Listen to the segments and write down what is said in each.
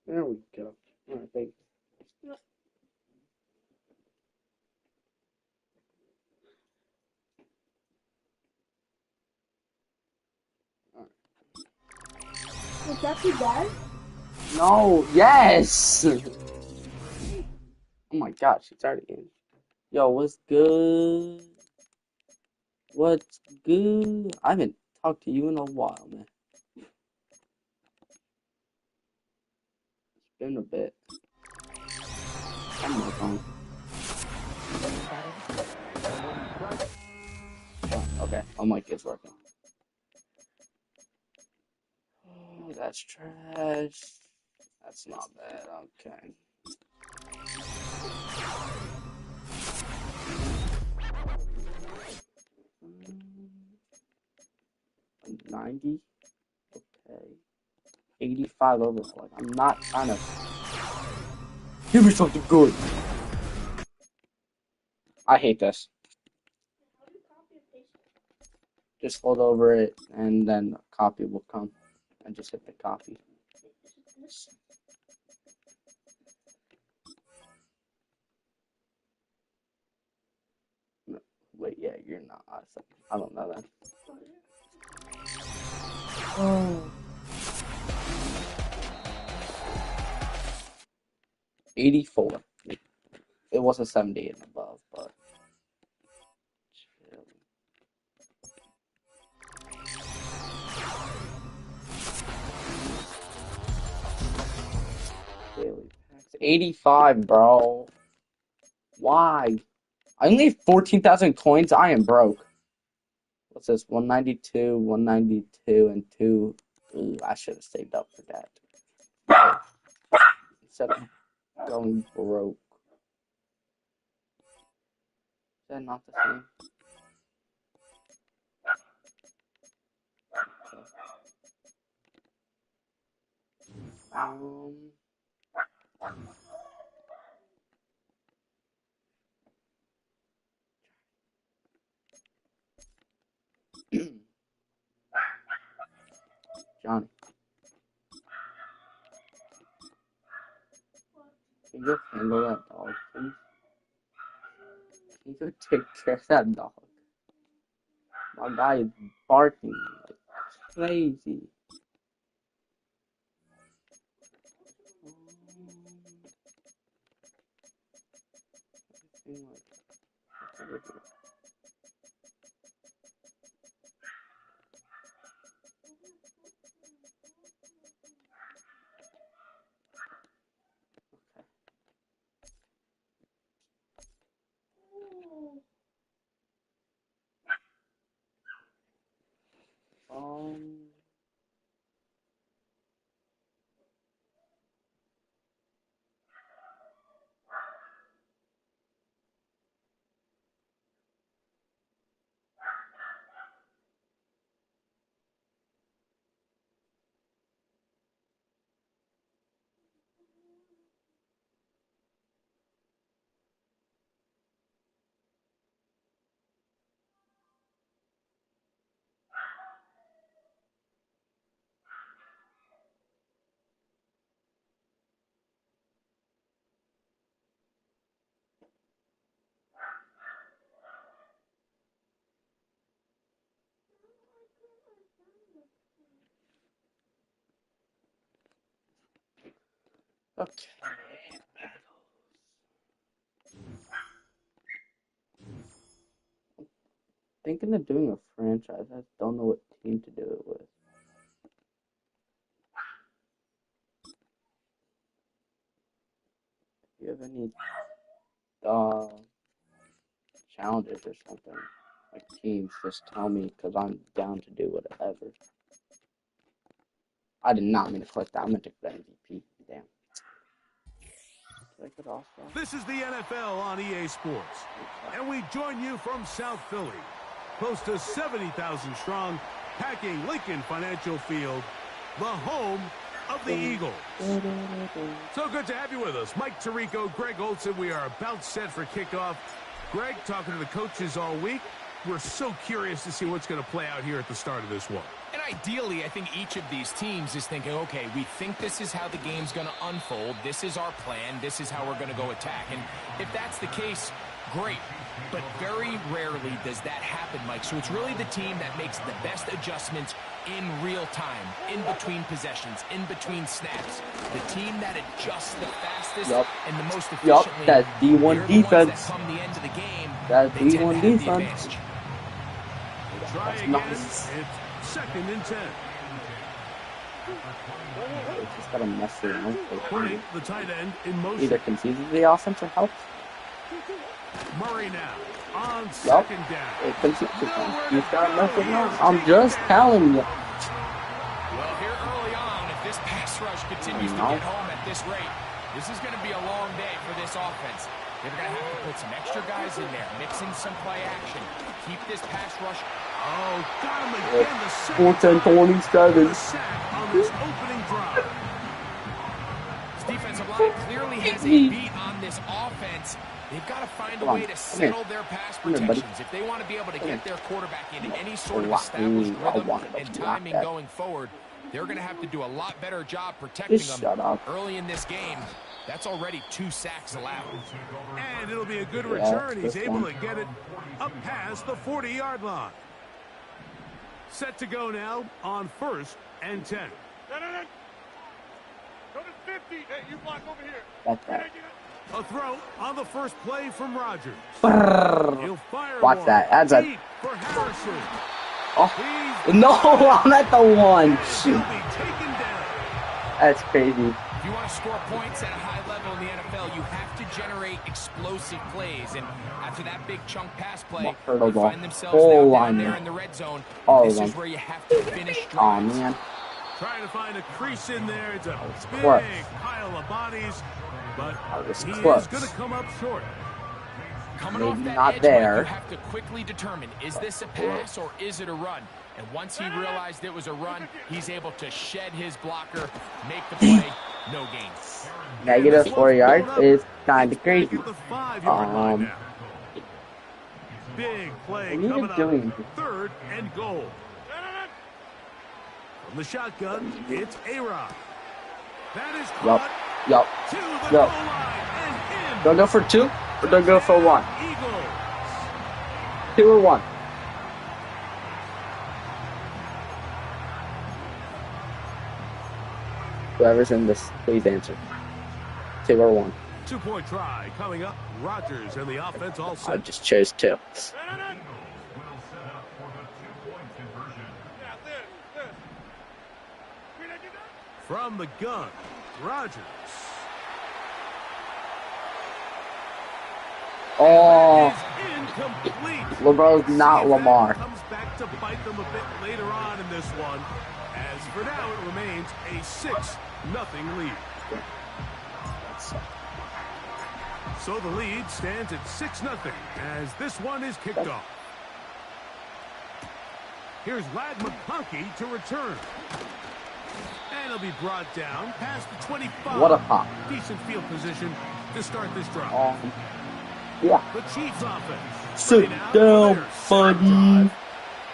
There we go. Alright, thank you. Was that too bad? No, yes! Oh my gosh, it's already in. Yo, what's good? What's good? I haven't talked to you in a while, man. It's been a bit. I'm on. Okay, my mic is working. Oh, that's trash. That's not bad. Okay. 90. Okay. 85 overall. Like, I'm not trying to. Give me something good. I hate this. Just hold over it, and then a copy will come. And just hit the copy. No, wait, yeah, you're not. I don't know that. Oh. 84. It wasn't 70 and above, but. Daily packs. 85, bro. Why? I only have 14,000 coins. I am broke. What's this? 192, 192, and 2. Ooh, I should have saved up for that. Instead of going broke. Is that not the same? Johnny, can you go handle that dog, please? Can you go take care of that dog? My guy is barking like crazy. Um, okay. Thinking of doing a franchise. I just don't know what team to do it with. Do you have any uh challenges or something? Like teams, just tell me because I'm down to do whatever. I did not mean to click that. I meant to click MVP. Damn. Did I get off that? This is the NFL on EA Sports, and we join you from South Philly, close to 70,000 strong, packing Lincoln Financial Field, the home of the Eagles. So good to have you with us. Mike Tirico, Greg Olson, we are about set for kickoff. Greg, talking to the coaches all week. we're so curious to see what's going to play out here at the start of this one. And ideally, I think each of these teams is thinking, okay, we think this is how the game's going to unfold. This is our plan. This is how we're going to go attack. And if that's the case, great. But very rarely does that happen, Mike. So it's really the team that makes the best adjustments in real time, in between possessions, in between snaps. The team that adjusts the fastest and the most efficiently. That D1 defense. That come the end of the game, that they D1 tend to have the defense. advantage. We'll try That's again. nice. It's 2nd and 10. It's just gotta mess around. Putting the tight end in motion. Either confuses the offense or helps. Murray now on 2nd down. It confuses them. You gotta mess around. I'm just telling you. Well, here early on, if this pass rush continues to get home at this rate, this is going to be a long day for this offense. They're going to have to put some extra guys in there, mix in some play action, keep this pass rush. Oh, got him again. The 14-27. sack on this opening drive. This defensive line clearly has a beat on this offense. They've got to find a way to settle their pass protections. If they want to be able to get their quarterback in any sort of established rhythm and timing going forward, they're going to have to do a lot better job protecting them early in this game. That's already 2 sacks allowed. And it'll be a good return. He's able to get it up past the 40-yard line. Set to go now on 1st and 10. Go to 50. Hey, you block over here. That's that. A throw on the first play from Rodgers. He'll fire Watch one that. That's a... deep for Harrison. Oh. No, I'm at the 1. He'll be taken down. That's crazy. If you want to score points at a high level in the NFL, you have to generate explosive plays. And after that big chunk pass play, they find themselves down there in the red zone. This is where you have to finish drives. Oh, man. Trying to find a crease in there. It's a big close. pile of bodies. But he close. is going to come up short. Coming off that not edge, there. Mike, you have to quickly determine, is this a pass or is it a run? And once he realized it was a run, he's able to shed his blocker, make the play, no gain. Negative 4 yards is kind of crazy. At the 5-yard line now. Big play What are you coming doing? up. 3rd and goal. From the shotgun, it's A-Rod. That is caught to the goal line and in. Don't go for 2 or don't go for 1. Eagles. 2 or 1. Whoever's in this, please answer. 2 or 1. 2-point try coming up. Rodgers and the offense all I set. just chose 2. From the gun, Rodgers. Oh, Is incomplete. LeBron's not See if that Lamar. comes back to bite them a bit later on in this one. As for now, it remains a 6-0 lead. So the lead stands at 6-0 as this one is kicked off. Here's Lad McConkey to return. And he'll be brought down past the 25. What a pop. Decent field position to start this drive. Yeah. The Chiefs offense. Sit down, buddy.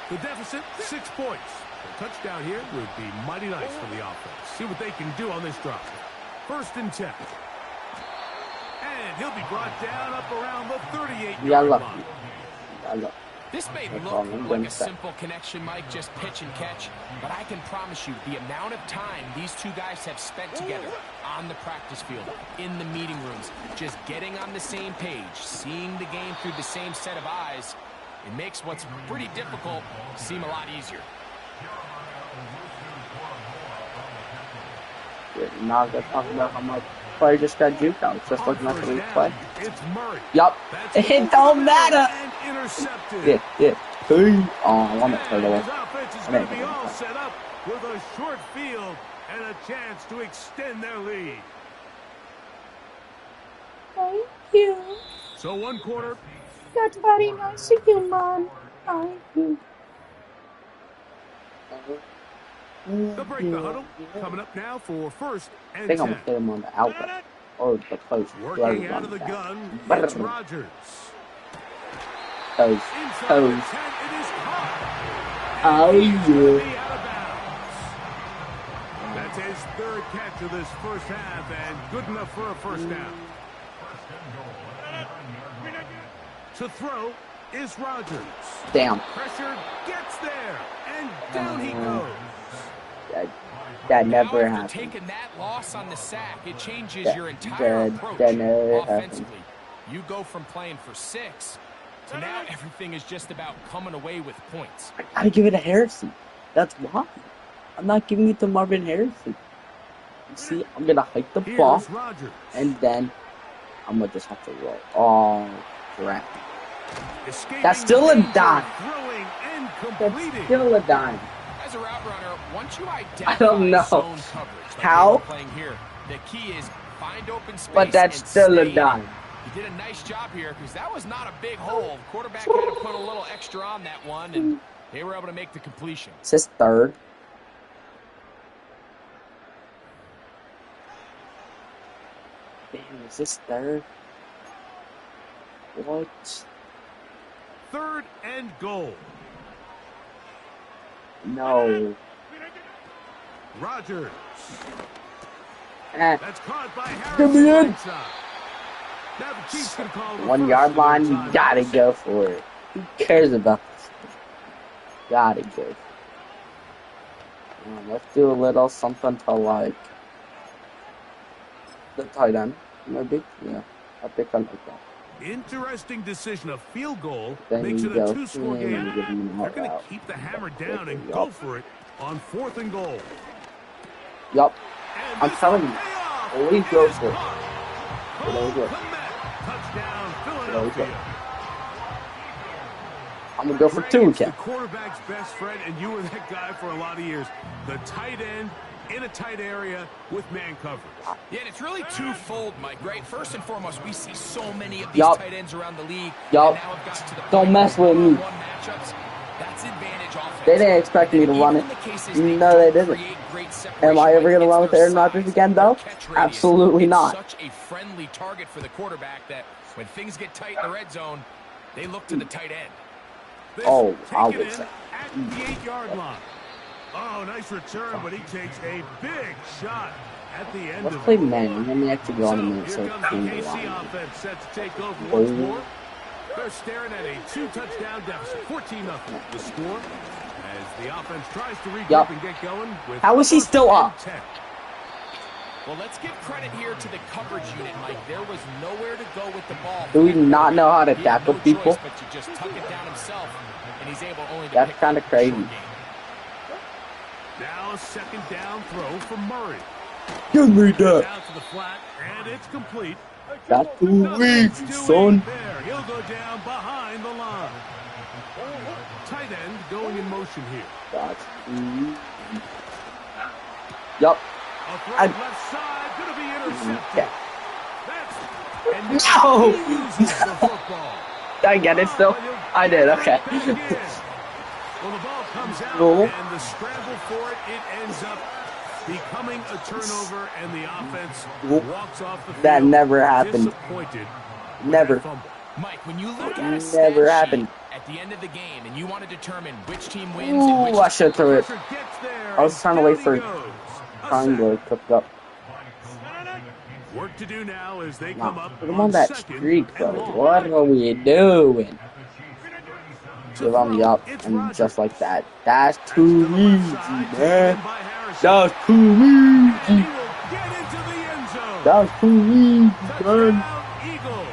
The deficit, 6 points. A touchdown here would be mighty nice for the offense. See what they can do on this drive. 1st and 10. And he'll be brought down up around the 38-yard line. I love. This may look like a simple connection, Mike, just pitch and catch, but I can promise you the amount of time these two guys have spent together on the practice field, in the meeting rooms, just getting on the same page, seeing the game through the same set of eyes, it makes what's pretty difficult seem a lot easier. Now they're talking about how much player just got juked out. It's just looking at the replay. It's Murray. Yup. It don't matter. And intercepted. Yeah. Hey. Oh, I want to turn it His off. offense is going to be all set up with a short field and a chance to extend their lead. Thank you. So 1 quarter. That's very nice of you, Mom. Thank you. They'll break the huddle. Coming up now for 1st I and think I'm 10. going to hit him on the outlet. Or the post. Working out of the gun, it's Rodgers. Toes. Inside Toes. the 10, it is caught. Oh, And he's gonna yeah. be out of bounds. That's his third catch of this first half, and good enough for a first down. To throw is Rodgers. Damn. Pressure gets there, and down he goes. That Now, never after happened. taking that loss on the sack, it changes That- your entire that- approach that never happened. offensively. You go from playing for 6 to now everything is just about coming away with points. I gotta give it to Harrison. That's why. I'm not giving it to Marvin Harrison. You see, I'm gonna hike the ball, Here's Rodgers. and then I'm gonna just have to roll. Oh, crap. Escaping That's still a danger, dime. Throwing and That's completing. still a dime. As a route runner, once you identify I don't know zone coverage, like how, we're playing here, the key is find open space. but that's and still a stay in it. dime. He did a nice job here because that was not a big hole. The quarterback had to put a little extra on that one, and they were able to make the completion. It's his third. Damn, is this third? What? Third and goal. No. Rodgers. Eh, That's caught by Give me Harrison. in. Right side. Now the Chiefs can call the 1 first yard of their line, you timeouts. gotta go for it. Who cares about this? Gotta go. Let's do a little something to like the tight end, maybe. Yeah, I think I like that. Interesting decision. A field goal Then makes you it a go two-score in and game. give him They're all going to out. keep the hammer down and go for it on 4th and goal. Yup, And I'm this telling will you, pay off. always It go is for it. caught. It always Cole works. Kmet. Touchdown, always Philadelphia. I'm gonna go for Greg, two it's the again. quarterback's best friend, and you were that guy for a lot of years. The tight end in a tight area with man coverage. Yeah, and it's really twofold, Mike, right? First and foremost, we see so many of these Yup. tight ends around the league. Yup. And now have got to the Don't point mess where with me. one-on-one matchups, that's advantage offense. They didn't expect me to run it. Even in the cases No, they don't didn't. create great separation, Am I ever gonna it's run with their Aaron Rodgers size, again, their though? catch radius. Absolutely It's not. such a friendly target for the quarterback that when things get tight in the red zone, they look to the tight end. This Oh, I taken would in say. at the 8-yard line. Oh, nice return, but he takes a big shot at the end Let's of play it. man. Let me actually go on a minute Here so comes it's the in the KC line. offense set to take over Oh. once more. They're staring at a 2-touchdown deficit, 14-0 the score, as the offense tries to regroup Yup. and get going. With How is he first still and up? 10. Well, let's give credit here to the coverage unit, Mike. There was nowhere to go with the ball. Do we not know how to He had tackle no people? choice but to just tuck it down himself, and he's able only to That's pick kinda up a crazy. short gain. Now a second down throw for Murray. Give me Down that. to the flat, and it's complete. That's too Nothing easy, to son. eat there. He'll go down behind the line. Tight end going in motion here. That's too easy. Yup. A throw I- left side, going to be intercepted. Yeah. That's and No! he uses the football. Did I get it still? I did, okay. Back in. Well, the ball comes out, No. and the scramble for it, it ends up becoming a turnover, and the offense Nope. walks off the field. That never happened. Disappointed with Never. that fumble. Mike, when you look at a Never stat sheet happened. at the end of the game and you want to determine which team wins and which Ooh, I should throw it. Pressure gets there, I was and trying to down wait he for goes. A triangle sack. cooked up. Work to do now as they Nah, come up put him on that second streak, and though. long. What are we doing? To Give him throw, up, it's and Rodgers. just like that. That's That's too to the left easy, side, taken man. in by Harrison. That's too And he easy. will get into the end zone. That's too easy, man. Touchdown, Eagles.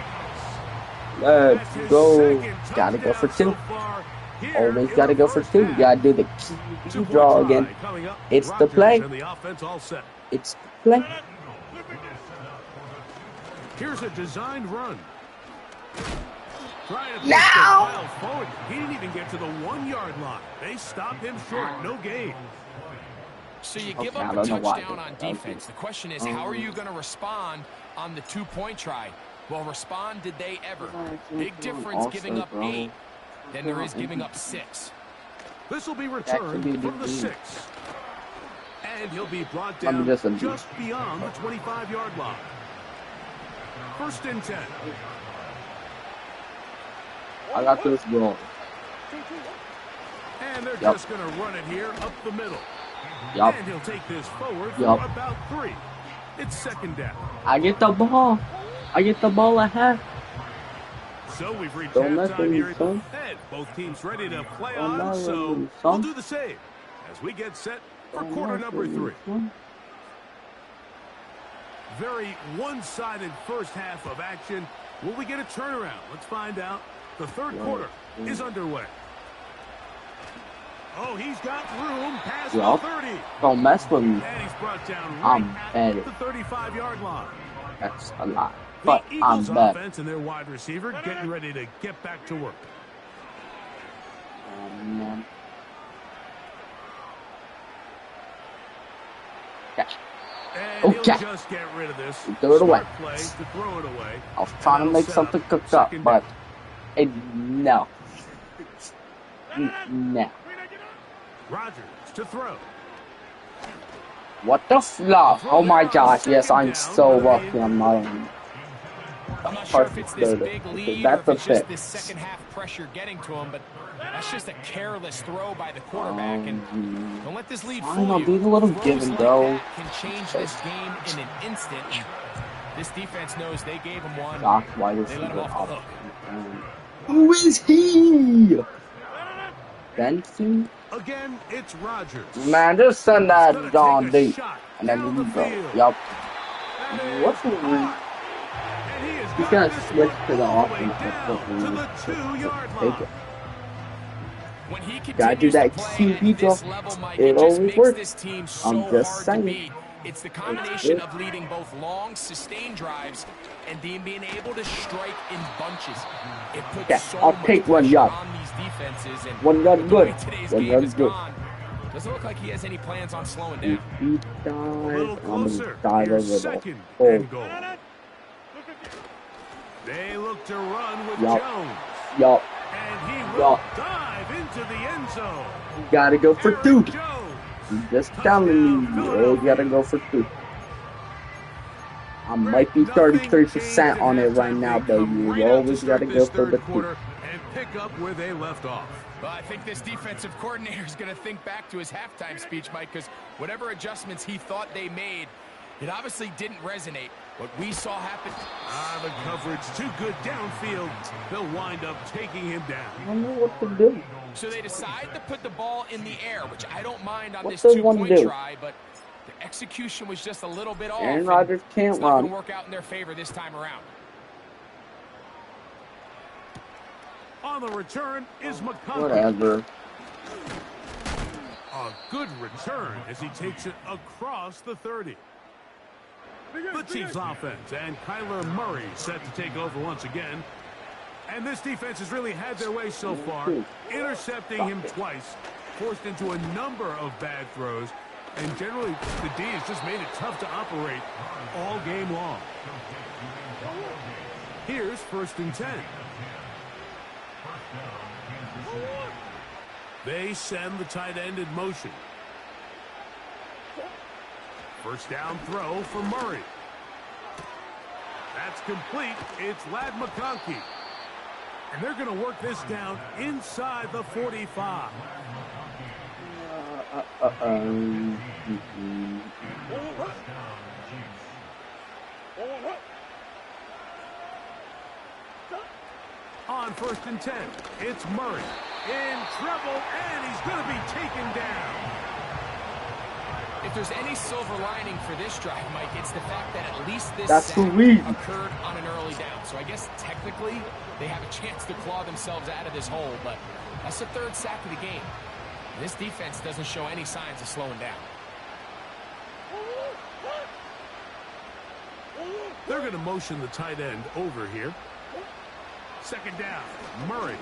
Let's That's his go. second Gotta go for touchdown two. so far here Always in gotta the go for first two. You half. gotta do the key 2 draw point again. try coming up. It's the Rodgers play. And the offense all set. It's the play. Here's a designed run. Trying to push Now! the pile forward. He didn't even get to the 1-yard line. They stop him short. No gain. So you Okay, give I up a don't know why. touchdown on defense. The question is, how are you going to respond on the 2-point try? Well, respond did they ever? Big difference giving up 8 than there is giving up 6. This will be could returned be a from big the deal. 6. And he'll be brought Let me down just undo. just beyond the 25-yard line. First and 10. I got this goal. And they're Yep. just going to run it here up the middle. Yup. And he'll take this forward for Yup. about 3. It's second down. I get the ball. I get the ball ahead. So we've reached Don't let halftime them, here at the son. Fed. Both teams ready to play Don't on, let so them, we'll son. do the same as we get set for Don't quarter let number them, 3. son. Very one-sided first half of action. Will we get a turnaround? Let's find out. The third quarter is underway. Oh, he's got room past Yup. the 30. Don't mess with me. And he's brought down I'm right bad. at the 35-yard line. That's a lot. But The I'm Eagles bad. offense and their wide receiver getting ready to get back to work. Man. Catch. And Okay. he'll just get rid of this. Throw it away. Smart play to throw it away. I was trying to And make that'll set something up cook up, second but down. no. No. Rodgers to throw. What the fluff? Oh my gosh, yes, I'm so lucky I'm not on. I'm not sure if it's this big lead or That's if a it's just pick. this second half pressure getting to him, but that's just a careless throw by the quarterback. And don't let this lead Fine, fool I'll you. do the little Throws give and like go. that can change this game in an instant. And this defense knows they gave him one. Doc, why is They he let him off the up? hook. Who is he? Benson? Again, it's Rodgers. Man, just send Gonna that take John a deep. shot And then down we the go. field. Yup. That is What's the reason? hard. And he has He's got gonna this switch one to the all way offense. down to the 2-yard Take line. it. When he Gotta do continues that to play QB at this draw. level, Mike, It it just always makes works. this team I'm so just hard saying. to beat. It's the combination of leading both long, sustained drives and being able to strike in bunches. It puts Yeah, so I'll much take one pressure yard. on these defenses. And One yard with the way good. today's One game yard is good. gone, doesn't look like he has any plans on slowing If down. he A little dies, I'm closer. gonna dive Here's over the second hole. and goal. They look to run with Yup. Jones. Yup. And he will Yup. dive into the end zone. You gotta go for Aaron two. Jones. I'm just telling you gotta go for two. I might be 33% on it right now, but you always gotta go for the two. And pick up where they left off. Well, I think this defensive coordinator is going to think back to his halftime speech, Mike, because whatever adjustments he thought they made, it obviously didn't resonate. What we saw happen. The coverage too good downfield. They'll wind up taking him I down. don't know what to do. So they decide to put the ball in the air, which I don't mind on What this they wanna two-point do? try, but the execution was just a little bit off. Aaron and Rodgers can't it's not going run. to work out in their favor this time around. On the return is McConkey. Whatever. A good return as he takes it across the 30. The Chiefs offense and Kyler Murray set to take over once again. And this defense has really had their way so far, intercepting him twice, forced into a number of bad throws, and generally the D has just made it tough to operate all game long. Here's 1st and 10. They send the tight end in motion. First down throw for Murray. That's complete. It's Lad McConkey. And they're going to work this down inside the 45. On 1st and 10, it's Murray. In trouble, and he's going to be taken down. If there's any silver lining for this drive, Mike, it's the fact that at least this That's sack the reason. occurred on an early down. So I guess technically they have a chance to claw themselves out of this hole, but that's the 3rd sack of the game. This defense doesn't show any signs of slowing down. They're going to motion the tight end over here. 2nd down, Murray.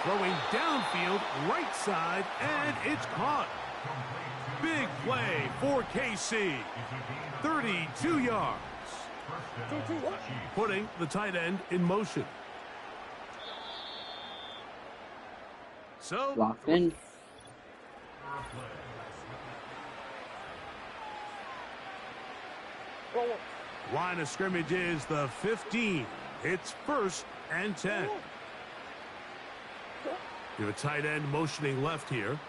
Throwing downfield, right side, and it's caught. Big play for KC. 32 yards. Putting the tight end in motion. So, Locked in. line of scrimmage is the 15. It's 1st and 10. You have a tight end motioning left here.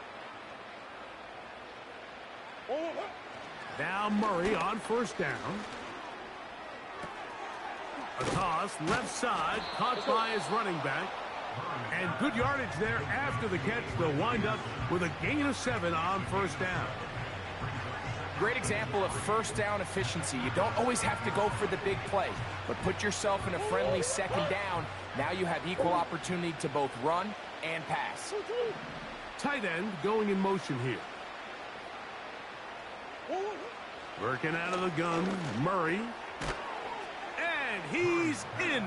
Now Murray on first down. A toss, left side, caught by his running back. And good yardage there after the catch. They'll wind up with a gain of 7 on first down. Great example of first down efficiency. You don't always have to go for the big play, but put yourself in a friendly second down. Now you have equal opportunity to both run and pass. Tight end going in motion here. Working out of the gun, Murray. And he's in.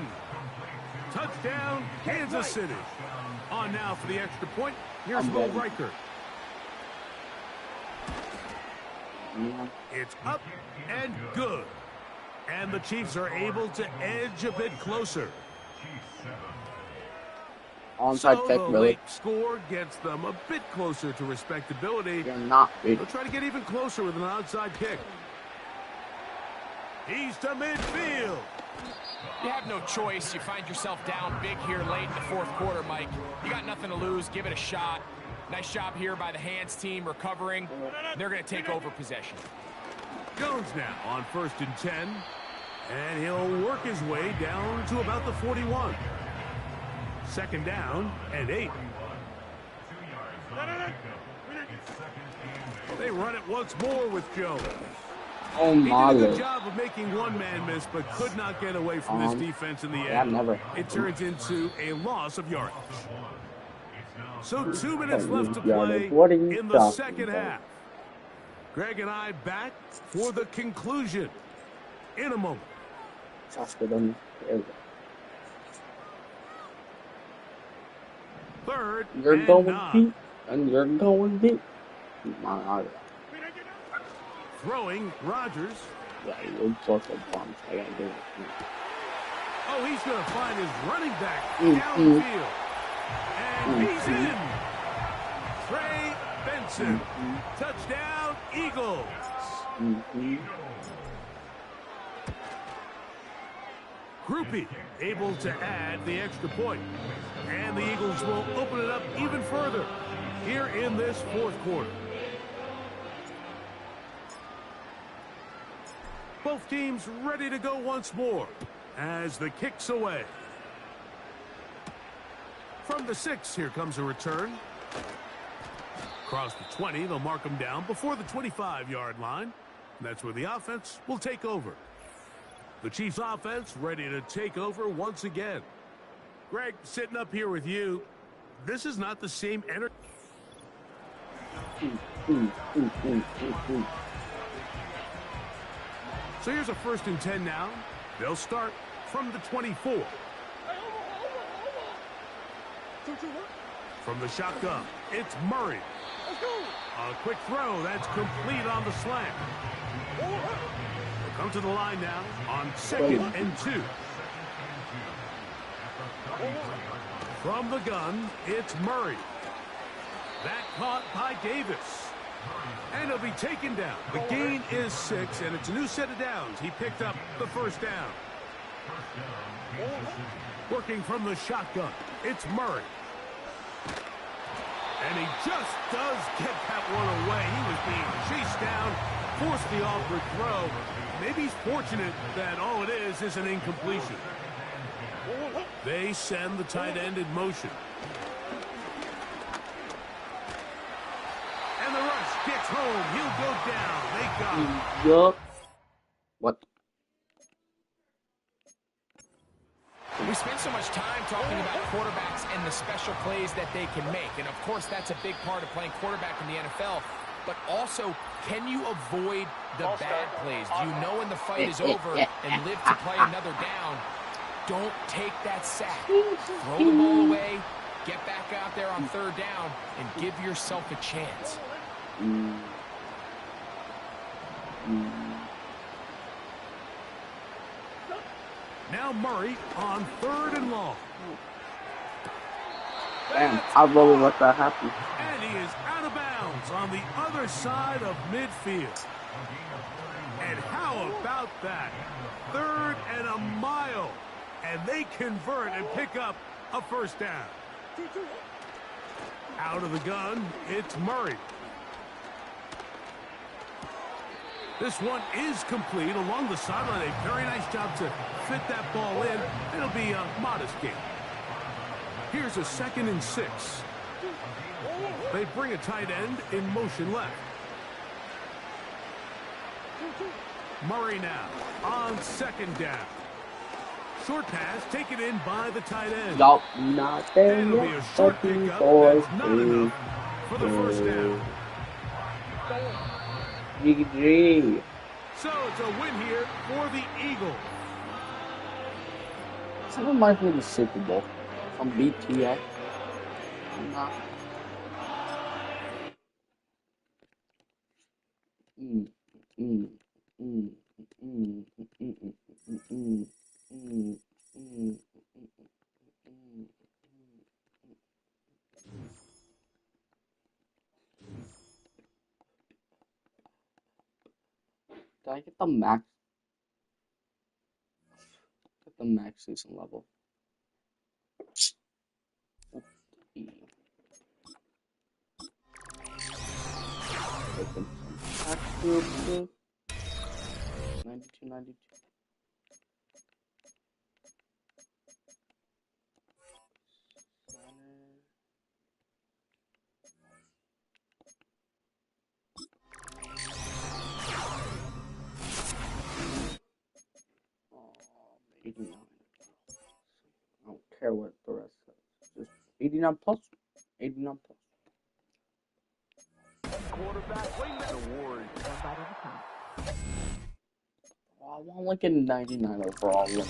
Touchdown, Kansas City. On now for the extra point. Here's Will Riker. It's up and good. And the Chiefs are able to edge a bit closer. Onside kick, the really. late score gets them a bit closer to respectability. You're not, dude. They'll try to get even closer with an outside kick. He's to midfield. You have no choice. You find yourself down big here late in the fourth quarter, Mike. You got nothing to lose. Give it a shot. Nice job here by the hands team recovering. They're going to take over possession. Jones now on 1st and 10. And he'll work his way down to about the 41. Second down and 8. They run it once more with Jones. Oh He my did a good Lord. job of making one man miss, but could not get away from this defense in the that end. never It happened. turns into a loss of yardage. So 2 minutes That left to means yardage. play What are you in the talking second about? half. Greg and I back for the conclusion in a moment. Faster than there we go. Third You're and going 9. deep, and you're going deep. My God. Throwing Rodgers. Yeah, you're both a bum. I gotta do it. Oh, he's going to find his running back Mm-hmm. downfield. And he's in. Trey Benson. Touchdown, Eagles. Mm-hmm. Groupie able to add the extra point. And the Eagles will open it up even further here in this fourth quarter. Both teams ready to go once more as the kick's away. From the 6, here comes a return. Across the 20, they'll mark them down before the 25-yard line. And that's where the offense will take over. The Chiefs offense ready to take over once again. Greg, sitting up here with you, this is not the same energy. So here's a 1st and 10 now. They'll start from the 24. From the shotgun, it's Murray. A quick throw that's complete on the slant. They'll come to the line now on 2nd and 2. From the gun, it's Murray. That caught by Davis. And he'll be taken down. The gain is 6, and it's a new set of downs. He picked up the first down. Working from the shotgun, it's Murray. And he just does get that one away. He was being chased down, forced the awkward throw. Maybe he's fortunate that all it is an incompletion. They send the tight end in motion. And the rush gets home. He'll go down. They got him. Yup. What? We spend so much time talking about quarterbacks and the special plays that they can make. And, of course, that's a big part of playing quarterback in the NFL. But also, can you avoid the bad plays? Do you know when the fight is over and live to play another down? Don't take that sack. Throw the ball away, get back out there on 3rd down, and give yourself a chance. Now Murray on 3rd and long. Damn, I really let that happen. And he is out of bounds on the other side of midfield. And how about that? 3rd and a mile. And they convert and pick up a first down. Out of the gun, it's Murray. This one is complete along the sideline. A very nice job to fit that ball in. It'll be a modest gain. Here's a 2nd and 6. They bring a tight end in motion left. Murray now on 2nd down. Short pass taken in by the tight end. Y'all not there It'll be yet. a short pickup. That's not enough for the first down. GG. So it's a win here for the Eagles. Someone might win the Super Bowl from BTA. I'm not. Did I get the max? Get the max season level. Open some packs real quick. 92, 92. Oh, 89. I don't care what the rest says. Just 89 plus. 89 plus. Quarterback, wing that award. Oh, I want like a 99 overall. 92.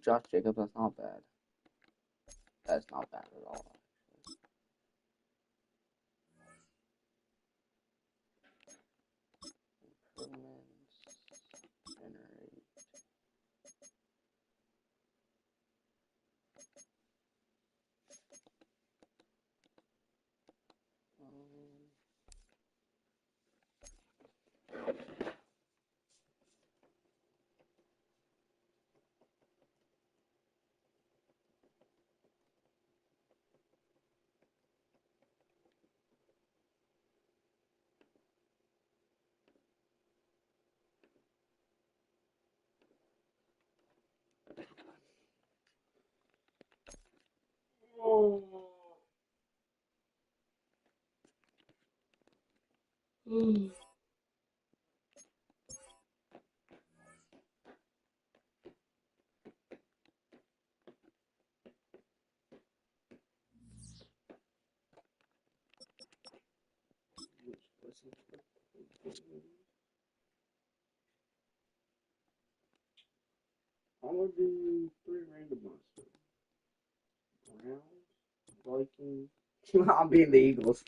Josh Jacobs, that's not bad. That's not bad at all. Improvements. Generate. I'm gonna do 3 random monsters. Browns, Vikings. I'm being the Eagles.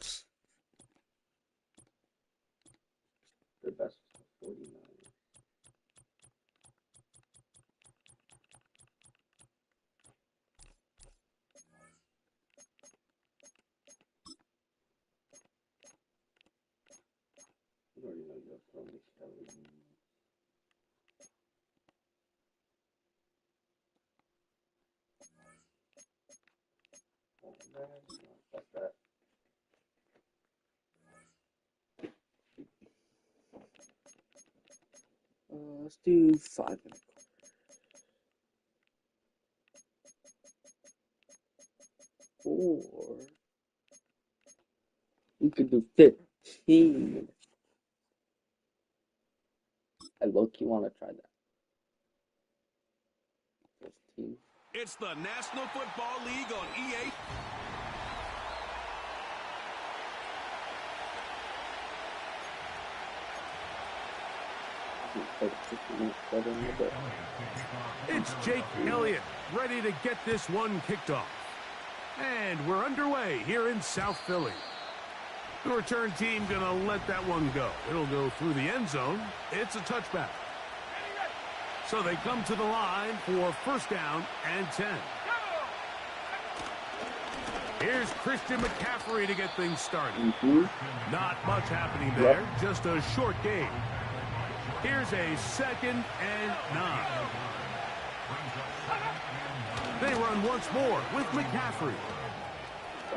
The best 49. You already know you're from the Kelly. Fuck that. Let's do 5 minutes. Or we could do 15. I low-key want to try that. 15. It's the National Football League on EA. It's Jake Elliott ready to get this one kicked off. And we're underway here in South Philly. The return team going to let that one go. It'll go through the end zone. It's a touchback. So they come to the line for first down and 10. Here's Christian McCaffrey to get things started. Not much happening there, just a short game. Here's a 2nd and 9. They run once more with McCaffrey.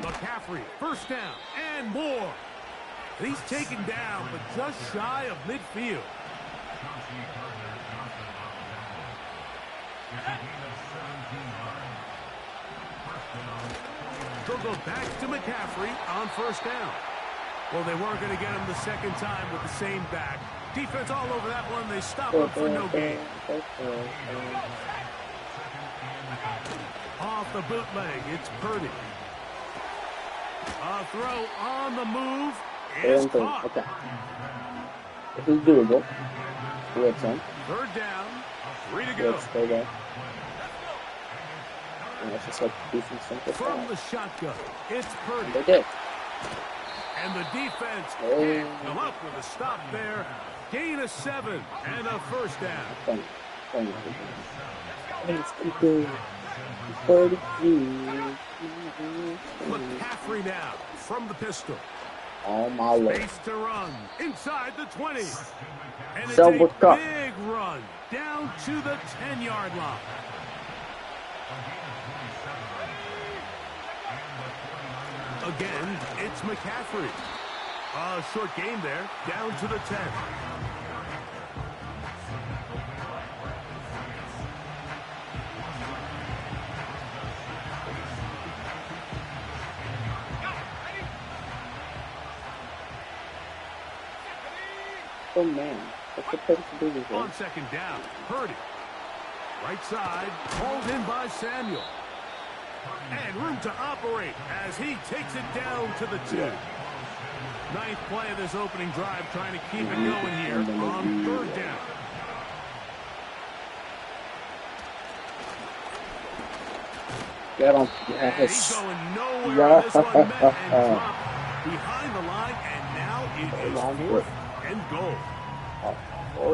McCaffrey, first down and more. He's taken down, but just shy of midfield. They'll go back to McCaffrey on first down. Well, they weren't going to get him the second time with the same back. Defense all over that one. They stop him for no gain. Off the bootleg, it's Purdy. A throw on the move is caught. Okay. This is doable. Good son. 3rd down, 3 to go. Stay there. And that's just like From the shotgun, it's Purdy. They did. And the defense can't come up with a stop there. Gain of 7 and a first down. McCaffrey now from the pistol. Oh my lord. Space to run inside the 20. And it's So a big run down to the 10-yard line. Again, it's McCaffrey. A short game there, down to the 10. Oh man, what's the purpose of doing this? On 2nd down, Purdy. Right side, hauled in by Samuel. And room to operate as he takes it down to the 2. Ninth play of this opening drive, trying to keep it going here on 3rd down. Get him. And he's going nowhere on this one. Met and dropped behind the line, and now it is 4th and goal.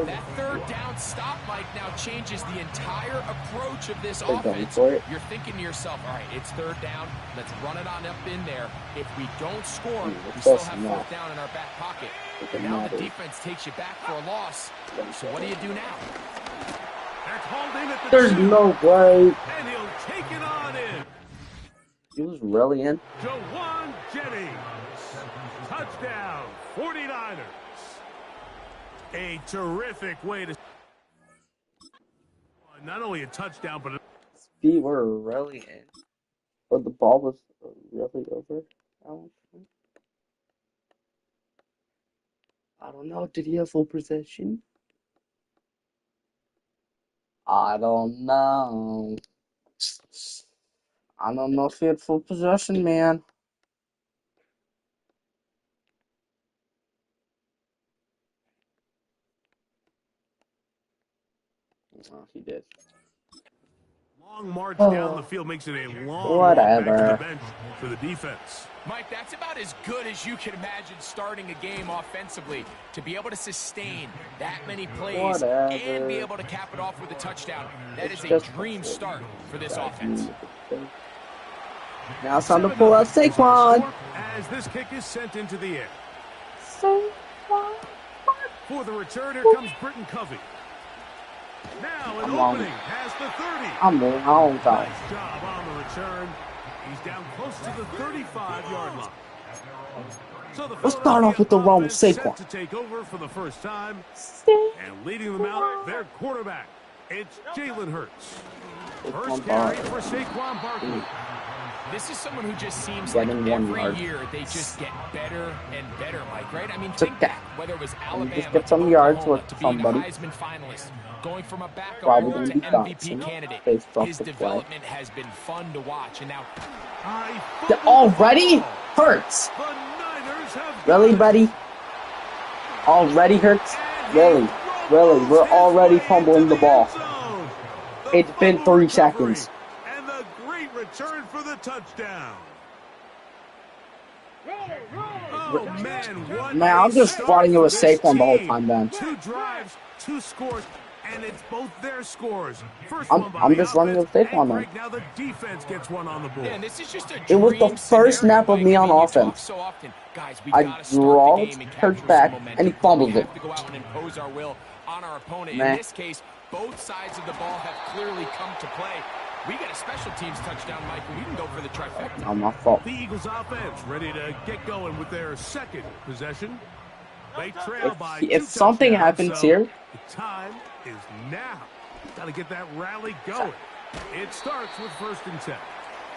That 3rd down stop, Mike, now changes the entire approach of this offense. You're thinking to yourself, all right, it's 3rd down. Let's run it on up in there. If we don't score, we still have 4th down in our back pocket. Now the defense takes you back for a loss. So what do you do now? That's hauled in at the There's 2. no way. And he'll take it on in. He was really in. Jawan Jennings. Touchdown, 49ers. A terrific way to... Not only a touchdown, but... Speed were really in. But the ball was really over. I don't know. Did he have full possession? I don't know. I don't know if he had full possession, man. Oh, he did. Long march down the field makes it a long whatever. Walk back to the bench for the defense. Mike, that's about as good as you can imagine starting a game offensively. To be able to sustain that many plays and be able to cap it off with a touchdown, that is a dream start for this offense. Now it's time to pull out Saquon. As this kick is sent into the air. Saquon. For the return, here comes Britton Covey. Now an opening past the 30. I'm wrong, guys. Nice job on the return. He's down close to the 35-yard line. So the Let's start off with the wrong Saquon. To take over for the first time. And leading them out, their quarterback. It's Jalen Hurts. First carry for Saquon Barkley. This is someone who just seems like every year they just get better and better, Mike, right? I mean, think back, whether it was Alabama just get some yards with to being a somebody. Heisman finalist, going from a backup Probably to MVP candidate. His development has been fun to watch, and now already hurts. Really, buddy? Already hurts? Really? Really? We're already fumbling the ball. It's been 3 seconds. And the great return for the touchdown. Oh, man, what Man, I'm just fighting it with Saquon the whole time, man. 2 drives, 2 scores, And it's both their scores. First I'm one by I'm the just running offense, with Saquon and now. Greg, now the defense gets one on the board. Yeah, and this is just a It was the dream first scenario, snap of Mike. me I on mean, you talk offense. so often, guys, we I gotta start the drawled, game and turned capture some back, momentum. and he We fumbled it. have to go out and impose our will on our opponent. Meh. In this case, both sides of the ball have clearly come to play. We get a special teams touchdown, Mike, and we can go for the trifecta. Not my fault. The Eagles offense ready to get going with their second possession. They trail by If 2 something touchdowns, happens so here, the time is now. Got to get that rally going. It starts with 1st and 10.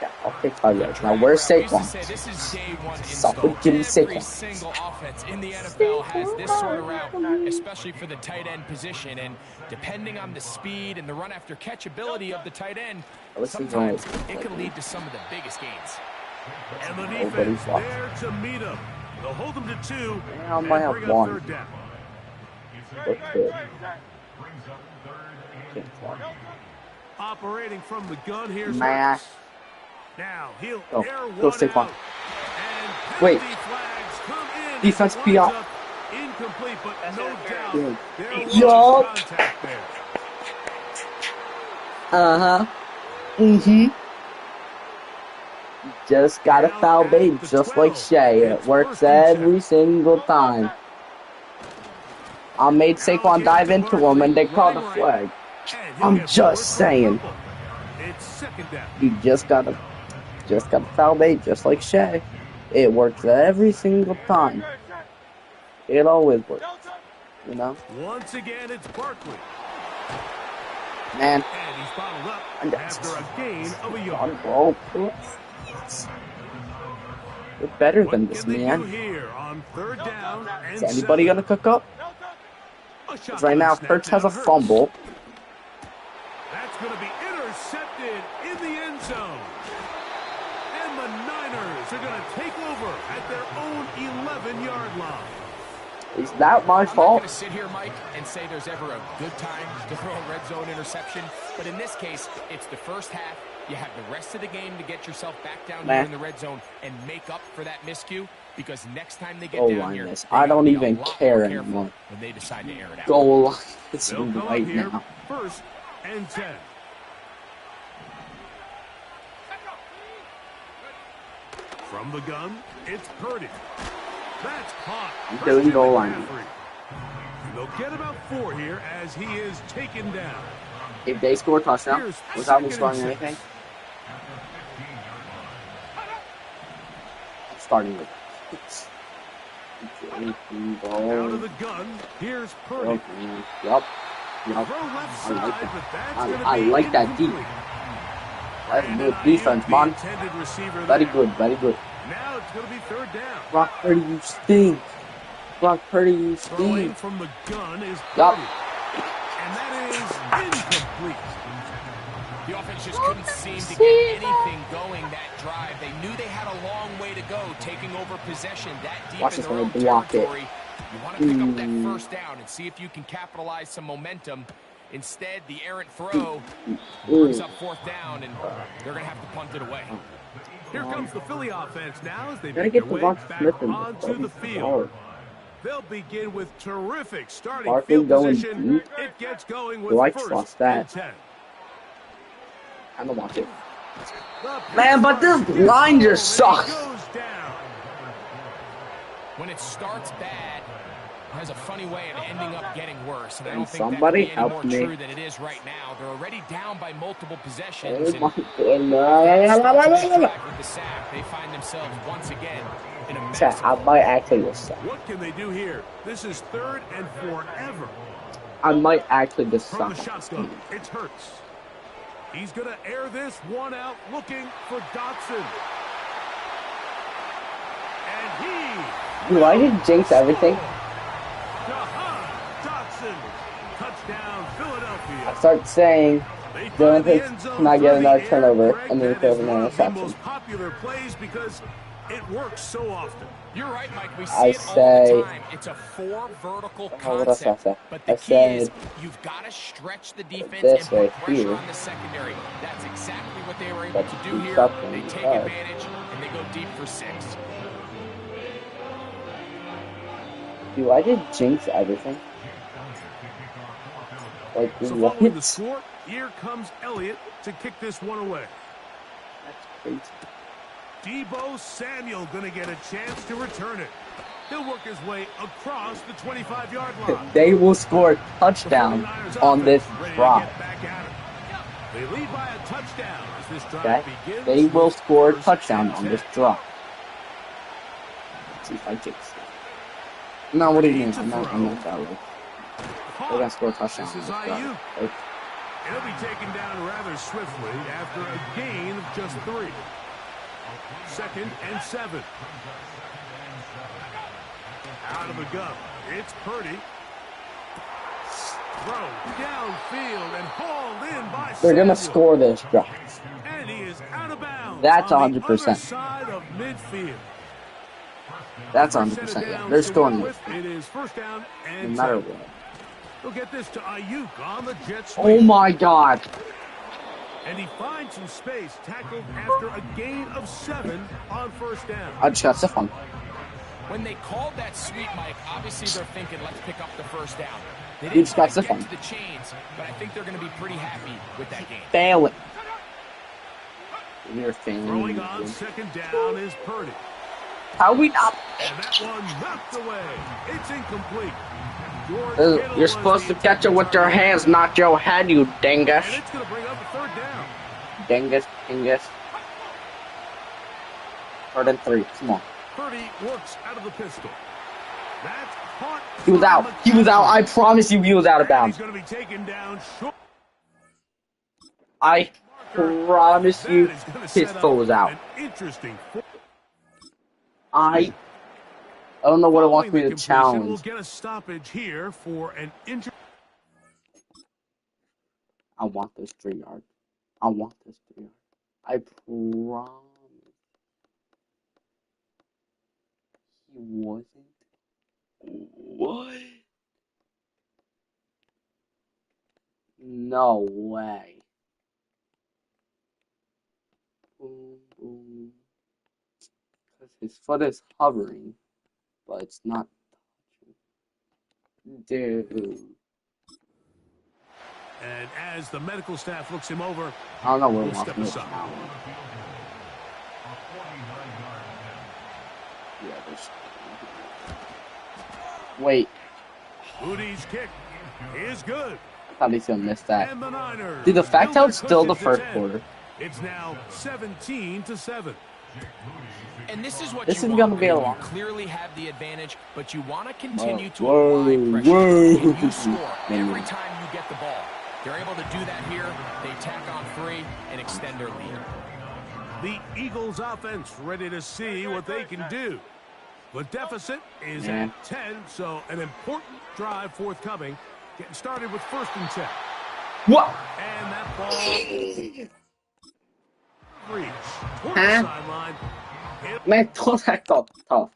yeah, I'll take 5 yards. Now Drag where's route. We used to say Saquon? this is day one Stop install. it, give me Every Saquon. single offense in the NFL has this sort of route, especially for the tight end position. And depending on the speed and the run after catch ability of the tight end, sometimes it can lead to some of the biggest gains. And the Nobody's defense watching. there to meet him. They'll hold them to 2 I and might have bring up one. 3rd down. Look good. Operating from the gun, here's Nah. Hurts. Now he'll Go. air Go, one Saquon. out. And Wait. penalty flags come in. Defense It PI. winds up incomplete, but no doubt Yeah. there was Yup. contact there. Uh-huh. Mm-hmm. Just got a foul bait, just like Shea. It works every single time. I made Saquon dive into him, and they called a flag. And he'll I'm get just forward for a saying. fumble. It's 2nd down. You just got a foul bait, just like Shea. It works every single time. It always works. You know? Once again, it's Barkley. Man. And he's bottled up And after a gain of a yard. Bro, we're better than What this, can they do man. here on 3rd down and Is anybody 7? gonna cook up? A 'Cause right now, shotgun Hurts snap has a down, fumble. That's going to be intercepted in the end zone. And the Niners are going to take over at their own 11-yard line. Is that my I'm not fault? going to sit here, Mike, and say there's ever a good time to throw a red zone interception. But in this case, it's the first half. You have the rest of the game to get yourself back down here in the red zone and make up for that miscue. Because next time they get Goal down line here, this. they I gotta don't be a even lot care more careful anymore. when they decide to air it out. Goal line is They'll come up right here, now. 1st and 10. From the gun, it's Purdy. That's caught. I'm doing goal line. They'll get about 4 here as he is taken down. If they score a touchdown Here's without me 2nd scoring and 6. anything, I'm starting with Out of the gun, here's Purdy. Yup. Throw left side, like that. but that's gonna I be like that deep. incomplete. That's Brandon good Ayuk, defense, the man. intended receiver Very there. good, very good. Now it's going to be 3rd down. Brock Purdy, you stink. Brock Purdy, you Throwing stink. from the gun is Yup. Purdy. And that is incomplete. The offense just couldn't seem to get anything going that drive. They knew they had a long way to go, taking over possession that deep Watch in this their one, own block it. territory. You want to pick up that first down and see if you can capitalize some momentum. Instead, the errant throw brings up 4th down, and they're going to have to punt it away. Here comes the Philly offense now as they Gotta make get their way Devonta back Smith in onto the field. They'll begin with terrific starting Barkley field going position. deep. It gets going with Do I 1st trust that? and 10. I'm gonna watch it. The Man, but this pass line gets just home, and sucks. he goes down. When it starts bad, it has a funny way of ending up getting worse. And I Can don't think that somebody can be any help more me? true than it is right now. They're already down by multiple possessions. Oh And my starts this goodness. drive with the sack. They find themselves once again in a Chat, I massive might actually just suck. What can they do here? This is 3rd and forever. I might actually just From suck. the shotgun, it's Hurts. He's going to air this one out, looking for Dotson. And he... Do I just jinx everything? Dotson. Touchdown, Philadelphia. I start saying They Dylan find the Hicks end zone cannot get through another the air. turnover, Greg, and then he that throws is an one of the interception. most popular plays because it works so often. You're right, Mike. We see I it all say- the time. It's a 4 vertical Oh, what else did I concept. say? But the I key is said you've got to stretch the defense this and put right pressure here. on the secondary. That's exactly what they were able But to do here. something They take does. advantage, and they go deep for 6. Do I just jinx everything? Like, So what? following the score, here comes Elliott to kick this one away. That's crazy. Deebo Samuel going to get a chance to return it. He'll work his way across the 25-yard line. They will score a touchdown on this drive. They lead by a touchdown as this drive Okay? begins. They will score a touchdown on this drive. Let's see if I take this. No, what do you mean? I'm not that way. They're going to score a touchdown on This is this drive. Ayuk. Right? It'll be taken down rather swiftly after a gain of just 3. 2nd and 7. Out of the gun. It's Purdy. Throw downfield and hauled in by They're going to Samuel. score this drive. And he is out of bounds. That's on the 100%. other side of midfield. That's 100%. Yeah, they're scoring this. It is 1st down No and matter 10. what. We'll get this to Ayuk on the jet sweep. Oh my God. And he finds some space, tackled after a gain of 7 on 1st down. I just got stuff on. When they called that sweep, Mike, obviously they're thinking, let's pick up the 1st down. They You didn't just got quite stuff get on. to the chains, but I think they're going to be pretty happy with that game. Fail it. You're Throwing failing. on 2nd down is Purdy. How we not? And that one knocked away. It's incomplete. George Kittle You're was supposed the to catch it with your target. hands, not your head, you And dingus. it's going to bring up a 3rd down. Dingus. 3rd and 3. Come on. Purdy works out of the pistol. That's caught. He was out. He was out. I promise you he was out of And bounds. he's going to be taken down short. I promise you That is gonna his set foot up was out. an interesting. I don't know what it wants me to We'll challenge. get a stoppage here for an injury. I want this 3 yard. I want this 3 yard. I promise. He wasn't. What? No way. Boom, boom. Because his foot is hovering, but it's not touching. Dude. And as the medical staff looks him over, I don't know what we'll it wants step me to aside. challenge. Yeah, there's... Wait, Moody's kick is good. I thought he's gonna miss that. And the Niners. Dude, the fact build that it's their still the cushion first to 10. quarter. It's now 17-7. And this is what This you is want. gonna be a You long. clearly have the advantage, but you want to continue to Whoa, apply pressure. whoa. And you score every time you get the ball. They're able to do that here. They tack on 3 and extend their lead. The Eagles offense ready to see what they can do. The deficit is Yeah. at 10, so an important drive forthcoming. Getting started with 1st and 10. What? And that ball reach toward the Huh? sideline. Man, don't act all tough.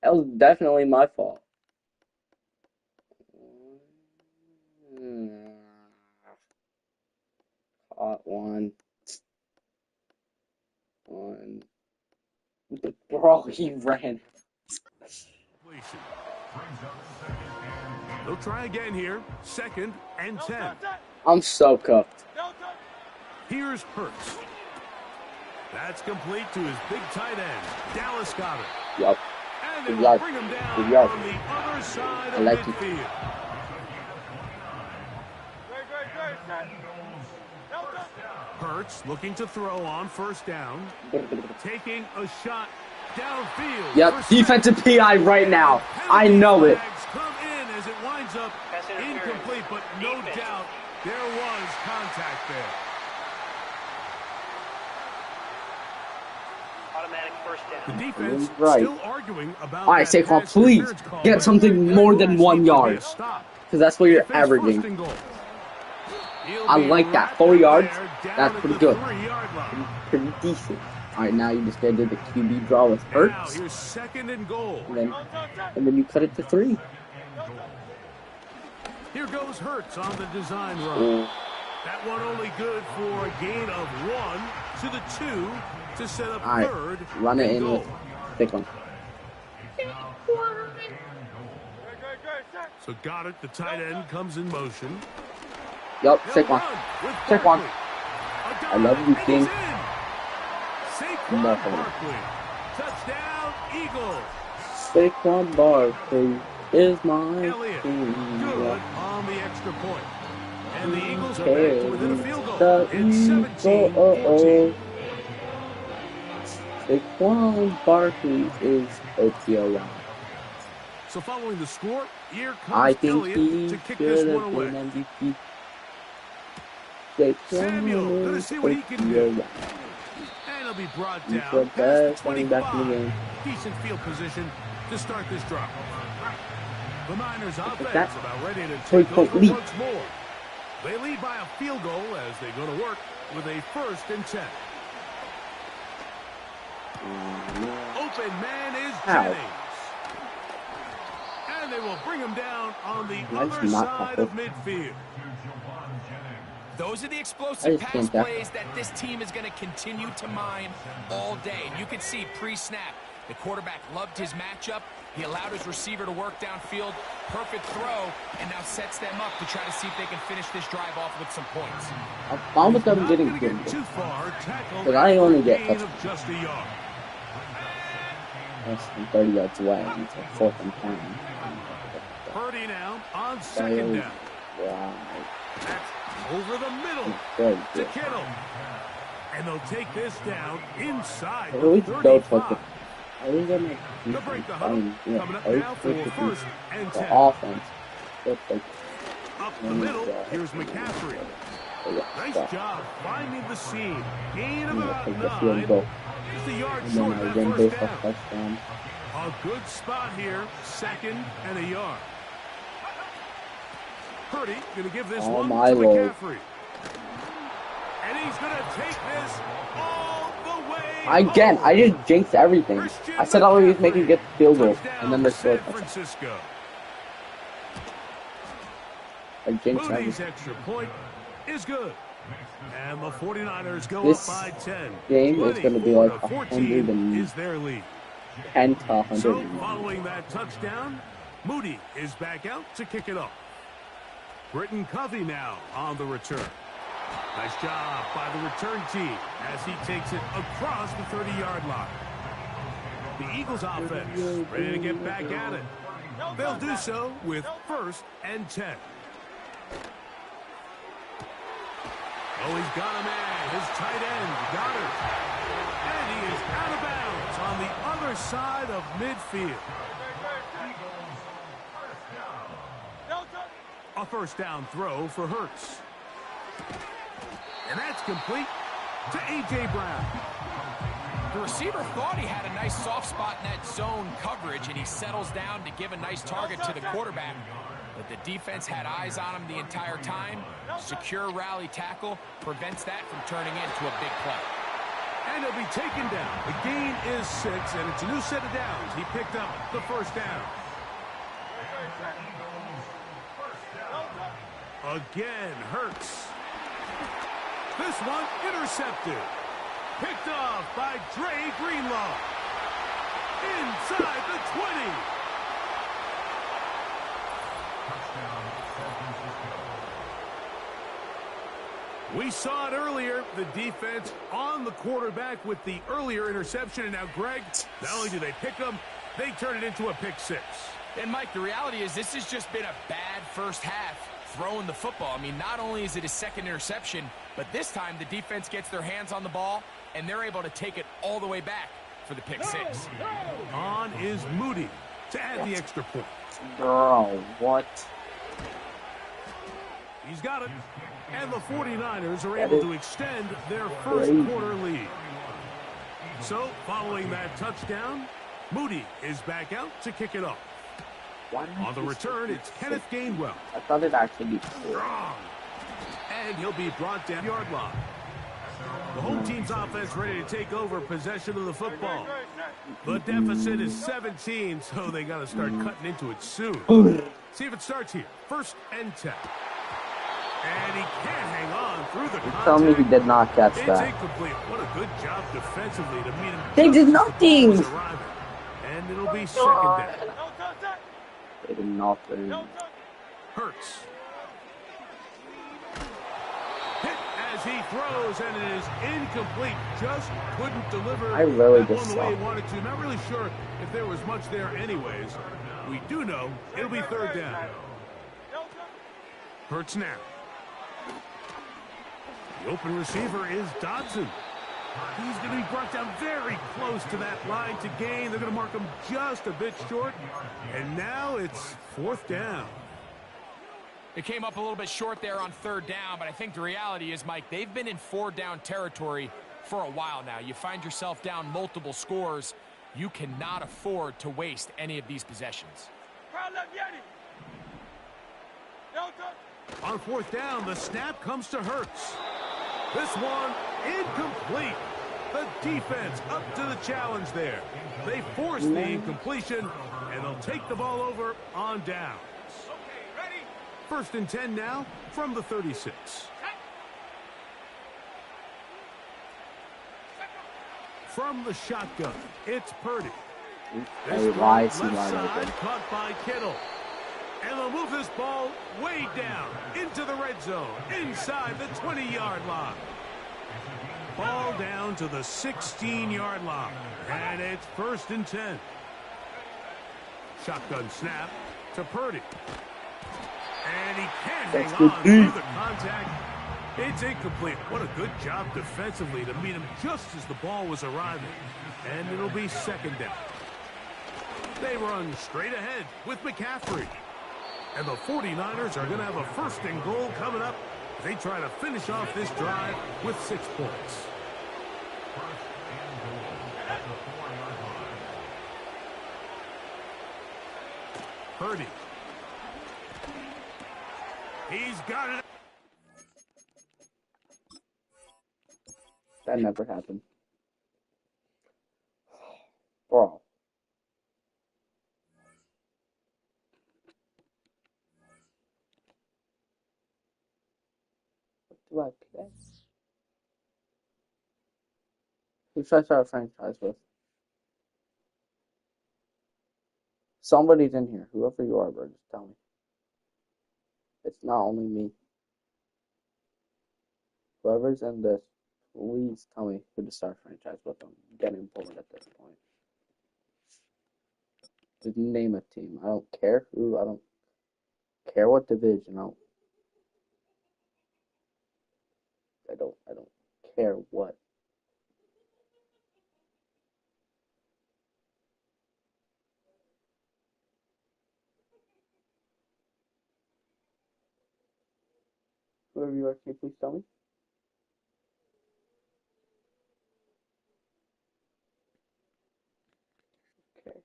That was definitely my fault. Caught one. Bro, he ran. They'll try again here. 2nd and 10. I'm so cooked. Here's Hurts. That's complete to his big tight end, Dallas Goedert. Yup. And they Good will yard. bring him down Good yard. on the other side I of like it. midfield. Hurts looking to throw on 1st down. Taking a shot downfield. Yep, for defensive second. PI right now. I Penalty know it. flags come in as it winds up incomplete, but no doubt there was contact there. Automatic 1st down. The defense Right. still arguing about All right, that Saquon, pass please interference call, get but something that more than rules 1 need to be a yard. stop. Because that's what They you're face 1st averaging. and goal. He'll I be like that. right 4 yards, there down that's at pretty the good. 3-yard line. Pretty decent. Alright, now you just gotta do the QB draw with Now Hurts. here's 2nd and goal. And then you cut it to 3. Here goes Hurts on the design run. Oh, That one only good for a gain of 1 to the 2 to set up Alright, 3rd run it and in goal. with thick one. So got it. The tight end comes in motion. Yup, He'll Saquon. run with Saquon. Barkley. I love you, And King. he's in. Saquon Nothing. Barkley. Touchdown, Eagles. Saquon Barkley is my Elliott, king. good on the extra point. And the Eagles are back Okay, to within a field goal. the It's 17-14. Eagles. Saquon Barkley is OPOY. So following the score, here I comes think Elliott he to kick this should one have away. been MVP. Saquon Samuel, gonna is see what he can do. OPOY. And he'll be brought He's down the past best the running back in the 25. game. Decent field position to start this drive. The Niners offense that about ready to take three-point over lead. once more. They lead by a field goal as they go to work with a 1st and 10. Open man is Jennings. And they will bring him down on the other side of midfield. Those are the I explosive just pass can't tell. plays that this team is going to continue to mine all day. And you can see pre-snap, the quarterback loved his matchup. He allowed his receiver to work downfield. Perfect throw, and now sets them up to try to see if they can finish this drive off with some points. I'm fine with them Not getting gonna good. get too far. Tackled But I only for a get gain touchdowns. of just a yard. Less than 30 yards away. And it's like 4th and 10. Purdy now on 2nd down. Wow. That's over the middle Very to good. Kittle. And they'll take this down inside I the always go for like 35. I always get my They'll break the huddle. Coming up now for 1st and 10. the offense. It's like, Up the middle, here's McCaffrey. Nice job finding the seam. Gain of about take the field 9. goal. Just a yard And short then of I that win 1st based off down. touchdown. A good spot here. 2nd and a yard. Purdy going to give this Oh, one my to Lord. McCaffrey. And he's going to take this all the way Again, home. I just jinxed everything. Christian I said I was McCaffrey. making a good field goal, Touchdown, and then they scored. San Francisco. I jinxed Moody's everything. extra point is good. And the 49ers go This up by 10. game is going to be like 24-14 is their lead. 110 to 100. So, following that touchdown, Moody is back out to kick it off. Britton Covey now on the return. Nice job by the return team as he takes it across the 30-yard line. The Eagles offense ready to get back at it. They'll do so with 1st and 10. Oh, he's got a man. His tight end got it. And he is out of bounds on the other side of midfield. A 1st down throw for Hurts. And that's complete to A.J. Brown. The receiver thought he had a nice soft spot in that zone coverage, and he settles down to give a nice target to the quarterback. But the defense had eyes on him the entire time. Secure rally tackle prevents that from turning into a big play. And he'll be taken down. The gain is 6, and it's a new set of downs. He picked up the 1st down. Again, Hurts. This one intercepted. Picked off by Dre Greenlaw. Inside the 20. We saw it earlier, the defense on the quarterback with the earlier interception. And now, Greg, not only do they pick them, they turn it into a pick 6. And, Mike, the reality is this has just been a bad first half throwing the football. I mean, not only is it a 2nd interception, but this time the defense gets their hands on the ball, and they're able to take it all the way back for the pick 6. On is Moody to add the extra point. Bro, what? He's got it. And the 49ers are able to extend their 1st quarter lead. So, following that touchdown, Moody is back out to kick it off. On the return, it's Kenneth Gainwell. I thought it actually be Strong. And he'll be brought down yard line. The home team's offense ready to take over possession of the football. The deficit is 17, so they got to start cutting into it soon. See if it starts here. 1st and 10. And he can't hang on through the contact. Tell me he did not catch It's that. incomplete. What a good job defensively to meet him. They did nothing. And it'll be 2nd down. They did nothing. Hurts. Hit as he throws, and it is incomplete. Just couldn't deliver I really that just one the way saw. he wanted to. Not really sure if there was much there anyways. We do know it'll be third down. Hurts now. The open receiver is Dodson. He's going to be brought down very close to that line to gain. They're going to mark him just a bit short. And now it's fourth down. It came up a little bit short there on third down, but I think the reality is, Mike, they've been in four-down territory for a while now. You find yourself down multiple scores. You cannot afford to waste any of these possessions. On fourth down, the snap comes to Hurts. This one incomplete. The defense up to the challenge there. They force the incompletion, and they'll take the ball over on downs. First and 10 now from the 36. From the shotgun, it's Purdy. This Why left is he wide side open? caught by Kittle. And they'll move this ball way down into the red zone, inside the 20-yard line. Ball down to the 16-yard line. And it's first and 10. Shotgun snap to Purdy. And he can't hang on through the contact. It's incomplete. What a good job defensively to meet him just as the ball was arriving. And it'll be second down. They run straight ahead with McCaffrey. And the 49ers are going to have a first and goal coming up. They try to finish off this drive with 6 points. Purdy. He's got it. That never happened. Bro. What do I play? Who should I start a franchise with? Somebody's in here. Whoever you are, bro, just tell me. It's not only me. Whoever's in this, please tell me who to start a franchise with. I'm getting bored at this point. Just name a team. I don't care who. I don't care what division. I don't care what. Whoever you are, can you please tell me? Okay.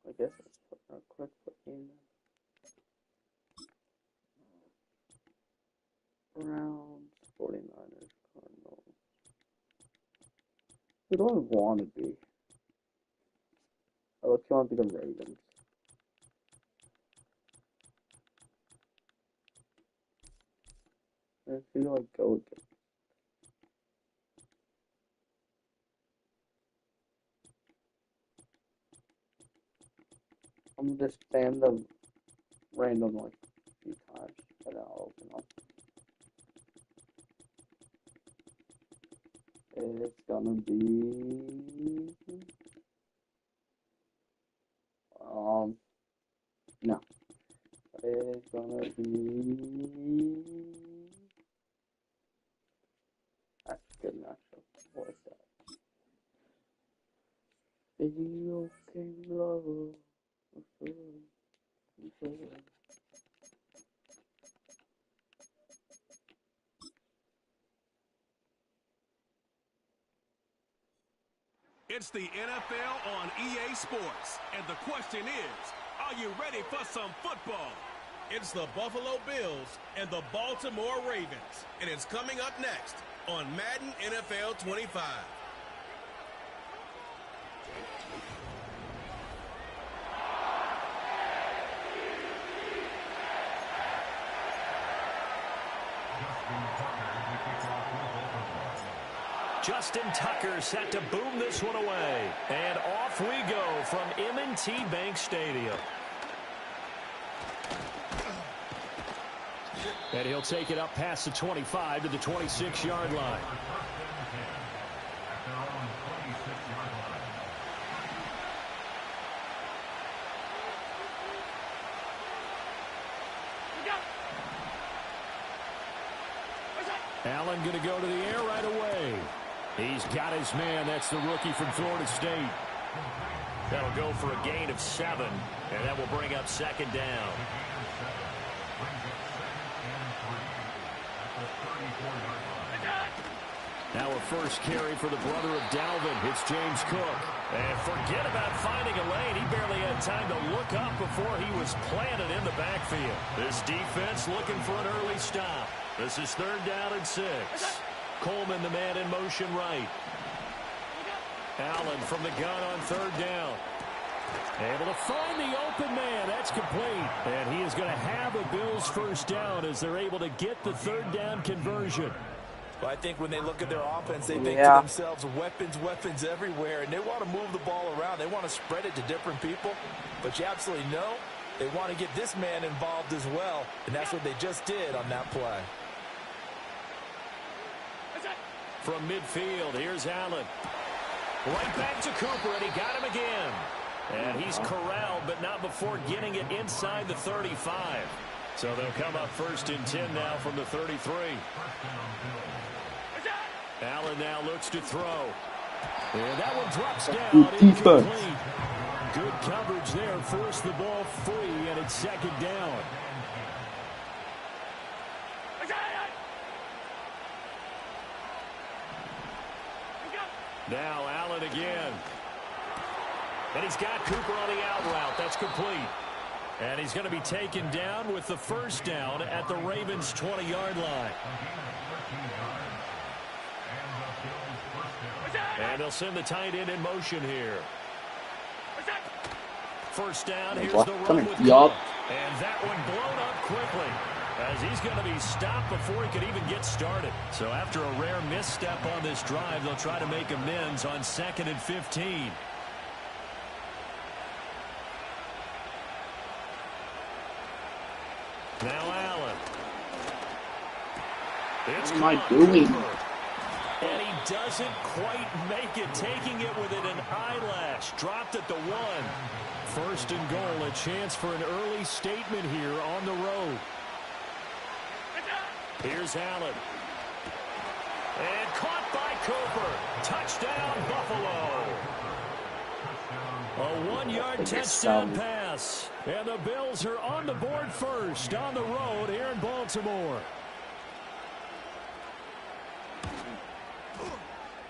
I guess let's put a quick put in Browns, 49ers, Cardinals. Who do I want to be? I look, want to be the Ravens. And who do I go against? I'm just spam them randomly a few times, and then I'll open up. It's gonna be no. It's gonna be that's good matchup. What is that? Video game lover. It's the NFL on EA Sports. And the question is, are you ready for some football? It's the Buffalo Bills and the Baltimore Ravens. And it's coming up next on Madden NFL 25. Justin Tucker set to boom this one away. And off we go from M&T Bank Stadium. And he'll take it up past the 25 to the 26-yard line. Allen going to go to the air right away. He's got his man. That's the rookie from Florida State. That'll go for a gain of 7, and that will bring up second down. Now a first carry for the brother of Dalvin. It's James Cook. And forget about finding a lane. He barely had time to look up before he was planted in the backfield. This defense looking for an early stop. This is 3rd down and 6. Coleman, the man in motion right. Allen from the gun on 3rd down. Able to find the open man. That's complete. And he is going to have a Bills first down as they're able to get the 3rd down conversion. Well, I think when they look at their offense, they think to themselves, weapons everywhere, and they want to move the ball around. They want to spread it to different people, but you absolutely know they want to get this man involved as well, and that's what they just did on that play. From midfield, here's Allen. Right back to Cooper, and he got him again. And he's corralled, but not before getting it inside the 35. So they'll come up 1st and 10 now from the 33. Allen now looks to throw. And that one drops down. Incomplete. Good coverage there. Forced the ball free, and it's 2nd down. Now Allen again. And he's got Cooper on the out route. That's complete. And he's going to be taken down with the first down at the Ravens' 20-yard line. And they'll send the tight end in motion here. First down, here's the run with Cook. And that one blown up quickly, as he's going to be stopped before he could even get started. So after a rare misstep on this drive, they'll try to make amends on 2nd and 15. Now Allen. What am I doing? And he doesn't quite make it, taking it within an eyelash. Dropped at the 1. 1st and goal, a chance for an early statement here on the road. Here's Allen. And caught by Cooper. Touchdown, Buffalo. A 1-yard touchdown pass. And the Bills are on the board first on the road here in Baltimore.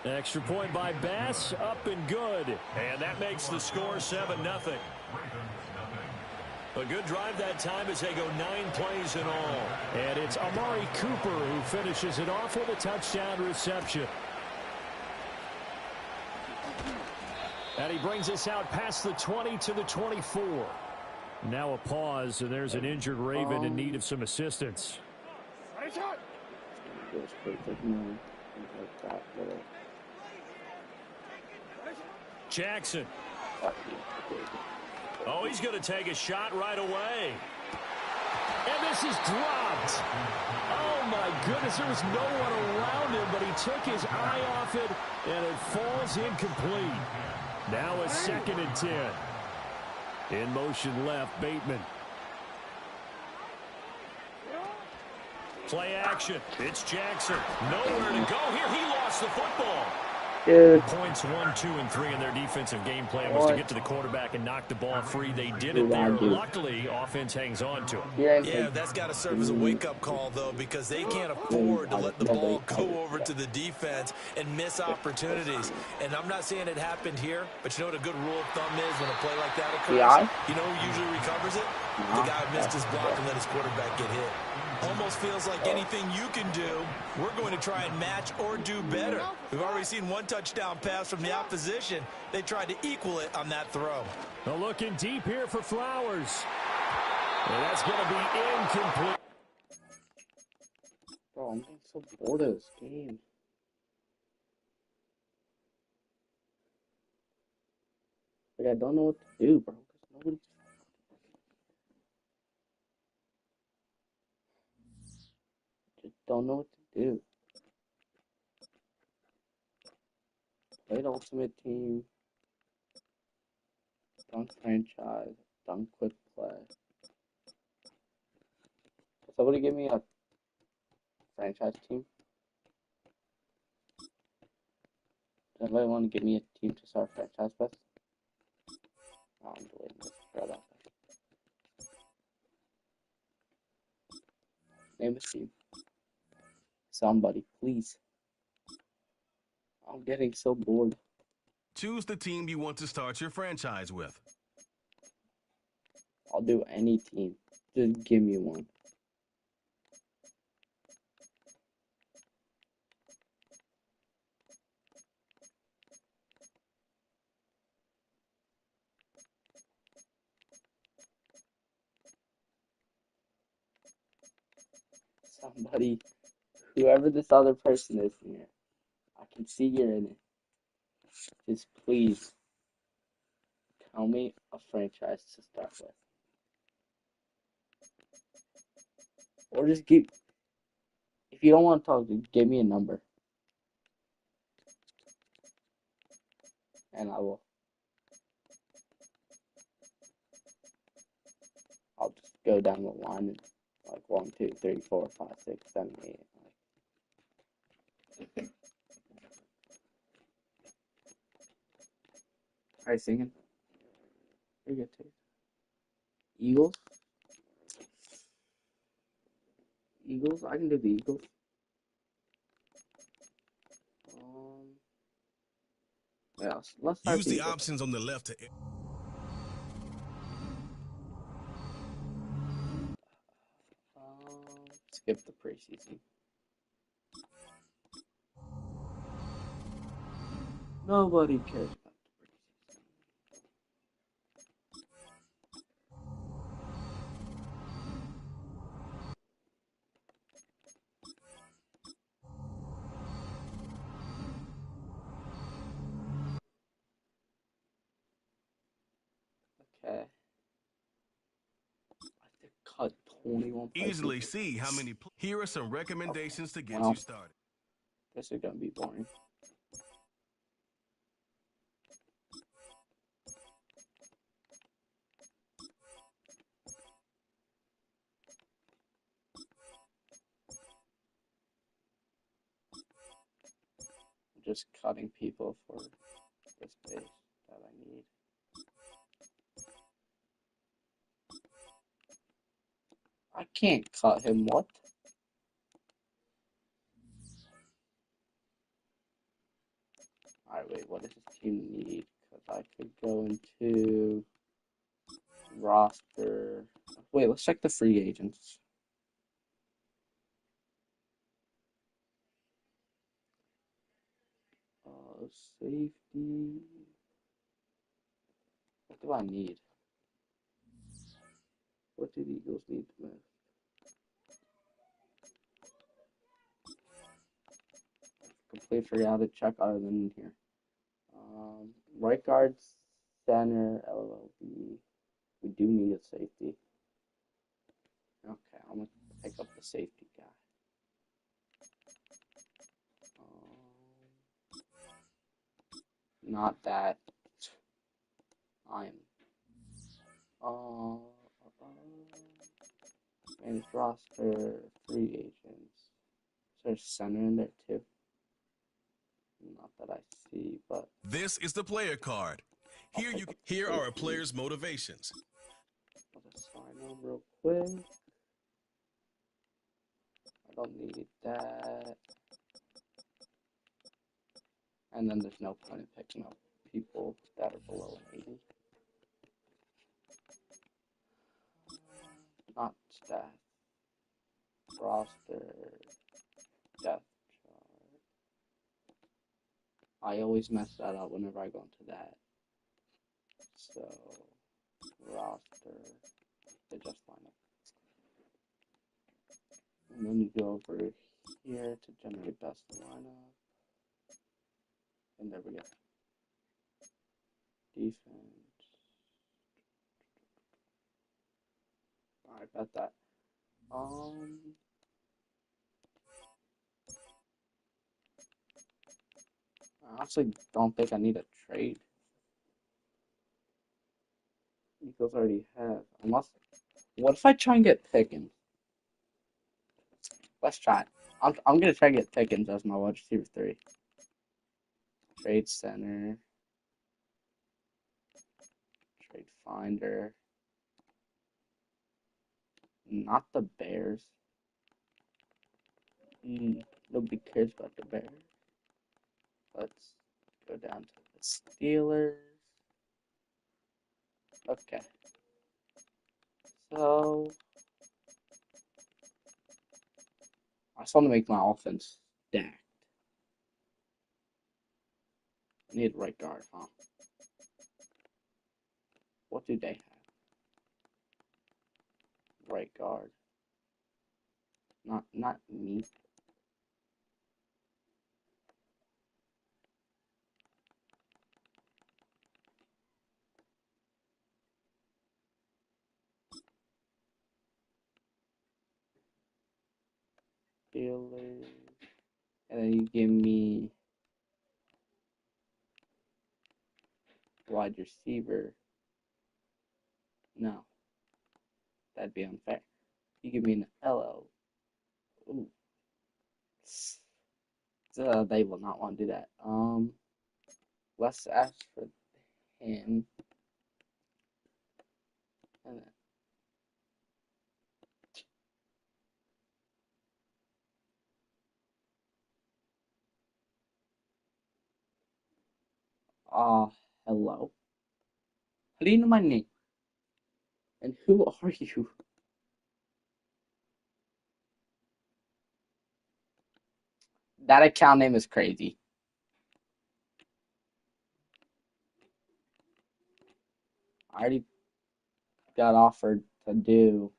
Extra point by Bass, up and good. And that makes the score 7-0. A good drive that time as they go 9 plays in all. And it's Amari Cooper who finishes it off with a touchdown reception. And he brings us out past the 20 to the 24. Now a pause, and there's an injured Raven in need of some assistance. Jackson. Oh, he's going to take a shot right away. And this is dropped. Oh, my goodness. There was no one around him, but he took his eye off it, and it falls incomplete. Now a 2nd and 10. In motion left, Bateman. Play action. It's Jackson. Nowhere to go here. He lost the football. Dude. Points 1, 2, and 3 in their defensive game plan was to get to the quarterback and knock the ball free. They did it there. Luckily, offense hangs on to it. Yeah, that's got to serve as a wake-up call, though, because they can't afford to let the ball go over to the defense and miss opportunities. And I'm not saying it happened here, but you know what a good rule of thumb is when a play like that occurs? You know who usually recovers it? The guy who missed his block and let his quarterback get hit. Almost feels like anything you can do, we're going to try and match or do better. We've already seen 1 touchdown pass from the opposition. They tried to equal it on that throw. They're looking deep here for Flowers. And that's going to be incomplete. Bro, I'm getting so bored of this game. Like, I don't know what to do, bro. Because nobody's just don't know what to do. Played Ultimate Team, done franchise, done quick play. Somebody give me a franchise team. Does anybody want to give me a team to start franchise with? Oh, I'm deleting this. Forgot about that. Name a team. Somebody, please. I'm getting so bored. Choose the team you want to start your franchise with. I'll do any team. Just give me one. Somebody, whoever this other person is here, I can see you're in it. Just please tell me a franchise to start with. Or just give, if you don't want to talk, just give me a number. And I'll just go down the line and like 1, 2, 3, 4, 5, 6, 7, 8. Alright, singing. You're good too. Eagles. Eagles. I can do the Eagles. Yeah, let's start Use the the Eagles. options on the left to... Skip the preseason. Nobody cares about the preseason. Okay. I have to cut 21 Easily places. see how many... Here are some recommendations to get Well, you started. this is gonna be boring. I'm just cutting people for the space that I need. I can't cut him, what? Alright, wait, what does this team need? Because I could go into roster. Wait, let's check the free agents. Safety. What do I need? What do the Eagles need the most? Completely forgot to check other than in here. Right guard, center, LLB. We do need a safety. Okay, I'm gonna pick up the safety guy. Not that. I'm. Managed roster, free agents. Is there a center in there too? Not that I see, but This is the player card. I'll pick up the Here are a safety. player's motivations. I'll just sign on real quick. I don't need that. And then there's no point in picking up people that are below an 80. Not stats. Roster. Depth chart. I always mess that up whenever I go into that. So, roster. They just line up. And then you go over here to generate best lineup. And there we go. Defense. Sorry about that. I honestly don't think I need a trade. Eagles already have. Unless, what if I try and get Pickens? Let's try it. I'm gonna try and get Pickens as my wide receiver 3. Trade center. Trade finder. Not the Bears. Nobody cares about the Bears. Let's go down to the Steelers. Okay. So I just want to make my offense stacked. I need a right guard, huh? What do they have? Right guard. Not me. Steelers. And then you give me wide receiver. No. That'd be unfair. You give me an LL. Ooh. So they will not want to do that. Let's ask for him. And then, hello. How do you know my name? And who are you? That account name is crazy. I already got offered to do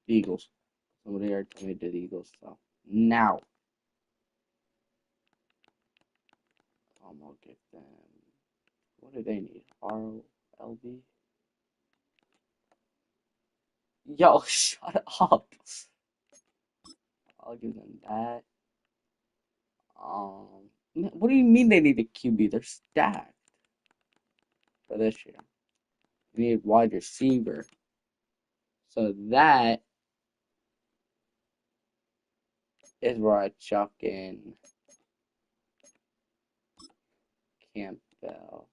the Eagles. Somebody already told me to do the Eagles, so now I'll give them, what do they need? RLB? Yo, shut up. I'll give them that. What do you mean they need a QB? They're stacked for this year. They need wide receiver. So that is where I chuck in Campbell.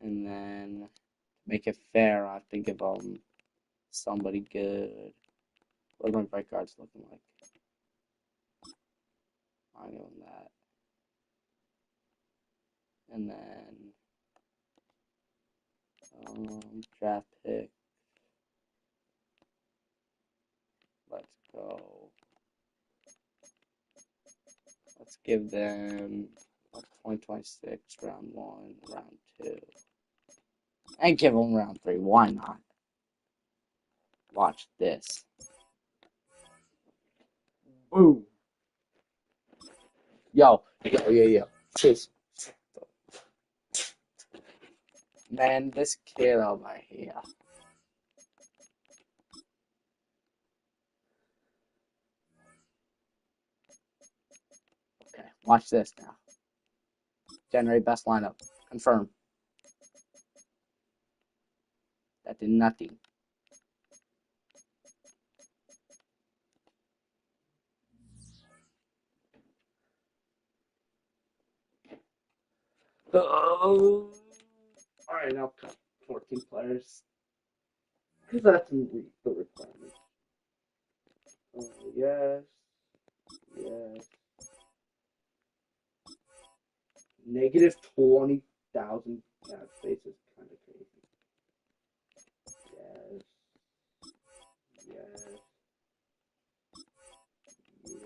And then to make it fair, I have to give them somebody good. What are my right guards looking like? I'll give them that. And then draft pick. Let's go. Let's give them a 2026 round 1, round 2. And give them round 3. Why not? Watch this. Boom. Yo. Cheers. Man, this kid over here. Okay, watch this now. Generate best lineup. Confirm. That did nothing. Oh. Alright, now cut 14 players. Because that's the requirement. Yes. Yes. Negative 20,000 cap space is kind of crazy. Yes. Yes. Yes.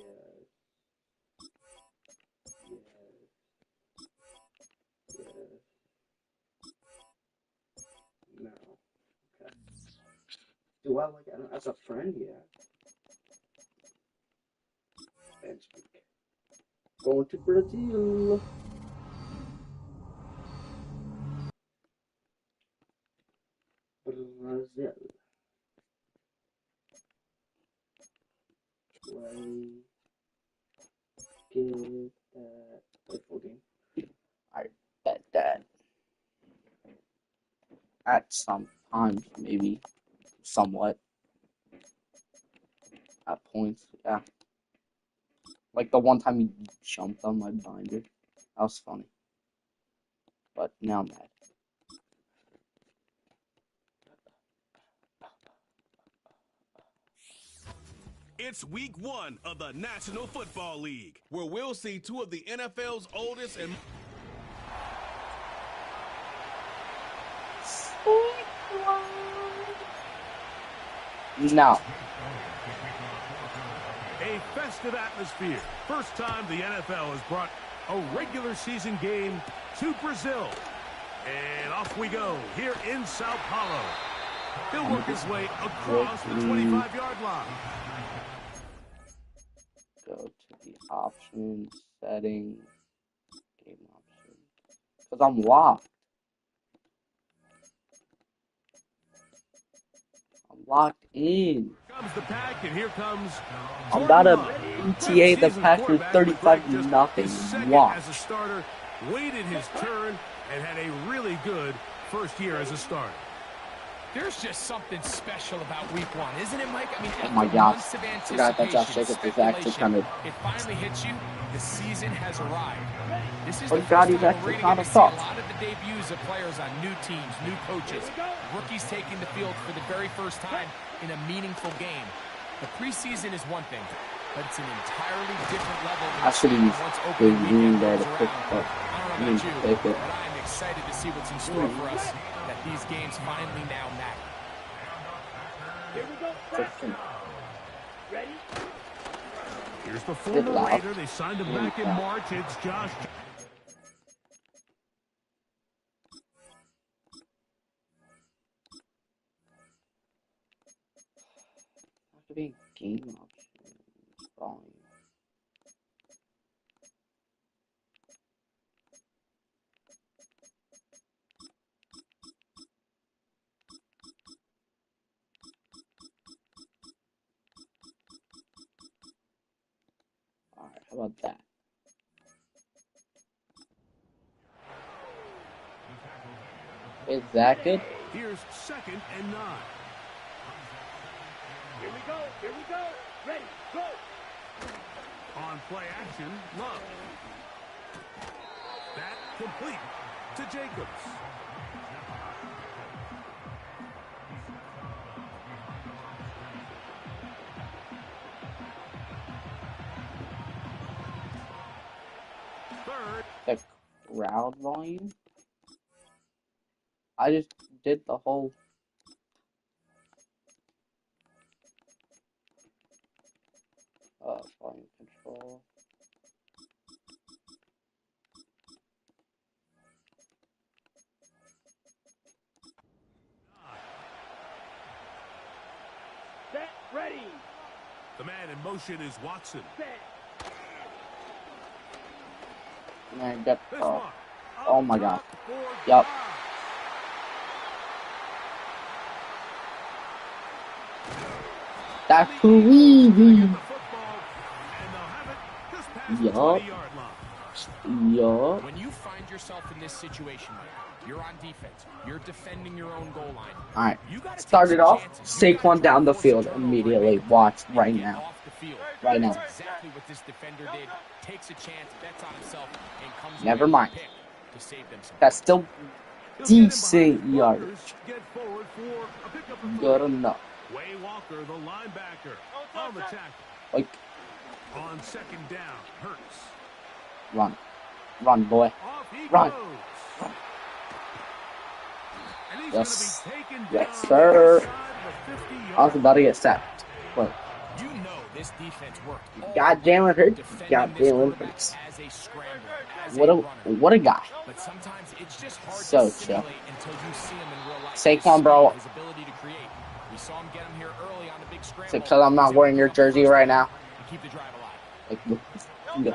Yes. Yes. No. Okay. Do I like it as a friend? Yeah. Fan speak. Going to Brazil. Brazil. Get that. Play full game. I bet that at some times, maybe somewhat at points. Yeah, like the one time he jumped on my binder. That was funny. But now I'm mad. It's week 1 of the National Football League, where we'll see two of the NFL's oldest and No. A festive atmosphere. First time the NFL has brought a regular season game to Brazil. And off we go here in Sao Paulo. He'll work his way across the 25-yard line. Go to the options, settings, game options. Because I'm locked. I'm locked in. Comes the pack, and here comes I'm about to Jordan ETA the Love. Packers Quarterback, but Greg just 35-0. his second Watch. as a starter, waited his turn, and had a really good first year as a starter. There's just something special about week 1, isn't it, Mike? I mean, Oh my after gosh. months of Forgot that Josh anticipation, Jacobs is actually kind of. it finally hits you. The season has arrived. This is Oh the God, first he's time actually we're kind going of to see a soft. lot of the debuts of players on new teams, new coaches, rookies taking the field for the very first time in a meaningful game. The preseason is one thing, but it's an entirely different level. I should have used once the opening green weekend there to rolls pick around. up. I don't know about you, but I'm excited to see what's in store for us, that these games finally now matter. Here's the former loud. Raider. They signed him back in March. It's Josh. Have to be game options. Volume. Alright, how about that? Is that good? Here's 2nd and 9. Here we go. Here we go. Ready. Go. On play action, Love. That complete to Jacobs. Third. The crowd volume? I just did the whole. Volume control. Set. Ready. The man in motion is Watson. And I got. This one. Oh my God. Yup. That's crazy. Yup. Yup. When you find yourself in this situation, Mike, you're on defense, you're defending your own goal line. Alright. You gotta take Started some off. chances. You gotta Saquon try down to the force a field turnover and immediately. make Watch and right get now. off the field. Right now. That's exactly what this defender did. Takes a chance, bets on himself, and comes Never away with mind. a pick to save them some That's points. still decent yardage. Good enough. Way Walker, the linebacker, on the tackle. Like, On 2nd down, Hurts. run. Run, boy. Off he Run. goes. And he's Yes. gonna be taken Yes, down sir. inside the 50-yard I was about to get sacked. But, You know this defense worked all God damn it, Hurts. defending God this damn it, quarterback Hurts. as a scrambler, as What a a, runner. what a guy. But sometimes it's just hard So to simulate until you see him in real life. Saquon, His bro. speed, his ability to create. We saw him get him here early on the big scramble. Is it because I'm not wearing your jersey right now? And keep the drive alive. Like, look. No.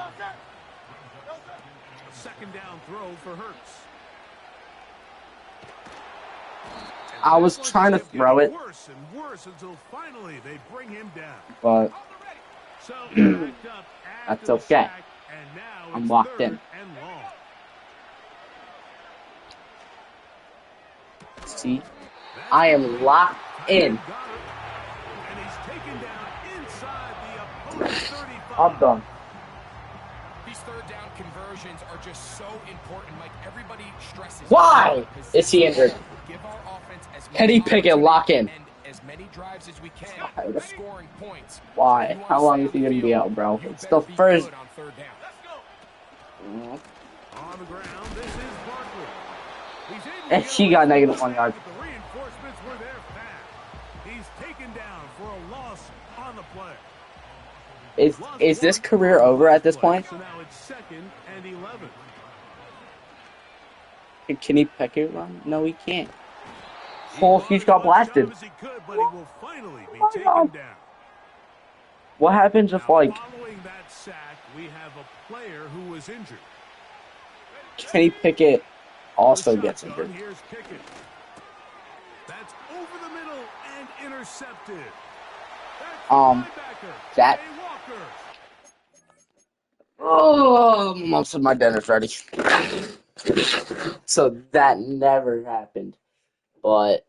2nd down throw for Hurts. I was trying to throw it, worse and worse until finally they bring him down. but So backed up after that's the okay. sack, and now I'm it's locked third in. and long. See, I am locked in. And he's taken down inside the opponent's 35. I'm done. These third down conversions are just so important, Mike. Everybody stresses. Why is he injured? Give our offense as Kenny Pickett, lock in. and as many drives as we can, scoring points. Why? How long is he gonna be out, bro? It's the first. On third down. On the ground, this is Barkley. He's able to And get he away got from negative the 1 yard. but the reinforcements were there fast. He's taken down for a loss on the play. Is this career over at this point? So now it's 2nd and 11. Can Kenny Pickett run? No, he can't. Oh, he got blasted. As he could, but he will finally be taken God. down. What happens if, Now, like, following that sack, we have a player who was injured. Kenny Pickett also The gets shotgun, injured? here's Pickett. That's over the middle and intercepted. That's linebacker, that. Jay Walker. Oh, most of my dinner's ready. So that never happened. But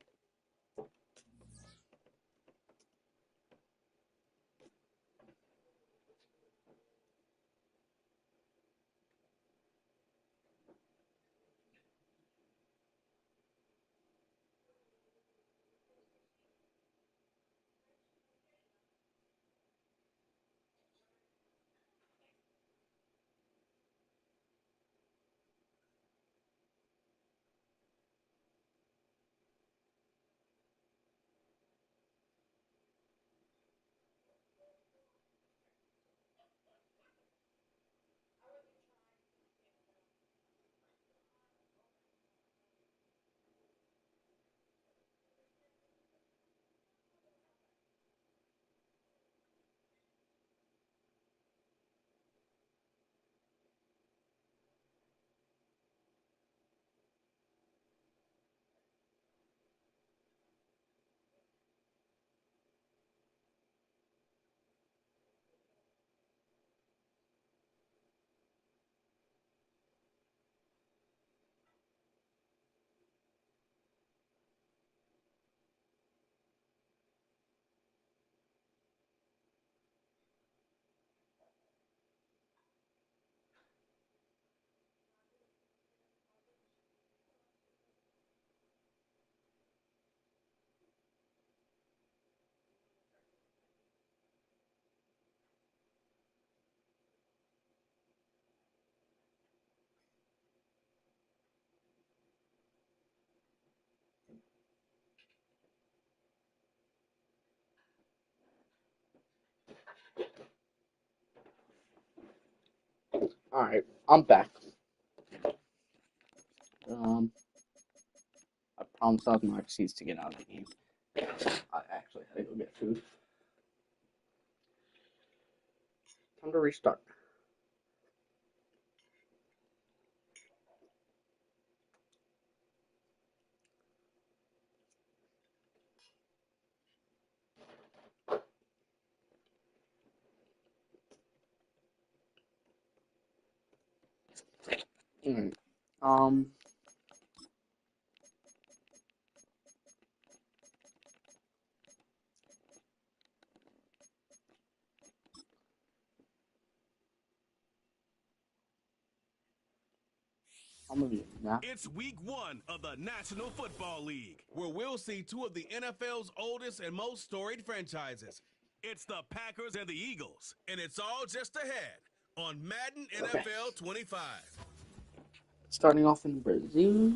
all right, I'm back. I promised I was my excuse to get out of the game. I actually had to go get food. Time to restart. All right. I'm gonna be now. It's week 1 of the National Football League, where we'll see 2 of the NFL's oldest and most storied franchises. It's the Packers and the Eagles, and it's all just ahead on Madden NFL 25. Starting off in Brazil.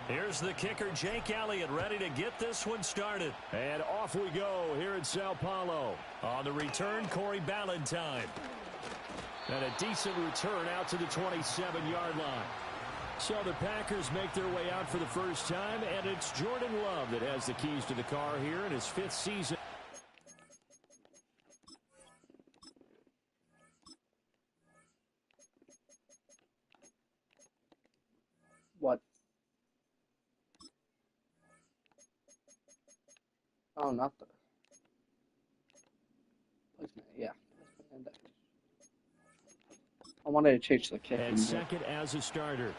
Here's the kicker, Jake Elliott, ready to get this one started. And off we go here in Sao Paulo. On the return, Corey Ballantyne. And a decent return out to the 27-yard line. So the Packers make their way out for the first time, and it's Jordan Love that has the keys to the car here in his 5th season. What? Oh, not the placement. Yeah. I wanted to change the kick. And second as a starter.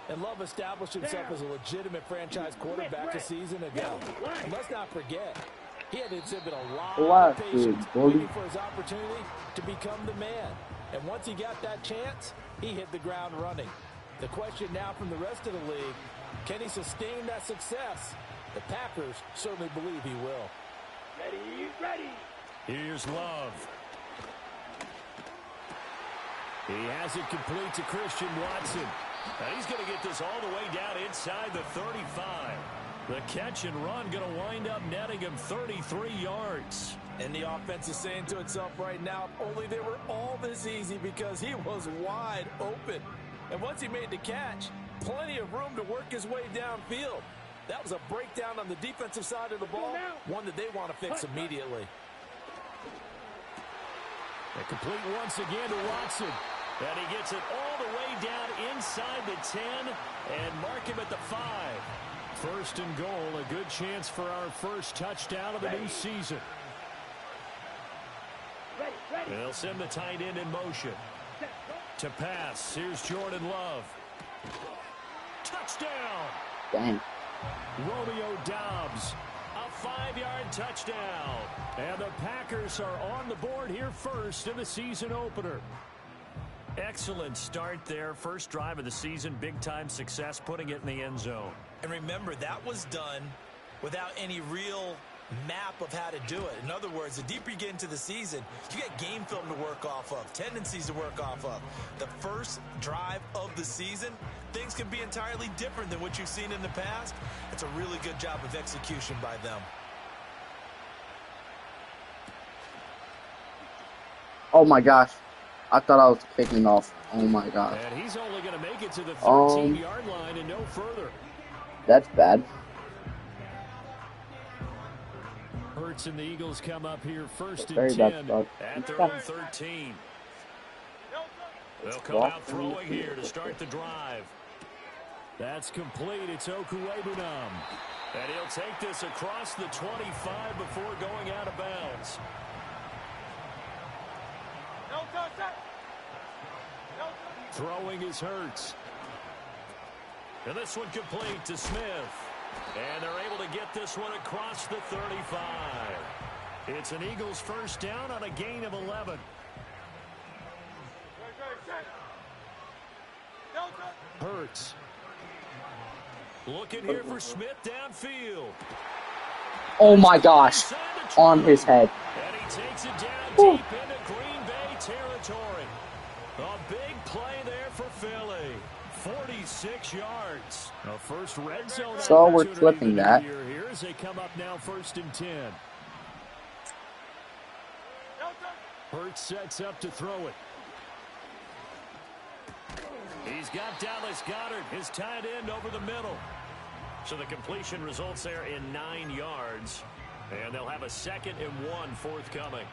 And Love established himself as a legitimate franchise quarterback a season ago. And let's not forget, he had to exhibit a lot of patience waiting for his opportunity to become the man. And once he got that chance, he hit the ground running. The question now from the rest of the league, can he sustain that success? The Packers certainly believe he will. Ready. Here's Love. He has it complete to Christian Watson. And he's going to get this all the way down inside the 35. The catch and run going to wind up netting him 33 yards. And the offense is saying to itself right now, only they were all this easy because he was wide open. And once he made the catch, plenty of room to work his way downfield. That was a breakdown on the defensive side of the ball, one that they want to fix immediately. A complete once again to Watson. And he gets it all the way down inside the 10 and mark him at the 5. First and goal, a good chance for our first touchdown of the new season. They'll send the tight end in motion. To pass, here's Jordan Love. Touchdown! Dang. Romeo Doubs, a 5-yard touchdown. And the Packers are on the board here first in the season opener. Excellent start there. First drive of the season, big-time success, putting it in the end zone. And remember, that was done without any real map of how to do it. In other words, the deeper you get into the season, you get game film to work off of, tendencies to work off of. The first drive of the season, things can be entirely different than what you've seen in the past. It's a really good job of execution by them. Oh my gosh. I thought I was kicking off. Oh my gosh. And he's only going to make it to the 13-yard line and no further. That's bad. Hurts and the Eagles come up here first and Very 10 bad at their own 13. They'll come out throwing here to start the drive. That's complete. It's Okuwebunam. And he'll take this across the 25 before going out of bounds. Throwing is Hurts. And this one complete to Smith. And they're able to get this one across the 35. It's an Eagles first down on a gain of 11. Hurts. Looking here for Smith downfield. Oh my gosh. On his head. And he takes it down deep into Green Bay territory. A big play there for Philly. 46 yards. A first red zone. So we're clipping that. Here as they come up now first and 10. Hurts sets up to throw it. He's got Dallas Goedert, his tight end, over the middle. So the completion results there in 9 yards. And they'll have a 2nd and 1 forthcoming.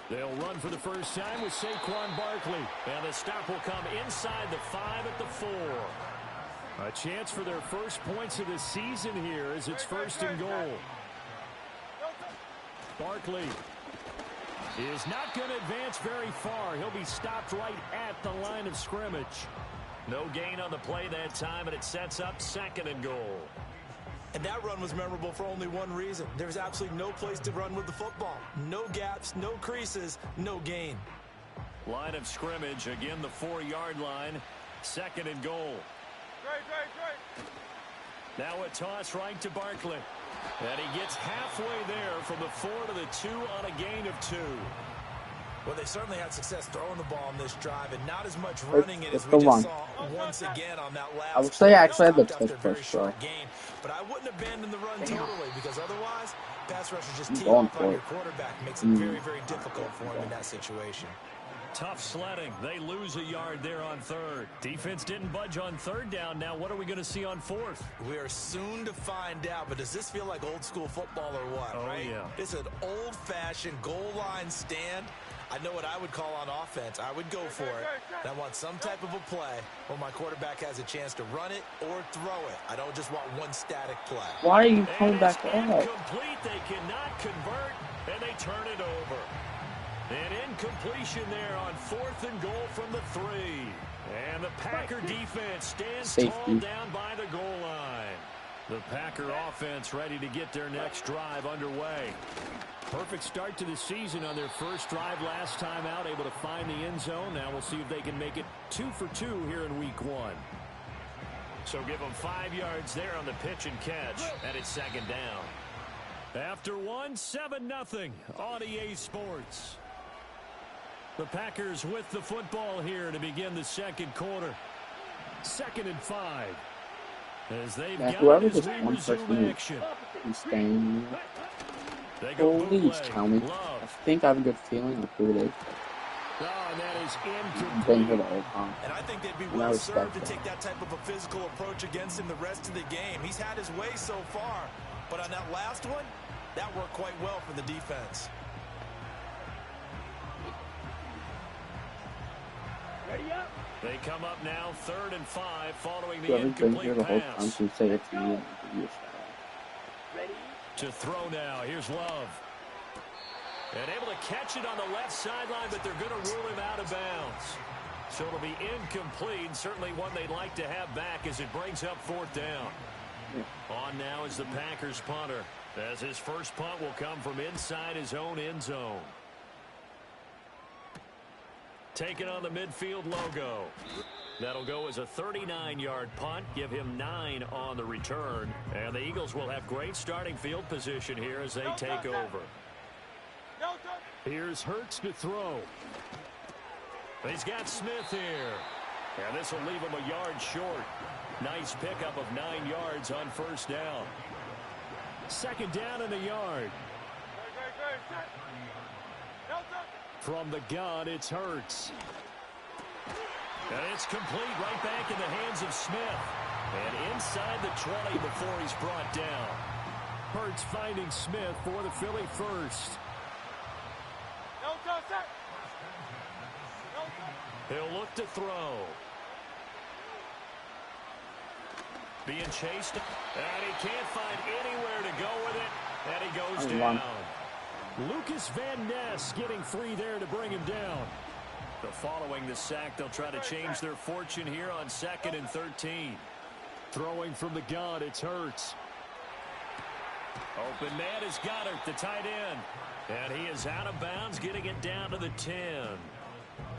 They'll run for the first time with Saquon Barkley. And the stop will come inside the 5 at the 4. A chance for their first points of the season here as it's first and goal. Barkley is not going to advance very far. He'll be stopped right at the line of scrimmage. No gain on the play that time, and it sets up 2nd and goal. And that run was memorable for only one reason. There's absolutely no place to run with the football. No gaps, no creases, no gain. Line of scrimmage, again the 4-yard line. 2nd and goal. Now a toss right to Barkley. And he gets halfway there from the 4 to the 2 on a gain of 2. Well, they certainly had success throwing the ball on this drive and not as much running it as we just saw once again on that last. I would say I actually had the after a very first short gain, but I wouldn't abandon the run totally because otherwise, pass rushers just tee going off for on it. your quarterback. Makes it very, very difficult for him in that situation. Tough sledding. They lose a yard there on third. Defense didn't budge on third down. Now what are we going to see on fourth? We are soon to find out, but does this feel like old school football or what, right? Yeah. It's an old-fashioned goal line stand. I know what I would call on offense. I would go for it. And I want some type of a play where my quarterback has a chance to run it or throw it. I don't just want one static play. Why are you coming back up? Incomplete. They cannot convert, and they turn it over. An incompletion there on 4th and goal from the 3. And the Packer defense stands tall down by the goal line. The Packer offense ready to get their next drive underway. Perfect start to the season on their first drive last time out, able to find the end zone. Now we'll see if they can make it 2 for 2 here in week 1. So give them 5 yards there on the pitch and catch, and it's 2nd down. After 1, 7-0 on EA Sports. The Packers with the football here to begin the second quarter. 2nd and 5. As they've got it as we resume action. Please tell me. I think I have a good feeling of who it is. And that is been here the whole time. And I think they'd be well served to take that type of a physical approach against him the rest of the game. He's had his way so far, but on that last one, that worked quite well for the defense. They come up now 3rd and 5 following the Whoever's been incomplete here the whole time pass. can say it's me. To throw now. Here's Love. And able to catch it on the left sideline, but they're going to rule him out of bounds. So it'll be incomplete. Certainly one they'd like to have back as it brings up 4th down. On now is the Packers punter, as his first punt will come from inside his own end zone. Taking on the midfield logo. That'll go as a 39-yard punt, give him 9 on the return. And the Eagles will have great starting field position here as they take over. Here's Hurts to throw. He's got Smith here. And this will leave him a yard short. Nice pickup of 9 yards on 1st down. 2nd down and a yard. From the gun, it's Hurts. And it's complete right back in the hands of Smith. And inside the 20 before he's brought down. Hurts finding Smith for the Philly first. He'll look to throw. Being chased. And he can't find anywhere to go with it. And he goes down. Lucas Van Ness getting free there to bring him down. But following the sack, they'll try to change their fortune here on 2nd and 13. Throwing from the gun, it's Hurts. Open man is Goddard, the tight end. And he is out of bounds, getting it down to the 10.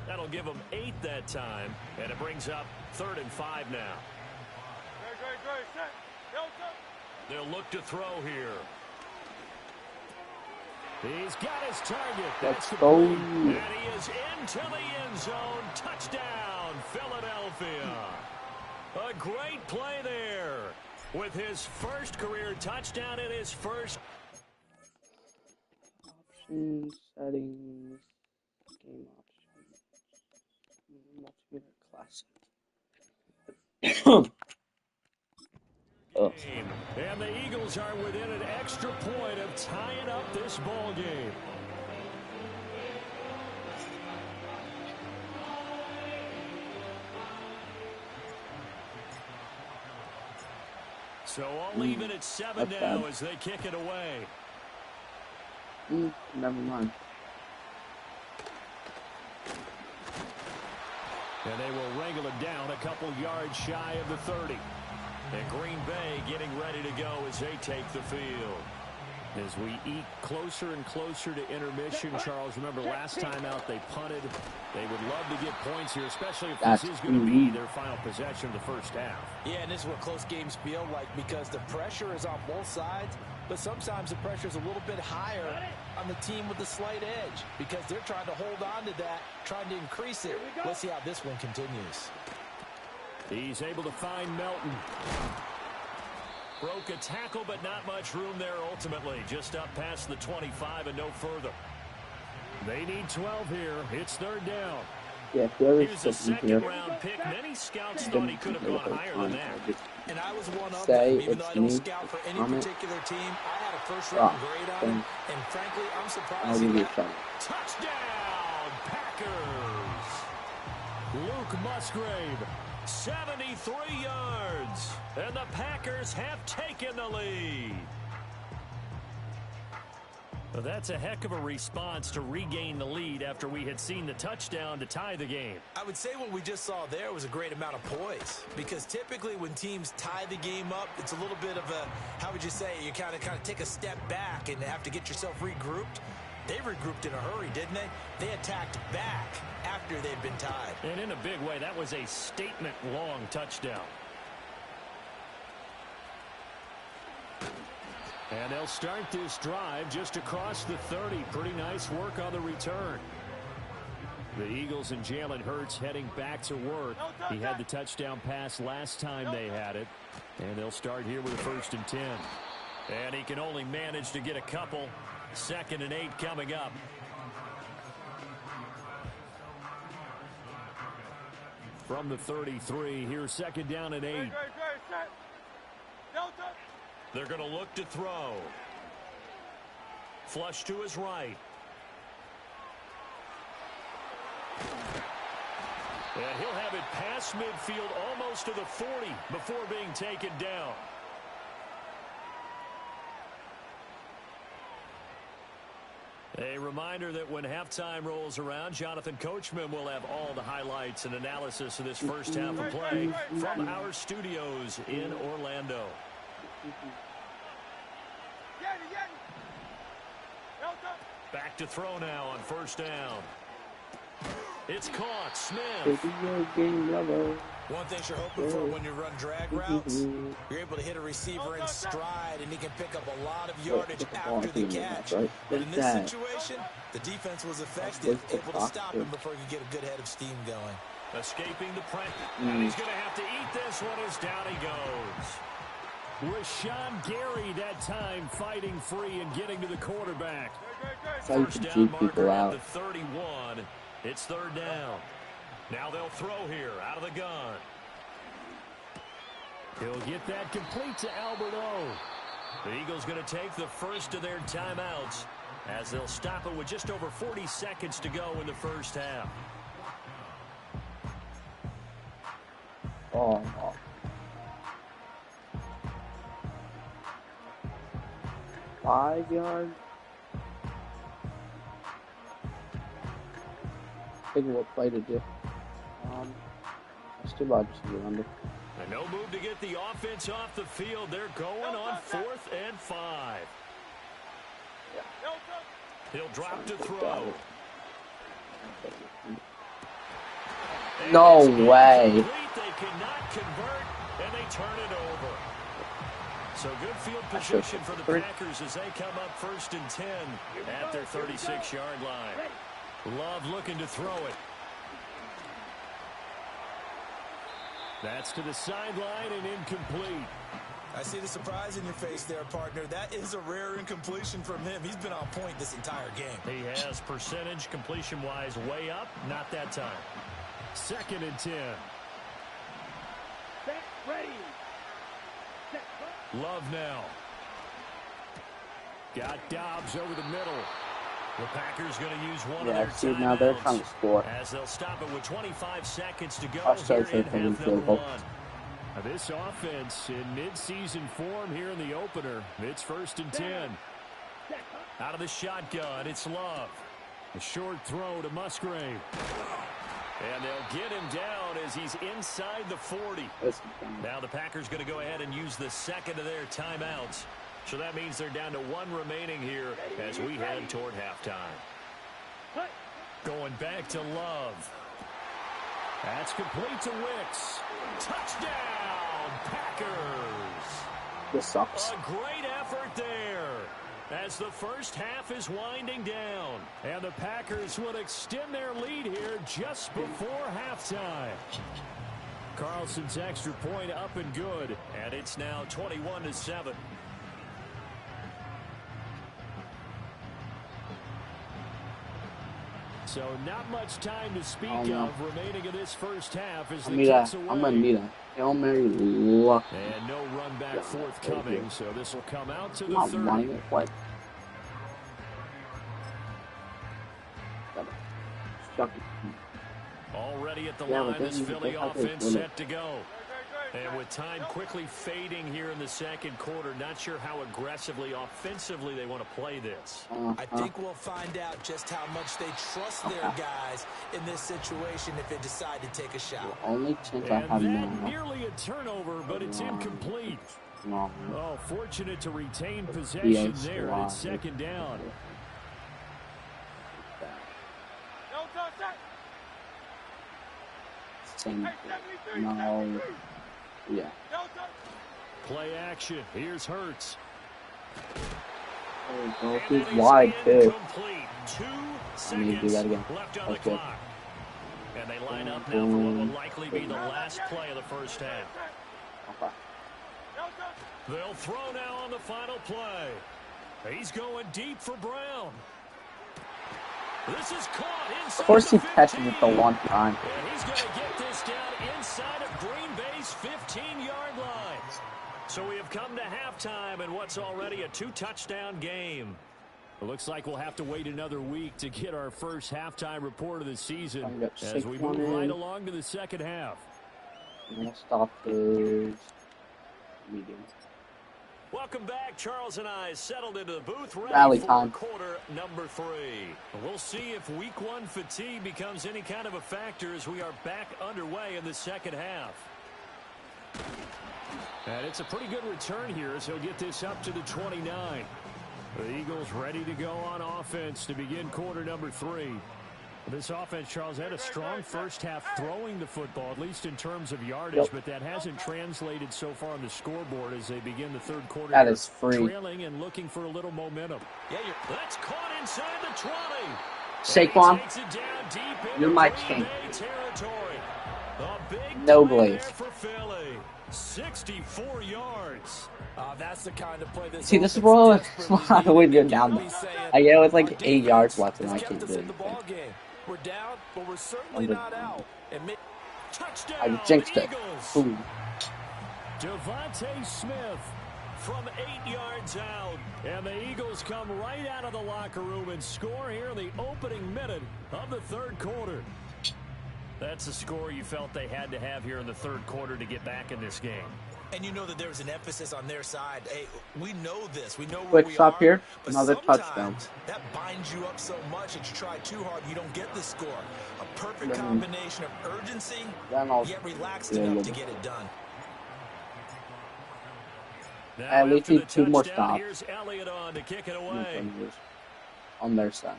That'll give him 8 that time. And it brings up 3rd and 5 now. They'll look to throw here. He's got his target. Let's go. And he is into the end zone. Touchdown, Philadelphia. A great play there with his first career touchdown in his first. Options, settings, game options, multiplayer classic. And the Eagles are within an extra point of tying up this ball game. So all even at 7 now as they kick it away. Never mind. And they will wrangle it down a couple yards shy of the 30. And Green Bay getting ready to go as they take the field. As we eke closer and closer to intermission, Charles, remember last time out they punted. They would love to get points here, especially if this is going to be their final possession of the first half. Yeah, and this is what close games feel like because the pressure is on both sides, but sometimes the pressure is a little bit higher on the team with the slight edge because they're trying to hold on to that, trying to increase it. Let's see how this one continues. He's able to find Melton. Broke a tackle, but not much room there ultimately. Just up past the 25 and no further. They need 12 here. It's third down. Yeah, He whoever's was a sitting here, second-round pick. Many scouts thought he could have gone higher than that. And I was one of them. Say Even though it's I don't me. scout for any Comment. particular team, I had a Ah, first-round grade on him. then And frankly, I'm I'll surprised he give you a left. shout. Touchdown, Packers. Luke Musgrave, 73 yards. And the Packers have taken the lead. Well, that's a heck of a response to regain the lead after we had seen the touchdown to tie the game. I would say what we just saw there was a great amount of poise, because typically when teams tie the game up, it's a little bit of a, how would you say, you kind of take a step back and have to get yourself regrouped. They regrouped in a hurry, didn't they? They attacked back after they'd been tied. And in a big way, that was a statement-long touchdown. And they'll start this drive just across the 30. Pretty nice work on the return. The Eagles and Jalen Hurts heading back to work. He had the touchdown pass last time they had it. And they'll start here with a 1st and 10. And he can only manage to get a couple. 2nd and 8 coming up. From the 33, here's 2nd down and 8. They're going to look to throw. Flush to his right. And he'll have it past midfield almost to the 40 before being taken down. A reminder that when halftime rolls around, Jonathan Coachman will have all the highlights and analysis of this first half of play from our studios in Orlando. Back to throw now on 1st down. It's caught. Smith. One thing you're hoping for when you run drag routes, you're able to hit a receiver in stride, and he can pick up a lot of yardage after the catch. But in this situation, the defense was effective, able to stop him before he could get a good head of steam going. Escaping the pressure. And he's going to have to eat this one as down he goes. Rashawn Gary that time fighting free and getting to the quarterback. First down marker at the 31. It's 3rd down. Now they'll throw here out of the gun. He'll get that complete to Albert O. The Eagles going to take the first of their timeouts as they'll stop it with just over 40 seconds to go in the first half. Oh. 5 yards. Think of what play to do. That's too bad just to be under. And no move to get the offense off the field. They're going on 4th and 5. He'll drop to throw. No way. They cannot convert, and they turn it over. So good field position for the Packers as they come up 1st and 10 at their 36-yard line. Love looking to throw it. That's to the sideline and incomplete. I see the surprise in your face there, partner. That is a rare incompletion from him. He's been on point this entire game. He has percentage completion-wise way up. Not that time. 2nd and 10. Set, ready. Set, Love now. Got Dobbs over the middle. The Packers going to use one of their timeouts. Now they're trying to score. As they'll stop it with 25 seconds to go So here in half number 1. goal. Now this offense in mid-season form here in the opener. It's 1st and 10. Out of the shotgun, it's Love. A short throw to Musgrave. And they'll get him down as he's inside the 40. Now the Packers going to go ahead and use the second of their timeouts. So that means they're down to 1 remaining here as we head toward halftime. Going back to Love. That's complete to Wicks. Touchdown, Packers. This sucks. A great effort there as the first half is winding down. And the Packers will extend their lead here just before halftime. Carlson's extra point up and good. And it's now 21-7. So not much time to speak of remaining in this first half as the I'm gonna need a Hail Mary luck. And no run back forthcoming, so this will come out to the Not 30. running it, what? Already at the line, this Philly offense set to go. And with time quickly fading here in the second quarter, not sure how aggressively, offensively they want to play this. I think we'll find out just how much they trust their guys in this situation if they decide to take a shot. The only chance I have now. Nearly a turnover, but it's incomplete. Oh, fortunate to retain possession there. It's second down. No. Yeah. Play action. Here's Hurts. He's wide too. 2 I need to do that again. Left on the That's good. clock. And they line up now for what will likely be the last play of the first half. Okay. They'll throw now on the final play. He's going deep for Brown. This is caught inside. Of course he the 15. catches it the one time. And he's going to get this down inside of Green Bay's 15-yard line. So we have come to halftime in what's already a 2-touchdown game. It looks like we'll have to wait another week to get our first halftime report of the season as we move right along to the second half. I'm going to stop this medium. Welcome back. Charles and I settled into the booth Rally for time. quarter number 3. We'll see if week 1 fatigue becomes any kind of a factor as we are back underway in the second half. And it's a pretty good return here as he'll get this up to the 29. The Eagles ready to go on offense to begin quarter number 3. This offense, Charles, had a strong first half throwing the football, at least in terms of yardage, but that hasn't translated so far on the scoreboard as they begin the third quarter. That is free. Trailing and looking for a little momentum. Yeah, that's caught inside the 20. Saquon, Takes it down deep you're my king. Territory. A big No play glaze. there for Philly. 64 yards. That's the kind of play this. See, this is where we go down there. I get it with like 8 yards left, and I can't do anything. We're down, but we're certainly not out. Touchdown, I jinxed it. Ooh. Devontae Smith from 8 yards out. And the Eagles come right out of the locker room and score here in the opening minute of the third quarter. That's the score you felt they had to have here in the third quarter to get back in this game. And you know that there's an emphasis on their side. Hey, we know this. We know where Quick we stop are. here. But Another touchdown. That binds you up so much that you try too hard, you don't get the score. A perfect combination of urgency, yet relaxed enough to get it done. Now At least need 2 more stops. Here's Elliott on to kick it away. On their side.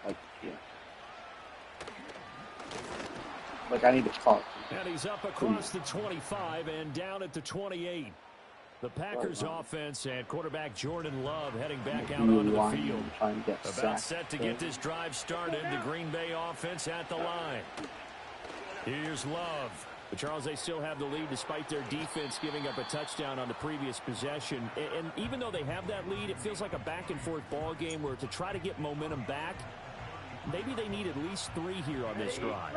Like, yeah. Like, I need to talk. And he's up across the 25 and down at the 28. The Packers offense and quarterback Jordan Love heading back out onto the field. About set to get this drive started. The Green Bay offense at the line. Here's Love. But Charles, they still have the lead despite their defense giving up a touchdown on the previous possession. And even though they have that lead, it feels like a back-and-forth ball game where to try to get momentum back, maybe they need at least 3 here on this drive.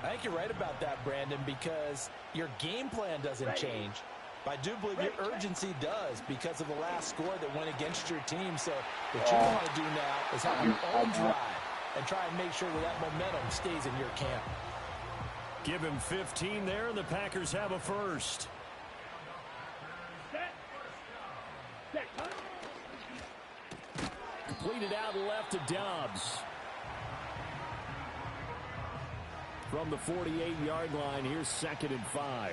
I think you're right about that, Brandon, because your game plan doesn't change. But I do believe your urgency does because of the last score that went against your team. So what you want to do now is have your own drive and try and make sure that momentum stays in your camp. Give him 15 there, and the Packers have a first. Completed out left to Dobbs. From the 48-yard line, here's 2nd and 5.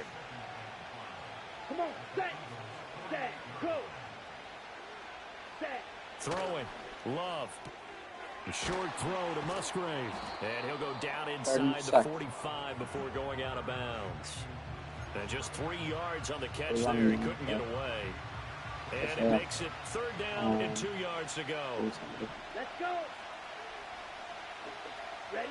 Come on, set, go. Set. Throwing, Love. A short throw to Musgrave. And he'll go down inside the 45 before going out of bounds. And just 3 yards on the catch there. He couldn't get away. And it makes it 3rd down and 2 yards to go. Let's go. Ready?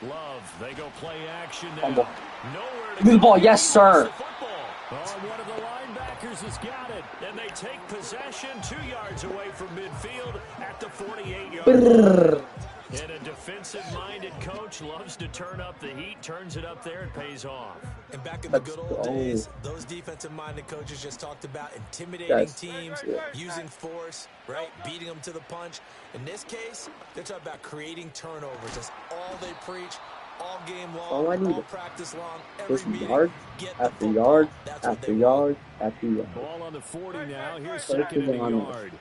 Love, they go play action Fumble. now. Nowhere to Give me the go. ball. Yes, He sir. wants the football. Oh, one of the linebackers has got it. And they take possession 2 yards away from midfield at the 48-yard line. And a defensive-minded coach loves to turn up the heat, turns it up there, and pays off. And back in the good old days, those defensive-minded coaches just talked about intimidating teams, using force, right, beating them to the punch. In this case, they're talking about creating turnovers. That's all they preach, all game long, all practice long, every meeting. Yard after yard after yard after yard. Ball on the 40 now. Here's second and a yard.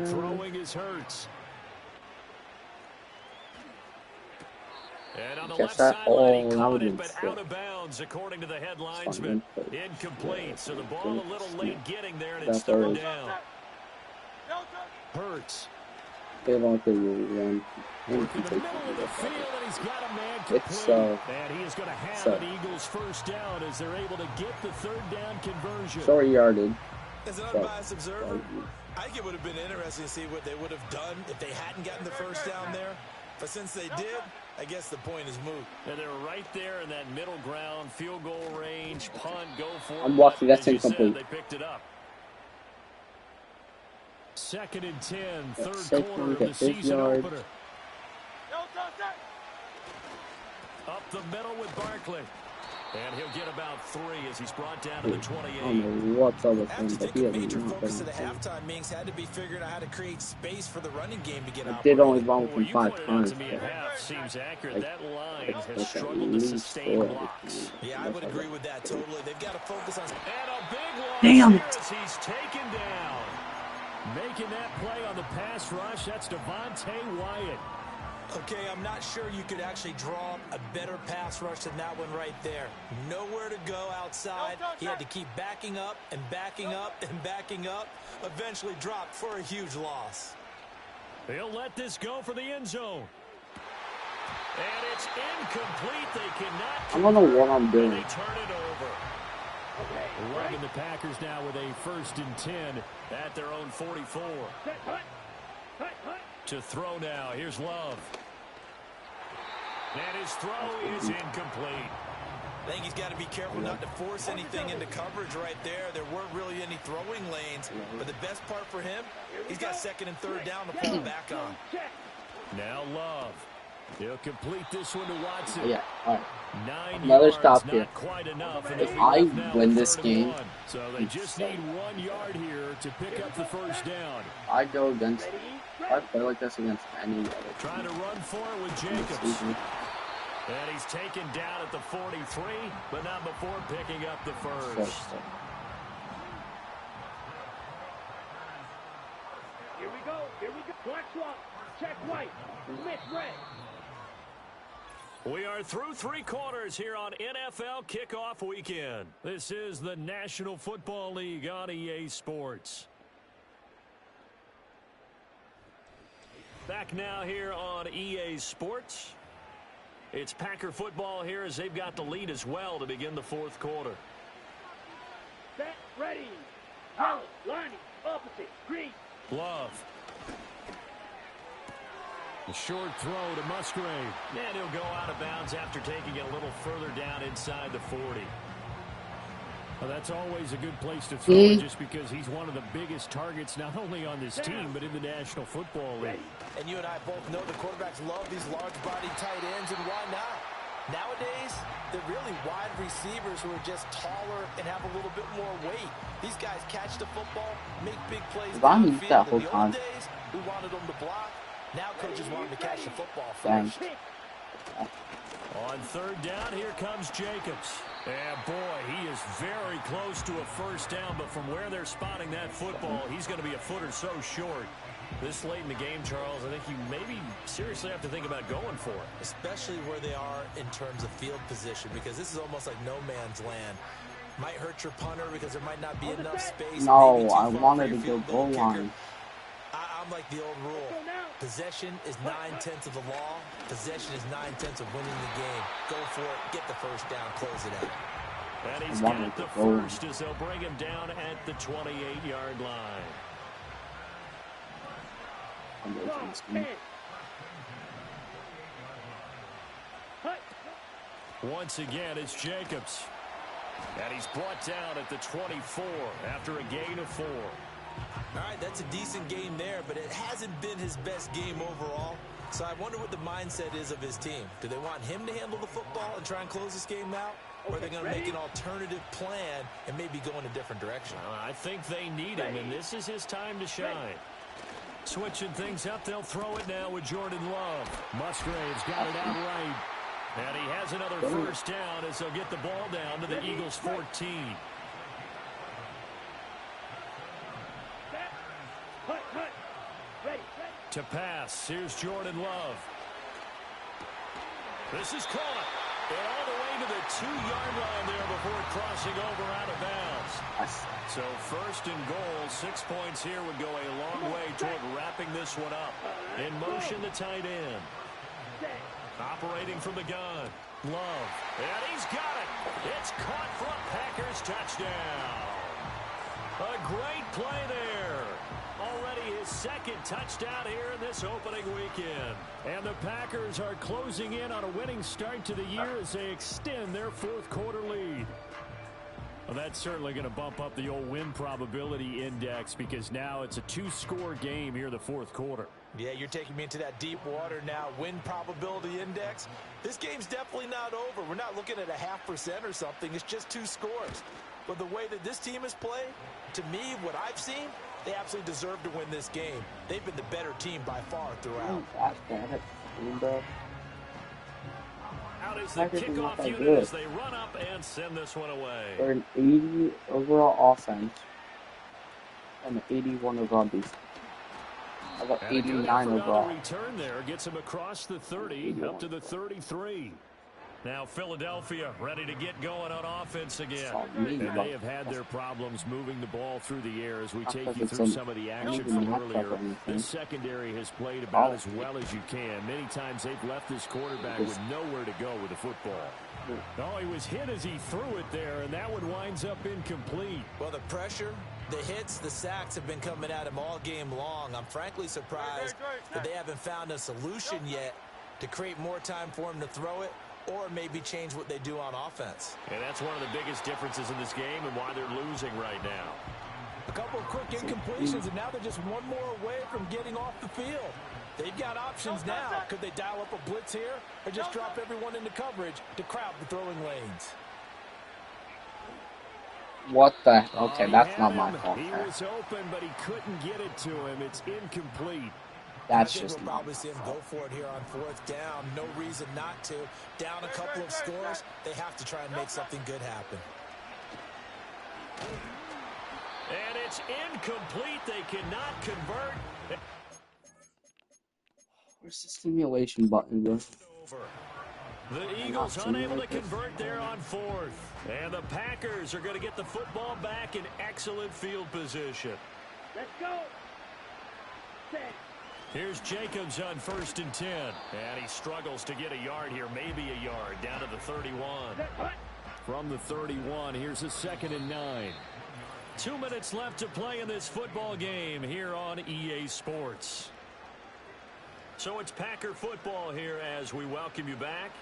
Throwing his Hurts. And on the left sideline, he caught it, but out of bounds, according to the headlinesman. Incomplete, so the ball a little late getting there, and it's third down. Hurts. Working in the middle of the field, and he's got a man complete. And he is going to have an Eagles first down as they're able to get the third down conversion. Short yardage. As an unbiased observer, I think it would have been interesting to see what they would have done if they hadn't gotten the first down there. But since they did, I guess the point is moot. And they're right there in that middle ground, field goal range, punt, go for it. I'm watching. That's Said, incomplete. they picked it up. Second and 10, third quarter of the season opener. Up the middle with Barkley. And he'll get about 3 as he's brought down to the 28. I don't know what's up with him, I but think he a hasn't major been focus of the nothing. halftime meetings had to be figuring out how to create space for the running game to get I out. did only run with him You 5 pointed out times. to me at half. Seems accurate. Like, that line has at struggled to least sustain 4 blocks. Yeah, I would agree with that totally. They've got to focus on. And a big loss Damn here it. as he's taken down. Making that play on the pass rush, that's Devontae Wyatt. Okay, I'm not sure you could actually draw a better pass rush than that one right there. Nowhere to go outside. He had to keep backing up and backing up and backing up. Eventually dropped for a huge loss. He'll let this go for the end zone. And it's incomplete. They cannot. I don't know what I'm doing. They turn it over. Rubbing the Packers now with a 1st and 10 at their own 44. To throw now. Here's Love. And his throw is incomplete. I think he's got to be careful not to force anything into coverage right there. There weren't really any throwing lanes. But the best part for him, he's got 2nd and 3rd down to fall back on. Now Love. He'll complete this one to Watson. Yeah, all right. 9 Another yards, stop not here. quite enough, and If they'll be I left now win with this 3rd and game, 1. So they just need 1 yard here to pick up the first down. I go against. If I play like this against any other Trying to run for it with Jacobs. And he's taken down at the 43, but not before picking up the first. Here we go. Black swap. Check white. Miss red. We are through 3 quarters here on NFL Kickoff Weekend. This is the National Football League on EA Sports. Back now here on EA Sports. It's Packer football here as they've got the lead as well to begin the 4th quarter. Set, ready. Yellow, lining, opposite, green. Love. The short throw to Musgrave. And he'll go out of bounds after taking it a little further down inside the 40. Well, that's always a good place to throw it just because he's one of the biggest targets not only on this team but in the National Football League. And you and I both know the quarterbacks love these large-body tight ends, and why not? Nowadays, they're really wide receivers who are just taller and have a little bit more weight. These guys catch the football, make big plays downfield. In the old days, we wanted them to block. Now coaches want them to catch the football first. On 3rd down, here comes Jacobs. And boy, he is very close to a first down, but from where they're spotting that football, he's going to be a foot or so short. This late in the game, Charles, I think you maybe seriously have to think about going for it. Especially where they are in terms of field position, because this is almost like no man's land. Might hurt your punter because there might not be enough space. No, I wanted to go goal line. I'm like the old rule. Possession is 9/10 of the law. Possession is 9/10 of winning the game. Go for it. Get the first down. Close it out. And he's got the first as they'll bring him down at the 28-yard line. Once again, it's Jacobs. And he's brought down at the 24 after a gain of 4. All right, that's a decent game there, but it hasn't been his best game overall. So I wonder what the mindset is of his team. Do they want him to handle the football and try and close this game out? Or are they going to make an alternative plan and maybe go in a different direction? I think they need him, and this is his time to shine. Switching things up, they'll throw it now with Jordan Love. Musgrave's got it out right. And he has another first down as they'll get the ball down to the Eagles' 14. To pass, here's Jordan Love. This is caught. And all the way to the 2-yard line there before crossing over out of bounds. So first and goal, 6 points here would go a long way toward wrapping this one up. In motion, the tight end. Operating from the gun. Love. And he's got it. It's caught for a Packers touchdown. A great play there. Already his second touchdown here in this opening weekend. And the Packers are closing in on a winning start to the year as they extend their fourth quarter lead. Well, that's certainly going to bump up the old win probability index because now it's a 2-score game here in the fourth quarter. Yeah, you're taking me into that deep water now. Win probability index. This game's definitely not over. We're not looking at a 0.5% or something. It's just 2 scores. But the way that this team has played, to me, what I've seen, they absolutely deserve to win this game. They've been the better team by far throughout. Out is the kickoff unit as they run up and send this one away. They're an 80 overall offense and an 81 overall defense. I got 89 overall. Return there gets him across the 30 up to the 33. Now Philadelphia ready to get going on offense again. And they have had their problems moving the ball through the air as we take you through some of the action from earlier. The secondary has played about as well as you can. Many times they've left this quarterback with nowhere to go with the football. Oh, he was hit as he threw it there, and that one winds up incomplete. Well, the pressure, the hits, the sacks have been coming at him all game long. I'm frankly surprised that they haven't found a solution yet to create more time for him to throw it, or maybe change what they do on offense. And that's one of the biggest differences in this game and why they're losing right now. A couple of quick incompletions, and now they're just one more away from getting off the field. They've got options now. Could they dial up a blitz here or just drop everyone into coverage to crowd the throwing lanes? What the? Okay, that's not my fault. He was open, but he couldn't get it to him. It's incomplete. That's I think just we'll probably see him go for it here on 4th down. No reason not to. Down a couple of scores, they have to try and make something good happen. And it's incomplete. They cannot convert. Where's the simulation button, bro? The Eagles unable to convert there on 4th. And the Packers are going to get the football back in excellent field position. Let's go. Set. Here's Jacobs on 1st and 10. And he struggles to get a yard here, maybe a yard, down to the 31. From the 31, here's a 2nd and 9. 2 minutes left to play in this football game here on EA Sports. So it's Packer football here as we welcome you back.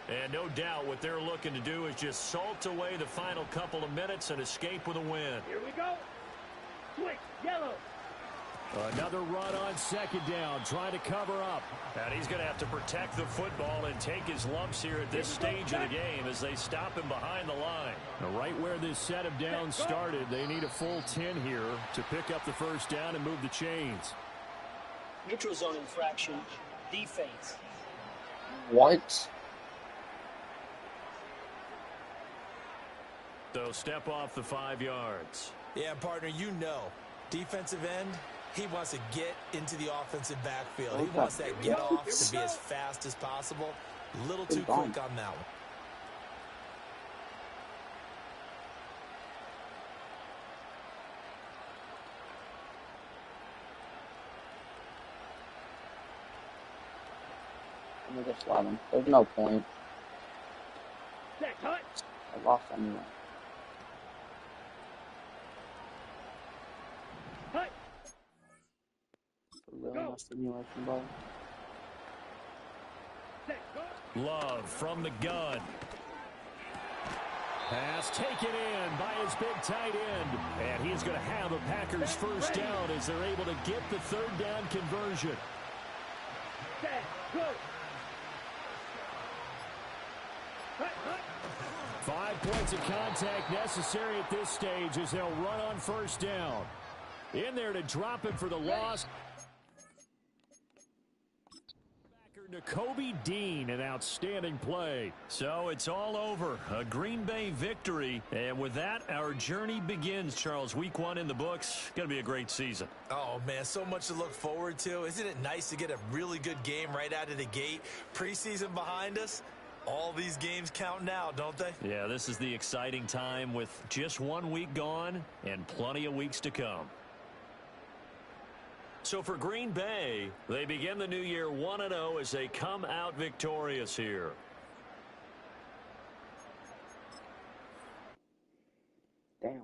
And no doubt what they're looking to do is just salt away the final couple of minutes and escape with a win. Here we go. Switch, yellow. Another run on 2nd down, trying to cover up. And he's going to have to protect the football and take his lumps here at this stage of the game as they stop him behind the line. Now, right where this set of downs started, they need a full 10 here to pick up the first down and move the chains. Neutral zone infraction, defense. What? So step off the 5 yards. Yeah, partner, you know, defensive end, he wants to get into the offensive backfield. He wants that get off to be as fast as possible. A little too quick on that one. Let me just let him. There's no point. Set, cut. I lost anyway. Cut. Really no simulation button. Set, go. Love from the gun. Pass taken in by his big tight end. And he's going to have a Packers first down as they're able to get the third down conversion. Set, go. 5 points of contact necessary at this stage as they'll run on first down. In there to drop it for the loss. Nakobe Dean, an outstanding play. So it's all over. A Green Bay victory. And with that, our journey begins, Charles. Week 1 in the books. Going to be a great season. Oh, man, so much to look forward to. Isn't it nice to get a really good game right out of the gate? Preseason behind us. All these games count now, don't they? Yeah, this is the exciting time with just 1 week gone and plenty of weeks to come. So for Green Bay, they begin the new year 1-0 as they come out victorious here. Damn.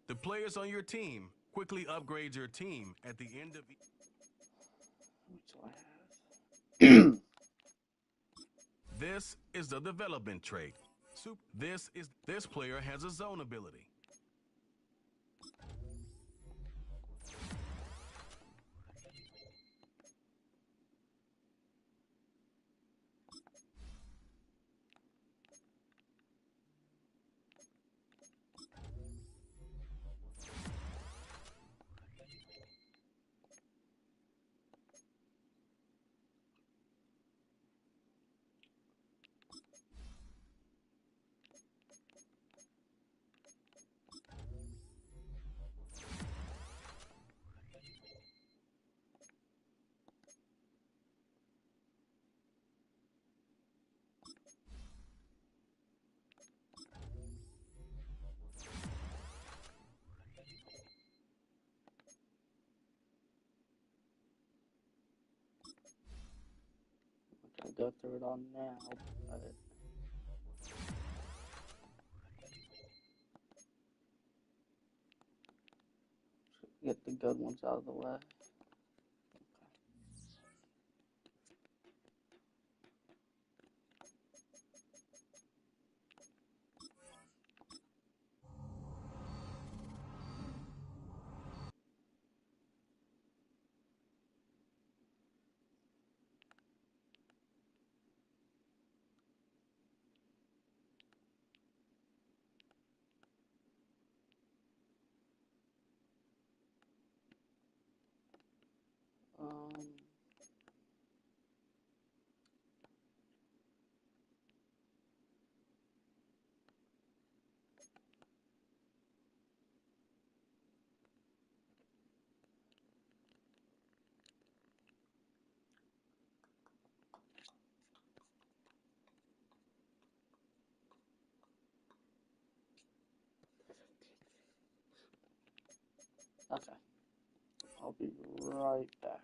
The players on your team quickly upgrade your team at the end of This is the development trait. This player has a zone ability. I'll go through it all now, but get the good ones out of the way. Um, okay. I'll be right back.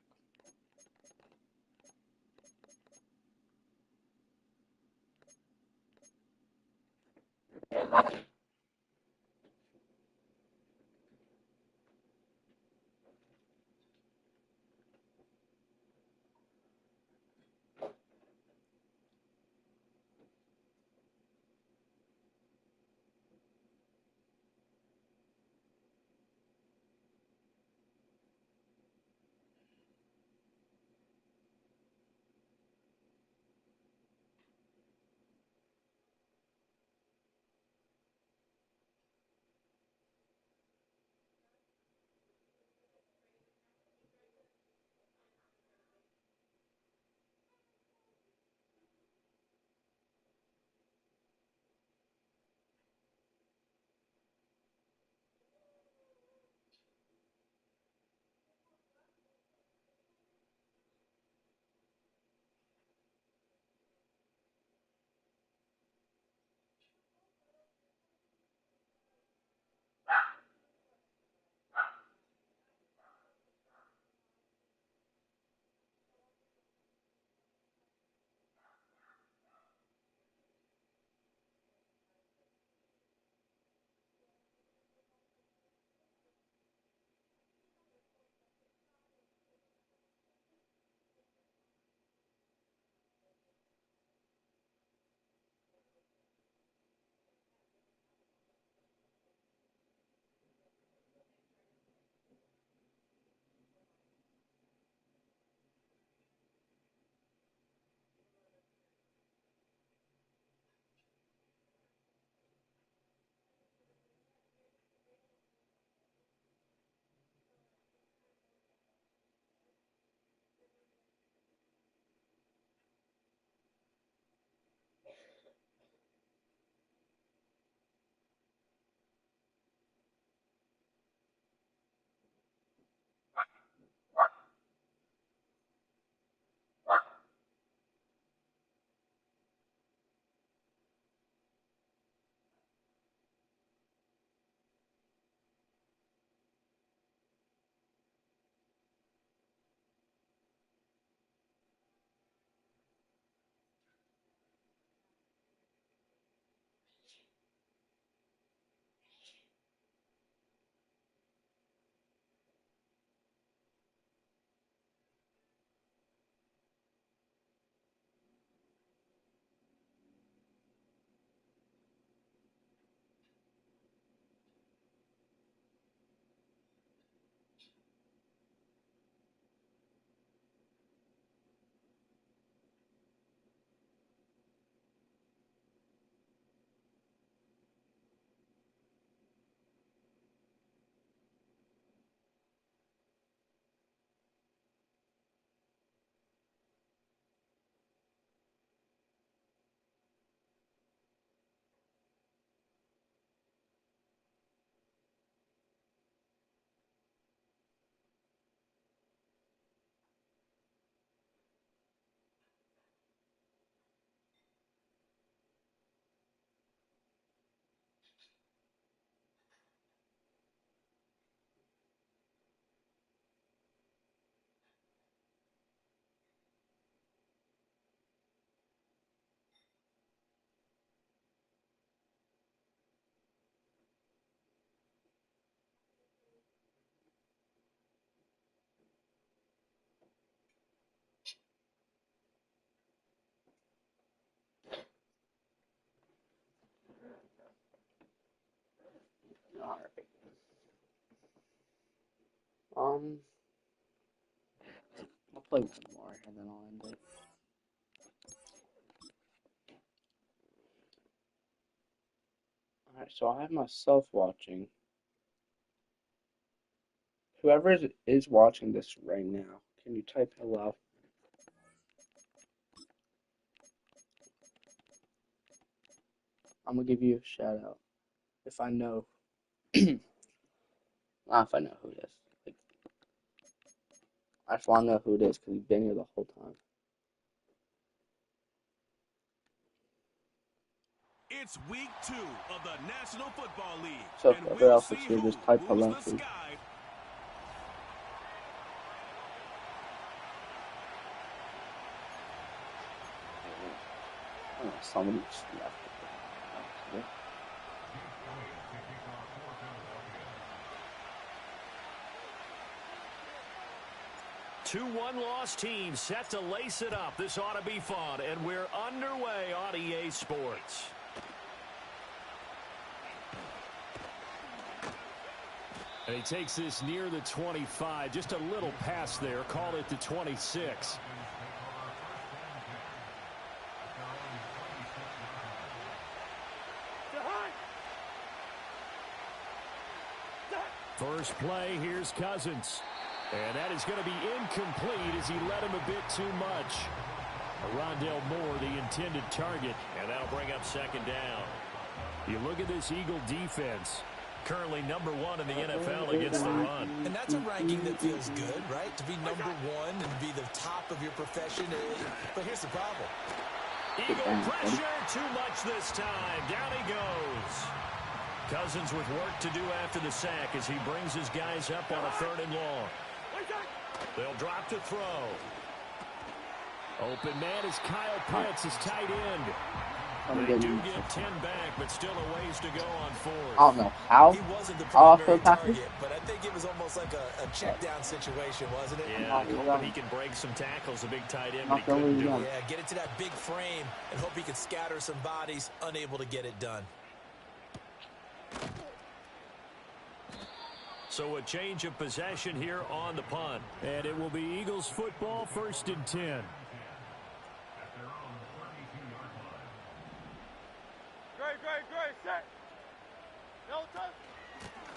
I'll play one more and then I'll end it. Alright, so I have myself watching. Whoever is watching this right now, can you type hello? I'm gonna give you a shout out if I know. Not if I know who it is. Like, I just want to know who it is because he's been here the whole time. It's week 2 of the National Football League. So and whoever we'll else see is here, who just type rules hello, the please. sky. Oh, somebody just left. Okay. 2-1 loss team set to lace it up. This ought to be fun, and we're underway on EA Sports. And he takes this near the 25, just a little pass there, called it the 26. First play, here's Cousins. And that is going to be incomplete as he led him a bit too much. Rondale Moore, the intended target, and that'll bring up second down. You look at this Eagle defense, currently #1 in the NFL against the run. And that's a ranking that feels good, right? To be #1 and be the top of your profession. But here's the problem. Eagle pressure, too much this time. Down he goes. Cousins with work to do after the sack as he brings his guys up on a 3rd and long. They'll drop to throw. Open man is Kyle Pitts, his tight end. They do get 10 back, but still a ways to go on 4th. I don't know how. He wasn't the primary target, but I think it was almost like a check down situation, wasn't it? Yeah, hoping he can break some tackles, a big tight end, but he couldn't do it. Yeah, get it to that big frame and hope he can scatter some bodies, unable to get it done. So a change of possession here on the punt. And it will be Eagles football, 1st and 10.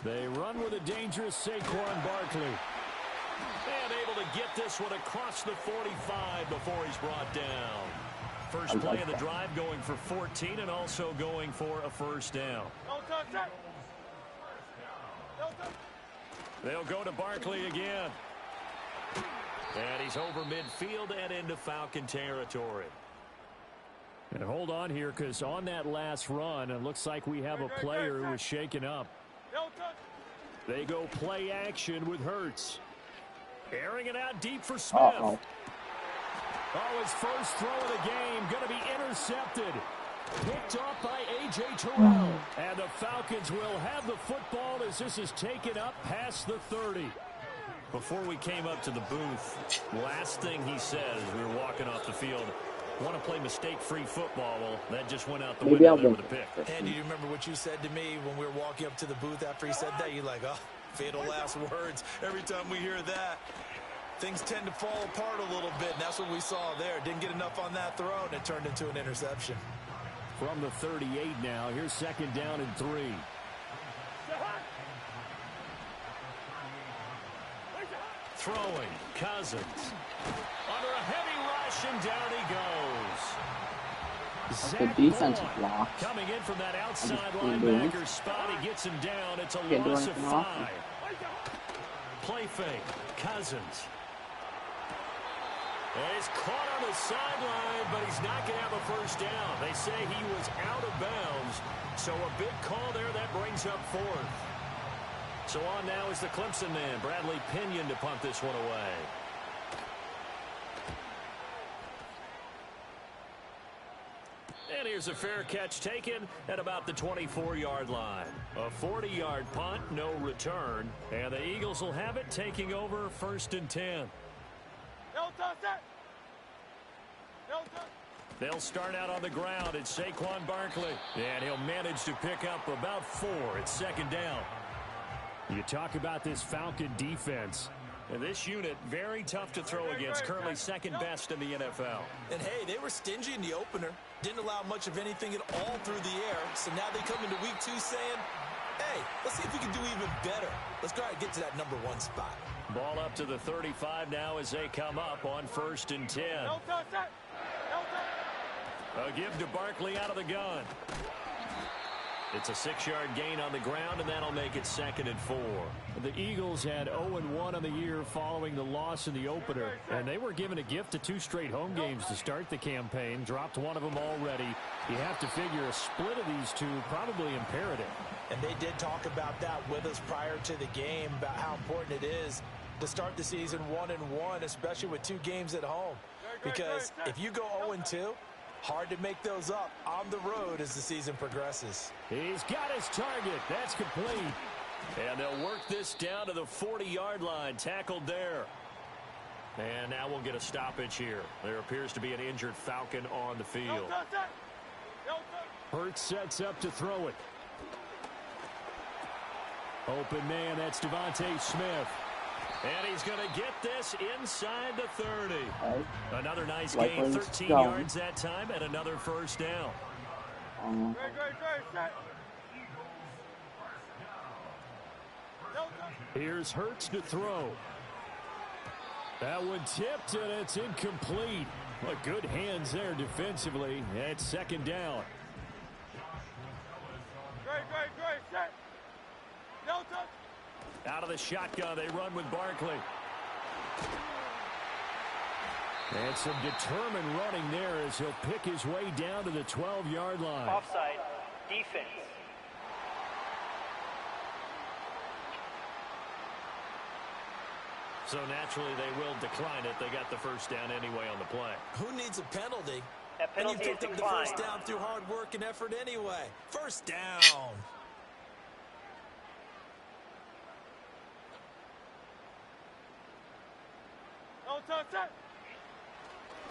They run with a dangerous Saquon Barkley. And able to get this one across the 45 before he's brought down. First play of the drive going for 14 and also going for a 1st down. They'll go to Barkley again. And he's over midfield and into Falcon territory. And hold on here, because on that last run, it looks like we have a player who was shaken up. They go play action with Hurts. Airing it out deep for Smith. Oh, his first throw of the game going to be intercepted. Picked off by A.J. Terrell. And the Falcons will have the football as this is taken up past the 30. Before we came up to the booth, last thing he said as we were walking off the field, want to play mistake-free football. Well, that just went out the window there with a pick. And do you remember what you said to me when we were walking up to the booth after he said that? You're like, oh, fatal last words. Every time we hear that, things tend to fall apart a little bit, and that's what we saw there. Didn't get enough on that throw, and it turned into an interception. From the 38 now, here's 2nd down and 3. Throwing, Cousins. Under a heavy rush, and down he goes. The defensive block. Coming in from that outside linebacker spot, he gets him down. It's a loss of 5. Play fake, Cousins. And he's caught on the sideline, but he's not going to have a 1st down. They say he was out of bounds, so a big call there that brings up 4th. So on now is the Clemson man, Bradley Pinion, to punt this one away. And here's a fair catch taken at about the 24-yard line. A 40-yard punt, no return. And the Eagles will have it, taking over 1st and 10. They'll start out on the ground. It's Saquon Barkley. And he'll manage to pick up about 4. It's 2nd down. You talk about this Falcon defense. And this unit, very tough to throw against, currently second best in the NFL. And, hey, they were stingy in the opener. Didn't allow much of anything at all through the air. So now they come into week 2 saying, hey, let's see if we can do even better. Let's go ahead and get to that number 1 spot. Ball up to the 35 now as they come up on 1st and 10. A give to Barkley out of the gun. It's a 6-yard gain on the ground, and that'll make it 2nd and 4. The Eagles had 0-1 on the year following the loss in the opener, and they were given a gift of 2 straight home games to start the campaign. Dropped one of them already. You have to figure a split of these two probably imperative. And they did talk about that with us prior to the game, about how important it is to start the season 1-1, especially with 2 games at home. Because if you go 0-2, hard to make those up on the road as the season progresses. He's got his target. That's complete. And they'll work this down to the 40-yard line. Tackled there. And now we'll get a stoppage here. There appears to be an injured Falcon on the field. Hurts sets up to throw it. Open man, that's Devontae Smith. And he's going to get this inside the 30. Right. Another nice gain, 13 yards that time, and another first down. Here's Hurts to throw. That one tipped, and it's incomplete. But good hands there defensively. It's 2nd down. Out of the shotgun, they run with Barkley. And some determined running there as he'll pick his way down to the 12-yard line. Offside. Defense. So naturally they will decline it. They got the first down anyway on the play. Who needs a penalty? That penalty and you picked is up the declined. first down through hard work and effort anyway. First down.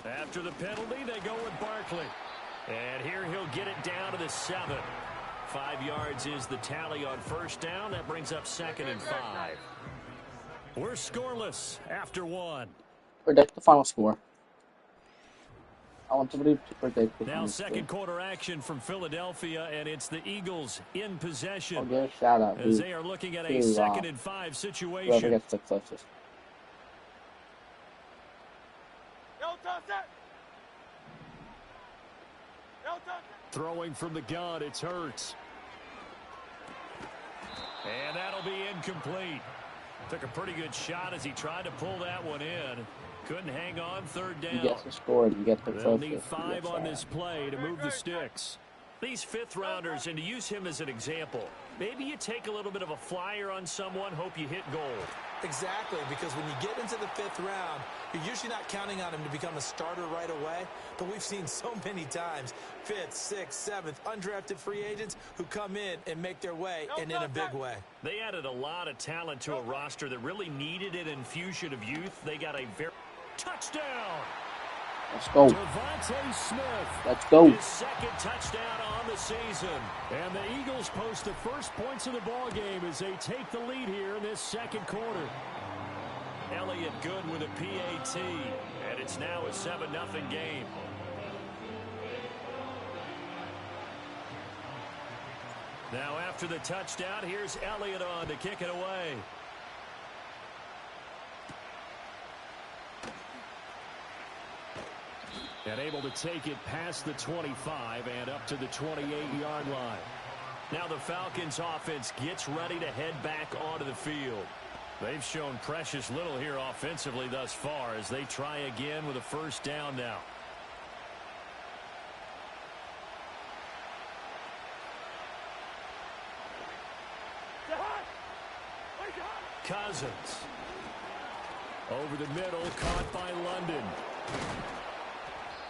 After the penalty, they go with Barkley. And here he'll get it down to the 7. 5 yards is the tally on first down. That brings up 2nd and 5. We're scoreless after 1. Predict the final score. I want somebody to predict the Now final second score. quarter action from Philadelphia, and it's the Eagles in possession. I'll give a shout out as they are looking at a 2nd and 5 whoever situation. gets the closest. Throwing from the gun, it's Hurts. And that'll be incomplete. Took a pretty good shot as he tried to pull that one in. Couldn't hang on, 3rd down. You get the score, you get the They'll closest. need 5 on this play to move the sticks. These 5th-rounders, and to use him as an example, maybe you take a little bit of a flyer on someone, hope you hit goal. Exactly, because when you get into the 5th round, you're usually not counting on him to become a starter right away. But we've seen so many times 5th, 6th, 7th, undrafted free agents who come in and make their way, and in a big way. They added a lot of talent to a roster that really needed an infusion of youth. They got a very touchdown. Let's go. Devontae Smith. Let's go. His 2nd touchdown on the season. And the Eagles post the first points of the ball game as they take the lead here in this 2nd quarter. Elliott good with a PAT. And it's now a 7-0 game. Now after the touchdown, here's Elliott on to kick it away. And able to take it past the 25 and up to the 28-yard line. Now the Falcons offense gets ready to head back onto the field. They've shown precious little here offensively thus far as they try again with a first down now. Cousins. Over the middle, caught by London.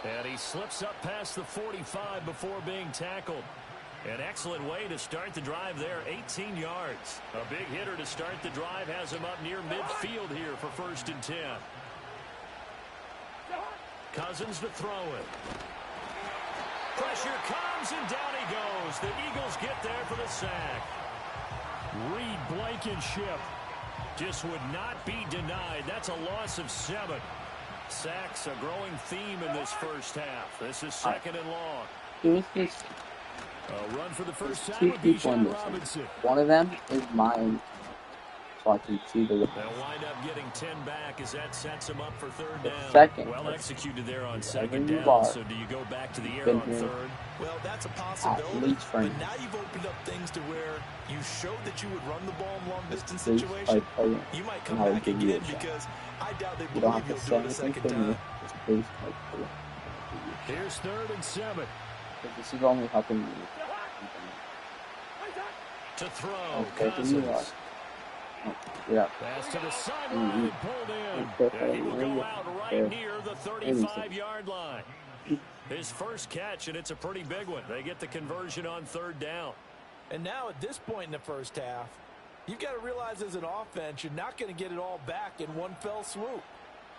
And he slips up past the 45 before being tackled. An excellent way to start the drive there, 18 yards. A big hitter to start the drive has him up near midfield here for 1st and 10. Cousins to throw it. Pressure comes, and down he goes. The Eagles get there for the sack. Reed Blankenship Just would not be denied. That's a loss of 7. Sacks, a growing theme in this first half. This is second and long. Who is this? A run for the first time Two with people in Bijan this. Robinson. One of them is mine, so I can see the. They'll wind up getting 10 back as that sets them up for third down. Second. Well executed there on Wherever second you down. are. So do you go back to the air Been on here. third? Well, that's a At possibility, least for but now you've opened up things to where you showed that you would run the ball in long-distance Please situation. play You might come and I will back give you again a shot. because I doubt they You don't believe have to you'll say do it a anything second to me. time. Just please play. Here's third and 7. This is only helping me. To throw, Okay, Cousins. you are. Oh, yeah. Pass to the sideline and pulled in. And he will go out right near the 35-yard line. His first catch, and it's a pretty big one. They get the conversion on third down. And now at this point in the first half, you've got to realize as an offense, you're not going to get it all back in one fell swoop.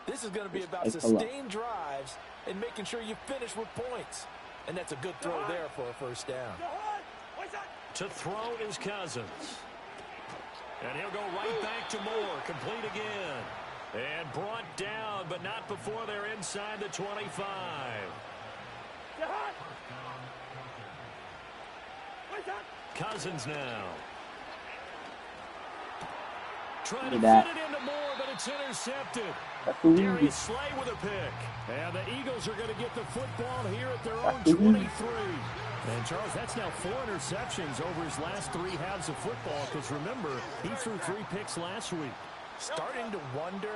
This is going to be about sustained drives and making sure you finish with points. And that's a good throw there for a first down. To throw is Cousins. And he'll go right back to Moore. Complete again. And brought down, but not before they're inside the 25. Cousins now. Trying to fit it into Moore, but it's intercepted. Darius Slay with a pick. And the Eagles are going to get the football here at their own 23. And, Charles, that's now 4 interceptions over his last 3 halves of football because, remember, he threw 3 picks last week. Starting to wonder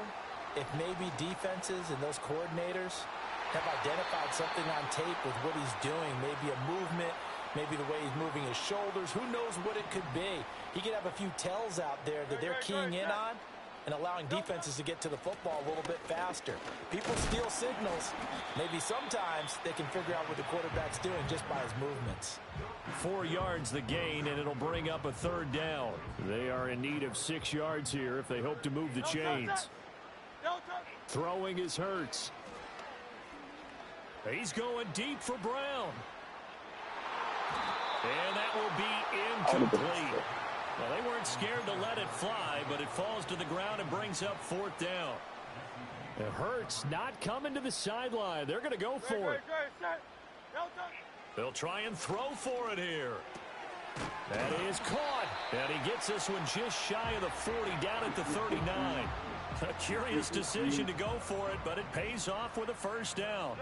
if maybe defenses and those coordinators have identified something on tape with what he's doing. Maybe a movement, maybe the way he's moving his shoulders. Who knows what it could be? He could have a few tells out there that they're keying in on and allowing defenses to get to the football a little bit faster. People steal signals. Maybe sometimes they can figure out what the quarterback's doing just by his movements. 4 yards the gain, and it'll bring up a third down. They are in need of 6 yards here if they hope to move the chains. Throwing is Hurts. He's going deep for Brown. And that will be incomplete. Well, they weren't scared to let it fly, but it falls to the ground and brings up 4th down. It Hurts not coming to the sideline. They're going to go for it. They'll try and throw for it here. That is caught. And he gets this one just shy of the 40, down at the 39. A curious decision to go for it, but it pays off with a first down.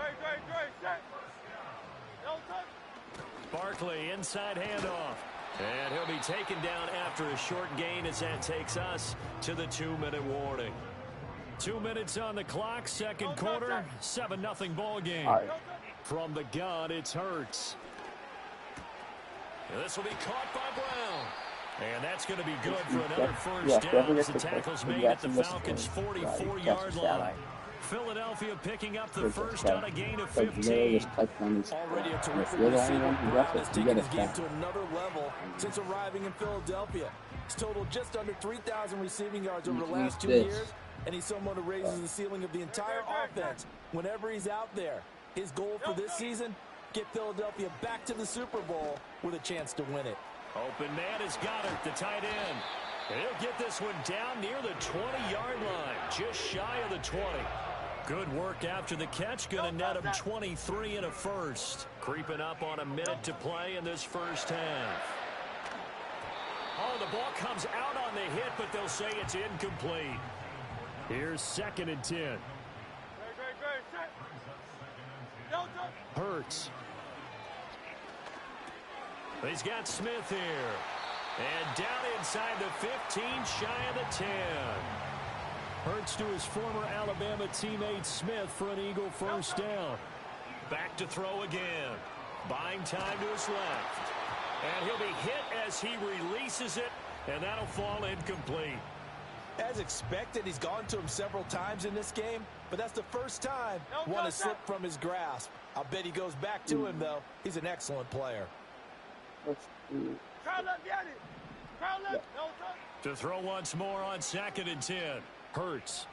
Barkley, inside handoff. And he'll be taken down after a short gain as that takes us to the 2-minute warning. 2 minutes on the clock, second quarter, 7-0 ball game. Right. From the gun, it's Hurts. This will be caught by Brown. And that's going to be good for another first down as the tackle's made at the Falcons' 44-yard line. Philadelphia picking up the first on a gain of 15. Already a terrific receiver. Brown has taken his game to another level since arriving in Philadelphia. He's totaled just under 3,000 receiving yards over the last 2 years, and he's someone who raises the ceiling of the entire offense whenever he's out there. His goal for this season, get Philadelphia back to the Super Bowl with a chance to win it. Open man is Goddard, the tight end. He'll get this one down near the 20-yard line, just shy of the 20. Good work after the catch, going to net him 23 and a first. Creeping up on a minute to play in this first half. Oh, the ball comes out on the hit, but they'll say it's incomplete. Here's 2nd and 10. Hurts. He's got Smith here. And down inside the 15, shy of the 10. Hurts to his former Alabama teammate Smith for an Eagle first down. Back to throw again. Buying time to his left. And he'll be hit as he releases it, and that'll fall incomplete. As expected, he's gone to him several times in this game, but that's the first time one has slipped from his grasp. I'll bet he goes back to him, though. He's an excellent player. To throw once more on 2nd and 10. Hurts.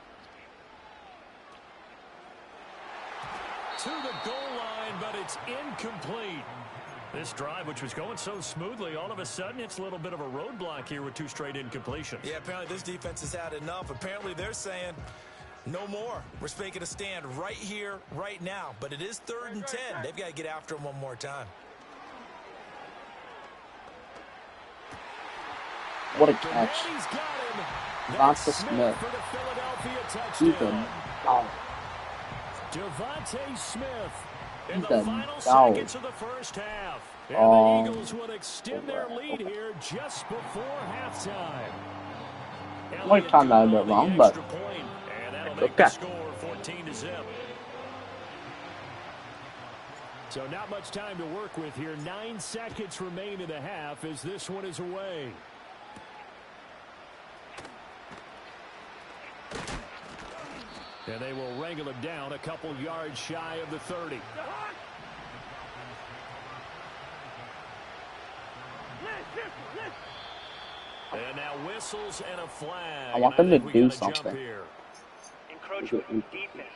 To the goal line, but it's incomplete. This drive, which was going so smoothly, all of a sudden it's a little bit of a roadblock here with 2 straight incompletions. Yeah, apparently this defense has had enough. Apparently they're saying no more. We're making a stand right here, right now. But it is 3rd and 10. They've got to get after him one more time. What a catch. Devonta Smith. Ethan. Oh. Devonta Smith in He's the a final dog. seconds of the first half. And the Eagles would extend their lead here just before halftime. I might time that a bit wrong, but okay. Score 14-0. So not much time to work with here. 9 seconds remain in the half as this one is away. And they will wrangle him down a couple yards shy of the 30. And now whistles and a flag. I want them to do something. Encroachment defense.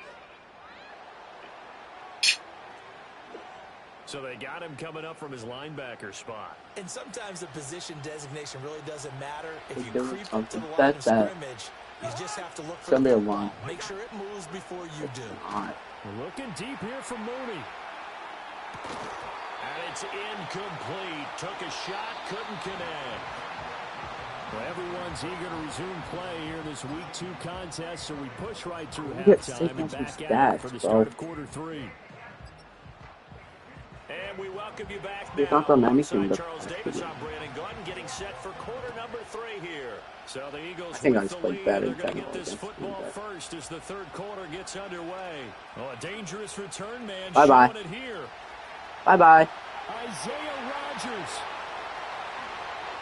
So they got him coming up from his linebacker spot. And sometimes the position designation really doesn't matter. If you do creep up to the line something. of scrimmage, you just have to look for It's the gonna be a football. run. Make sure it moves before you do. We're looking deep here from Mooney. And it's incomplete. Took a shot, couldn't connect. Well, everyone's eager to resume play here in this Week 2 contest, so we push right through halftime and back out for the start of quarter 3. And we welcome you back now. He's not done anything but Charles Davis, I'm Brandon Gunn, getting set for quarter number 3 here. So the Eagles I think I with just the played lead, better they're going to than get this against football him, first as the 3rd quarter gets underway. Oh, a dangerous return man Bye-bye. showing it here. Bye-bye. Isaiah Rodgers.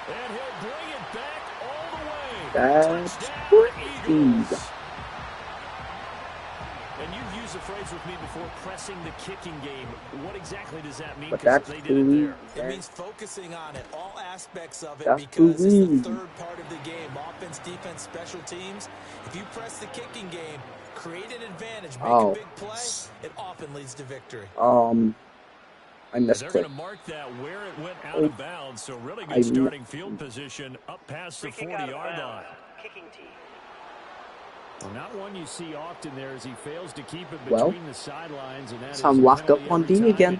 And he'll bring it back all the way. That's Touchdown, Eagles. good. And you've used the phrase with me before, pressing the kicking game. What exactly does that mean? But Because that's they did it there. It means focusing on it, all aspects of it, That's because it's the good. 3rd part of the game. Offense, defense, special teams. If you press the kicking game, create an advantage, make a big play, it often leads to victory. I missed They're it. going to mark that where it went out of bounds, so really good starting field position up past the 40-yard line. Kicking team. Well, not one you see often there as he fails to keep it between the sidelines, and that is I'm locked up on D again.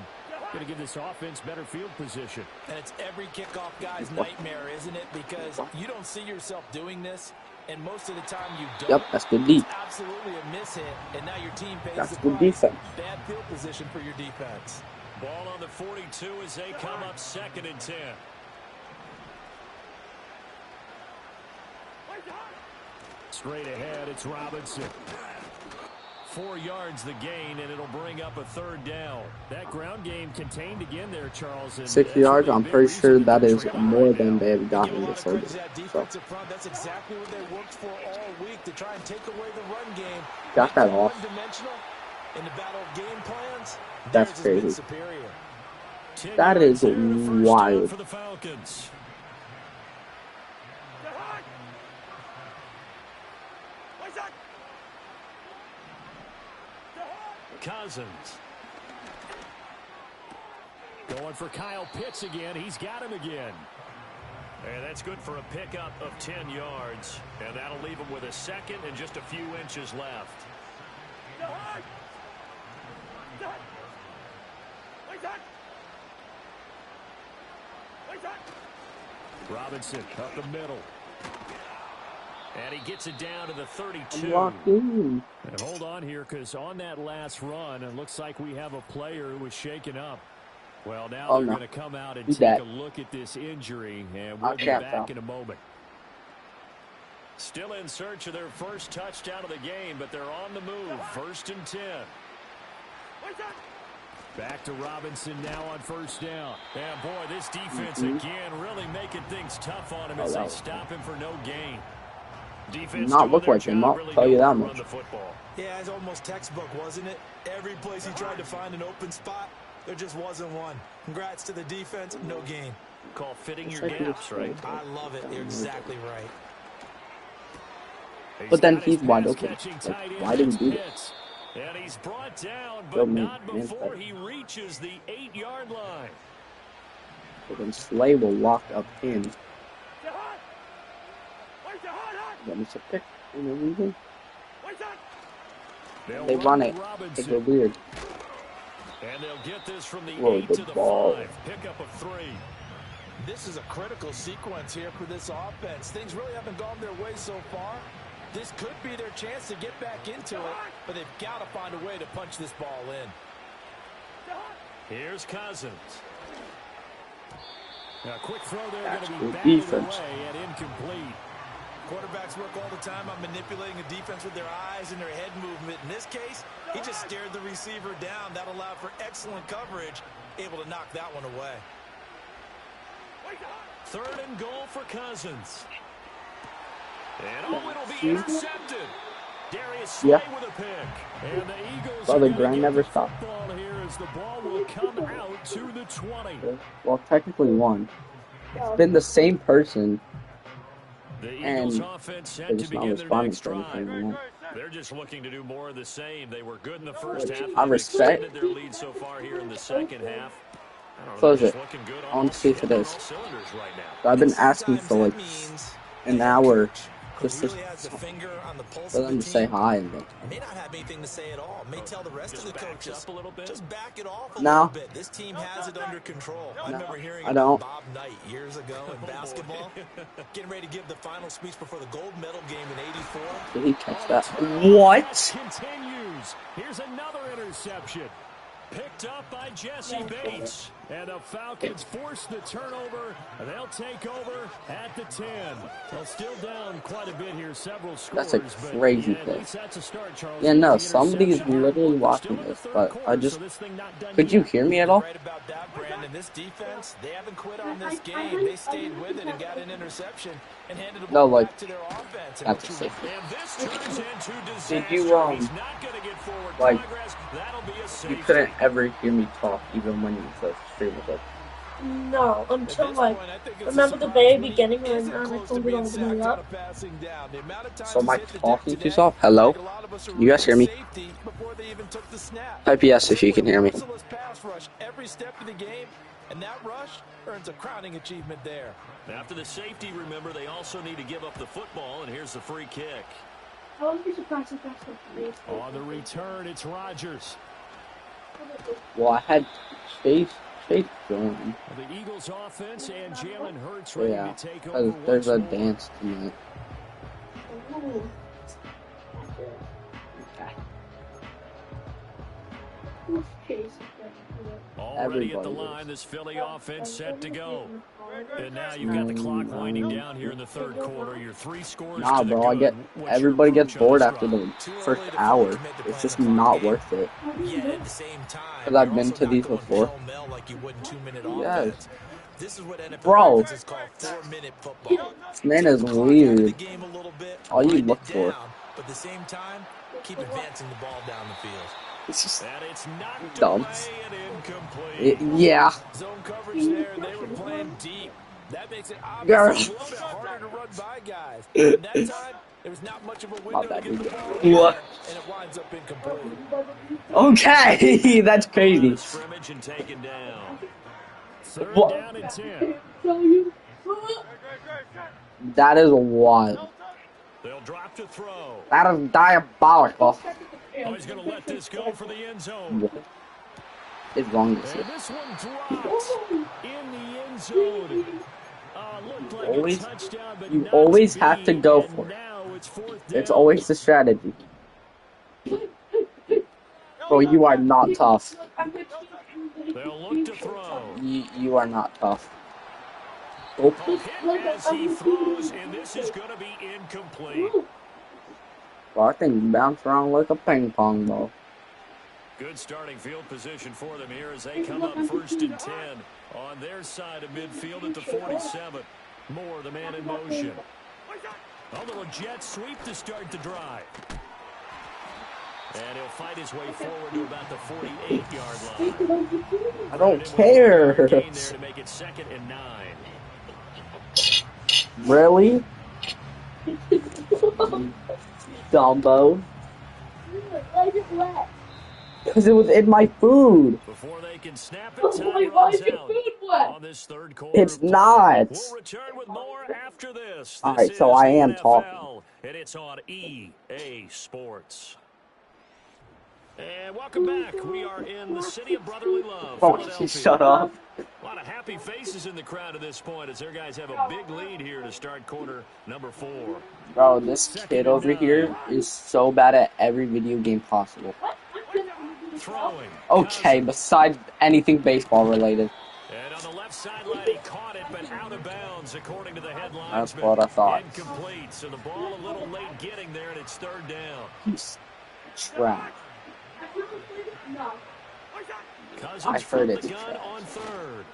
Going to give this offense better field position. And it's every kickoff guy's nightmare, isn't it? Because you don't see yourself doing this, and most of the time you don't. Yep, that's good D. It's absolutely a miss hit, and now your team pays That's the good price. defense. Bad field position for your defense. Ball on the 42 as they come up 2nd and 10. Straight ahead, it's Robinson. 4 yards the gain, and it'll bring up a 3rd down. That ground game contained again there, Charles. 6 yards, I'm pretty sure that is more than they have gotten this year. So, That's exactly what they worked for all week, to try and take away the run game. got that off. One-dimensional in the battle of game plans. That's theirs has been crazy. superior. That is wild. For the Falcons. Cousins. Going for Kyle Pitts again. He's got him again. And that's good for a pickup of 10 yards. And that'll leave him with a 2nd and just a few inches left. Robinson up the middle. And he gets it down to the 32. And hold on here, because on that last run, it looks like we have a player who was shaken up. Well, now they're going to come out and take a look at this injury, and we'll be back in a moment. Still in search of their first touchdown of the game, but they're on the move. 1st and 10. Back to Robinson now on 1st down. And, boy, this defense again really making things tough on him as they stop him for no gain. Defense not look like him, I'll tell you that much. Yeah, it's almost textbook, wasn't it? Every place he tried to find an open spot, there just wasn't one. Congrats to the defense, no gain. Call fitting your gaps, right? I love it. You're exactly right. But then he's wide open. Like, why did he do that? And he's brought down, but not before he reaches the 8-yard line. Then Slay will lock up in. That is a pick in the region. They run it. They go weird. And they'll get this from the Whoa, 8 the to the ball. 5. Pick up a 3. This is a critical sequence here for this offense. Things really haven't gone their way so far. This could be their chance to get back into it, but they've got to find a way to punch this ball in. Here's Cousins. A quick throw there, going to be good batted defense. away and incomplete. Quarterbacks work all the time on manipulating a defense with their eyes and their head movement. In this case, he just stared the receiver down. That allowed for excellent coverage, able to knock that one away. 3rd and goal for Cousins. And it'll be intercepted. Darius Slay with a pick. And the Eagles Well, the are gonna grind get never the stopped. football here as the ball will come out to the 20. Well, technically one. It's been the same person, The and Eagles offense set they're to just not begin their responding next to anything. drive. You know? They're just looking to do more of the same. They were good in the first half. I They've respect. extended their lead so far here in the second half. I don't know, Close they're it. just looking good I want to see if it hitting on is. all cylinders right now. So I've been asking for like an hour just Really has the finger on the pulse for of them the to say team. hi and then. May not have anything to say at all. May tell the rest of the backs coaches. up a little bit. Just back it off a No. little bit. This team has it under control. I remember hearing I about don't. Bob Knight years ago in basketball. Getting ready to give the final speech before the gold medal game in '84. Did he catch that? What? Continues. Here's another interception. Picked up by Jesse Bates. And the Falcons force the turnover. They'll take over at the 10. They'll still down quite a bit here, several scores. That's a but crazy yeah, at thing. least that's a start, Charles. Yeah, no, The somebody's interception literally here. watching Still in the this, third but quarter, I just... so this thing not done Could you yet. hear me at You're all? right about that, Brandon. This defense, they haven't quit on this game. They stayed with it and got an interception and handed the No, ball like, back to their offense. that's a safety. And this turns into disaster. Did you, He's not going to get forward like, progress. That'll be a You safety. couldn't ever hear me talk, even when the stream was up. No, until like, remember the very beginning when I told you all the way up? So am I talking too soft? Hello? You guys hear me? Type yes if you can hear me. Every step of the game, and that rush earns a crowning achievement there. After the safety, remember, they also need to give up the football, and here's the free kick. I wouldn't be surprised if that's what On the return, it's Rodgers. Well, I had Chase join. The Eagles offense and Jalen Hurts ready Yeah, to take over there's a once more. dance tonight. Already at the Everybody line, this Philly offense set to go. And now you've got the clock winding down here in the third quarter. Your 3 scores Nah, to the bro, good. everybody gets bored drive? after the first hour. It's just not worth it. Yet at the same time, Because I've you're been also to not these going before. pell-mell like you would in 2-minute Yes. offense. This is what NFL Bro. is called 4-minute football. This man is Take the clock out of weird. the game a little bit, All you wind look it for. down, but at the same time, keep advancing the ball down the field. It's just And it's knocked dumps. away and incomplete. Yeah. Zone coverage there, they were playing deep. That makes it obviously a little bit harder to run by guys. And that time, there was not much of a window to get the ball in, What? and it winds up incomplete. Okay, that's crazy. Scrimmage and taken down. Third What? down and 10. That is wild. They'll drop to throw. That is diabolical. Oh, he's going to let this go for the end zone. What is wrong with And you? this one dropped in the end zone. Looked like Always- a touchdown, but you not always to have be, to go and for it. now it's fourth It's down. always the strategy. Bro, you are not tough. They'll look to throw. You are not tough. Oh, Hit as he throws, and this is going to be incomplete. bro, I think you bounce around like a ping pong ball. Good starting field position for them here as they come up 1st and 10 on their side of midfield at the 47. Moore, the man in motion. A little jet sweep to start the drive. And he'll fight his way forward to about the 48-yard line. I don't care. Gain there to make it 2nd and 9. Really? Dumbo. Because it was in my food. Before they can snap it, Oh time my runs God, your out food wet. on this third quarter It's of play. not. We'll return with more after this. All This right, so is I the am talking. NFL, and it's on EA Sports. And welcome back. We are in the city of brotherly love, Oh, Philadelphia. shut up. A lot of happy faces in the crowd at this point as their guys have a big lead here to start quarter number 4. Bro, this kid over here is so bad at every video game possible. Throwing. Okay, besides anything baseball related. And on the left sideline, he caught it, but out of bounds, according to the headlines. That's what I thought. Incomplete, so the ball a little late getting there, and it's third down. He's trash. Cousins I heard the it's gun trash. on third.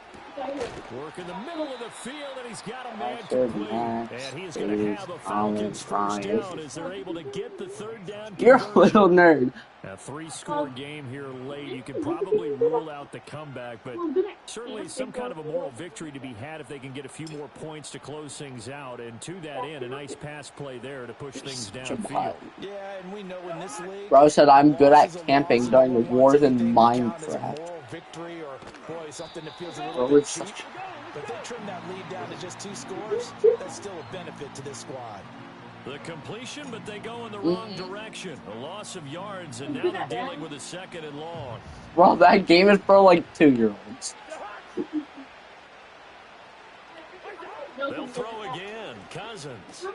Work in the middle of the field, and he's got a man Third complete. Max, And he's going to have the Falcons first down as they're able to get the third down You're a conversion. little nerd. A 3-score game here late. You can probably rule out the comeback, but certainly some kind of a moral victory to be had if they can get a few more points to close things out. And to that end, a nice pass play there to push things downfield. Yeah, and we know in this league, Bro said I'm good at camping during the wars in Minecraft. Victory or boy, something that feels a little Bro, bit it's cheap. such... But they trim that lead down to just 2 scores. That's still a benefit to this squad. The completion, but they go in the wrong direction. A loss of yards, and now they're dealing with a 2nd and long. Bro, that game is for like 2-year-olds. They'll throw again. Cousins.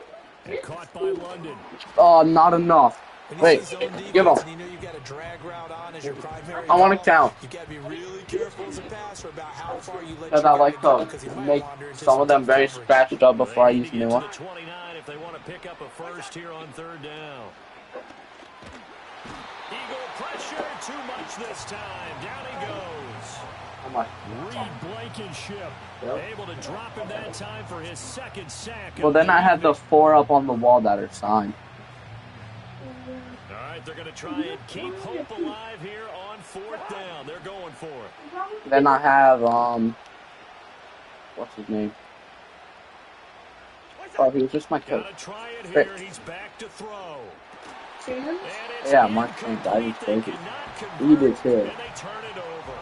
And caught by London. Oh, not enough. Wait, give him. You know you got a drag route on as your primary. I want to count. You got to be really careful as a passer about how far you let Because I like to make some of them very scratched up before I use new one. 29 if they want to pick up a first here on third down. Eagle pressure, too much this time. Down he goes. Reed Blankenship able to drop him that time for his 2nd sack. Well, then I had the 4 up on the wall that are signed. All right, they're going to try and keep hope alive here on 4th down. They're going for it. Then I have, what's his name? Oh, he was just my coach. Gotta try it here. He's back to throw. Yeah, Mark James. I just take it. He did too. And they turn it over.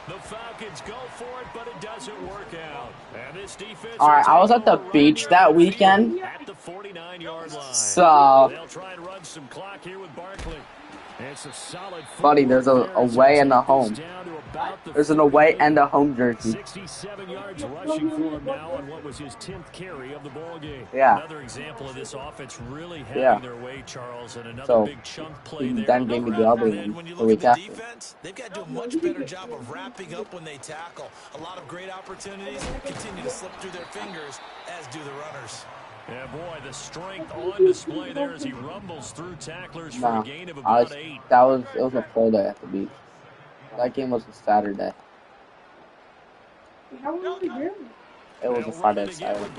The Falcons go for it, but it doesn't work out. And this defense. All right, I was at the beach that weekend. At the 49-yard line. So, they'll try and run some clock here with Barkley. It's a solid buddy, there's a away and a home. There's an away and a home jersey. 67 yards rushing for him now on what was his 10th carry of the ball game. Yeah. Another example of this offense really having their way, Charles, and another So, big chunk play there. then gave me the other one When you the look week at the after. defense, they've got to do a much better job of wrapping up when they tackle. A lot of great opportunities continue to slip through their fingers, as do the runners. Yeah, boy, the strength on display there as he rumbles through tacklers for a gain of about 8. It was a full day at the beach. That game was a Saturday. It was a Friday, Saturday.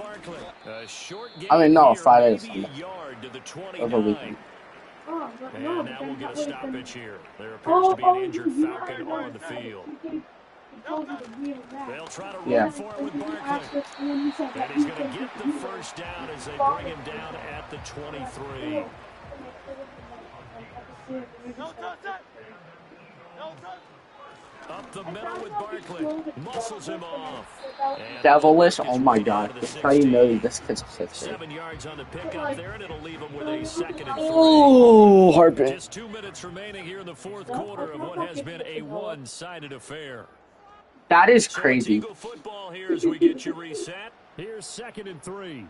I mean, no, Friday, Sunday. It was a weekend. And now we'll get a stoppage here. There appears to be an injured Falcon on the field. They'll try to run for it with Barkley. And he's going to get the first down as they bring him down at the 23. Up the middle with Barkley. Muscles him off. Devilish, oh my god. That's how you know this kid's a 7 yards on the pickup there, and it'll leave him with a 2nd and 3. Oh, heartbeat. Just 2 minutes remaining here in the 4th quarter of what has been a one-sided affair. That is crazy. Eagle football here as we get you reset. Here's 2nd and 3.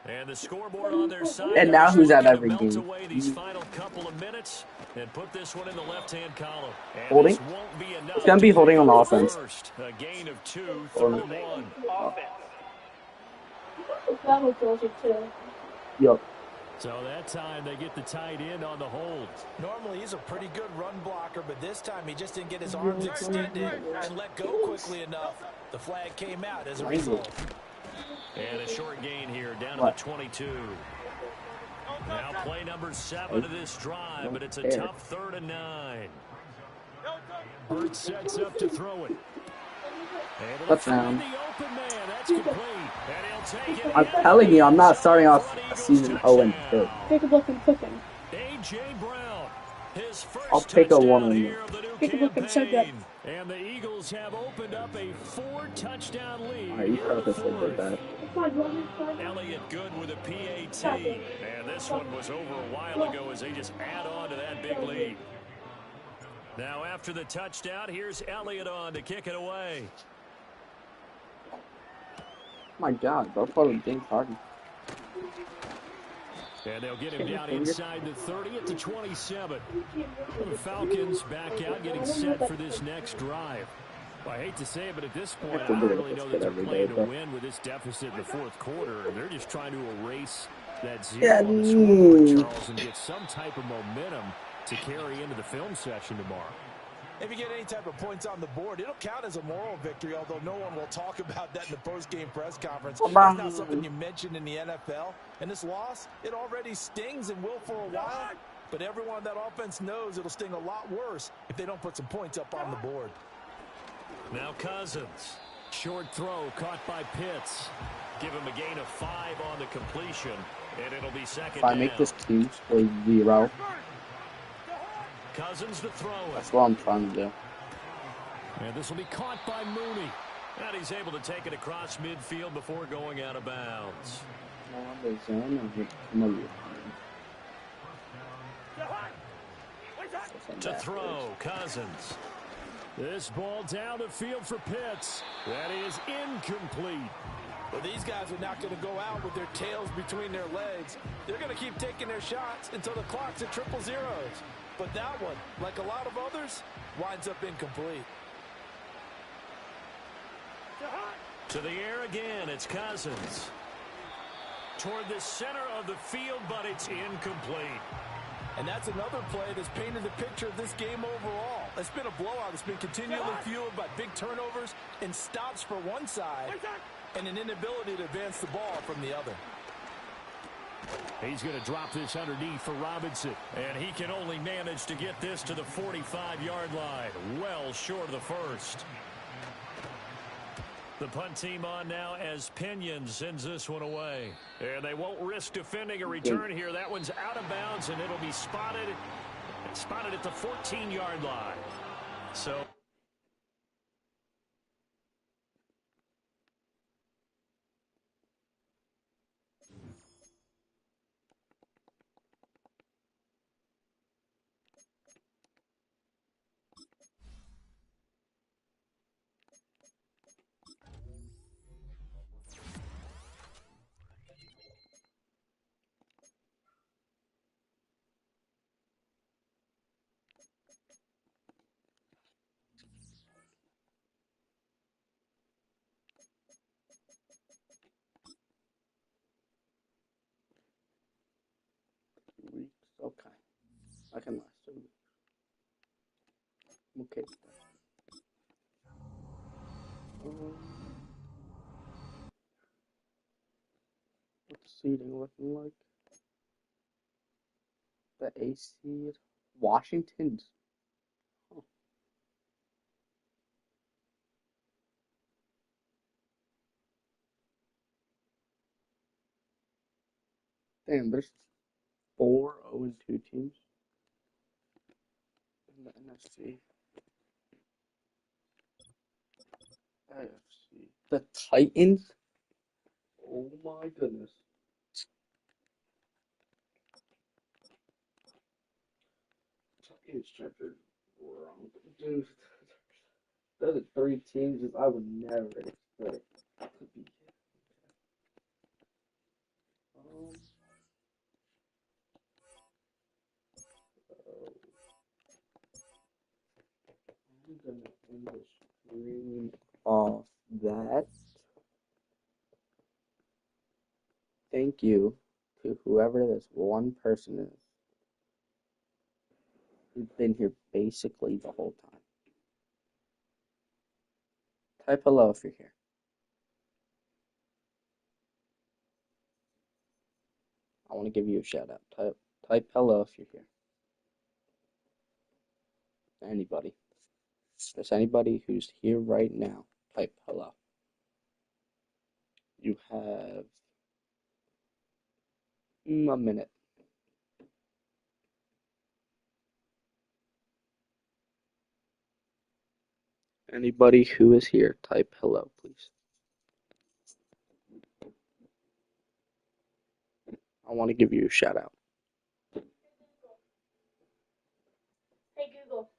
And the scoreboard on their side. And now who's at every game? Away these final couple of minutes and put this one in the left-hand column. And holding? It's going to be holding on offense. First, a gain of 2, 3rd and 1. Yup. So that time they get the tight end on the hold. Normally he's a pretty good run blocker, but this time he just didn't get his arms extended and let go quickly enough. The flag came out as a result. And a short gain here down to the 22. Now play number 7 of this drive, but it's a tough 3rd and 9. Burt sets up to throw it. Touchdown. That's complete. And he'll take it. I'm telling you, I'm not starting off a season 0-2. Take a look and cook him. A.J. Brown. His I'll first take a touchdown one-on-one. here of the new People can say that. campaign. And the Eagles have opened up a 4-touchdown lead Alright, you here in the purposely did fourth. that. Elliott good with a PAT. And this one was over a while ago as they just add on to that big lead. Now after the touchdown, here's Elliott on to kick it away. My God, bro, probably James Harden. And they'll get him down inside the 30 at the 27. The Falcons back out getting set for this next drive. Well, I hate to say it, but at this point, I don't really know that they're playing to win with this deficit in the fourth quarter. They're just trying to erase that zero on the scoreboard, Charles, and get some type of momentum to carry into the film session tomorrow. If you get any type of points on the board, it'll count as a moral victory, although no one will talk about that in the post-game press conference. That's not something you mentioned in the NFL. And this loss, it already stings and will for a while. But everyone on that offense knows it'll sting a lot worse if they don't put some points up on the board. Now Cousins. Short throw caught by Pitts. Give him a gain of 5 on the completion, and it'll be second down. If I make this 2 or 0. Cousins to throw it. That's what I'm trying to do. And this will be caught by Mooney. And he's able to take it across midfield before going out of bounds. To throw, Cousins. This ball down the field for Pitts. That is incomplete. Well, these guys are not going to go out with their tails between their legs. They're going to keep taking their shots until the clock's at triple zeros. But that one, like a lot of others, winds up incomplete. To the air again, it's Cousins. Toward the center of the field, but it's incomplete. And that's another play that's painted the picture of this game overall. It's been a blowout. It's been continually fueled by big turnovers and stops for one side and an inability to advance the ball from the other. He's going to drop this underneath for Robinson. And he can only manage to get this to the 45-yard line. Well short of the first. The punt team on now as Pinion sends this one away. And they won't risk defending a return here. That one's out of bounds, and it'll be spotted at the 14-yard line. So... Weeks, okay. I can last 2 weeks. Okay. What's the seating looking like? The A seed, Washington's. Huh. Damn, there's 4 0-2 teams in the NFC. AFC. The Titans. Oh my goodness. Titans chapter wrong, dude. Those are 3 teams that I would never expect to be. I'm gonna end the screen off that. Thank you to whoever this one person is who's been here basically the whole time. Type hello if you're here. I want to give you a shout out. Type hello if you're here. Anybody. If there's anybody who's here right now, type hello. You have a minute. Anybody who is here, type hello, please. I want to give you a shout out. Hey Google.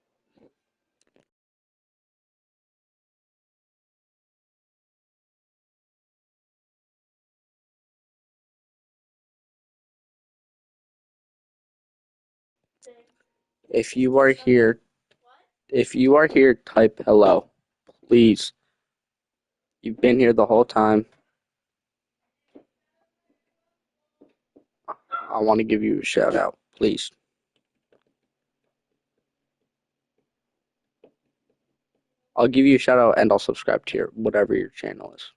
If you are here, type hello, please. You've been here the whole time. I want to give you a shout out, please. I'll give you a shout out and I'll subscribe to your whatever your channel is.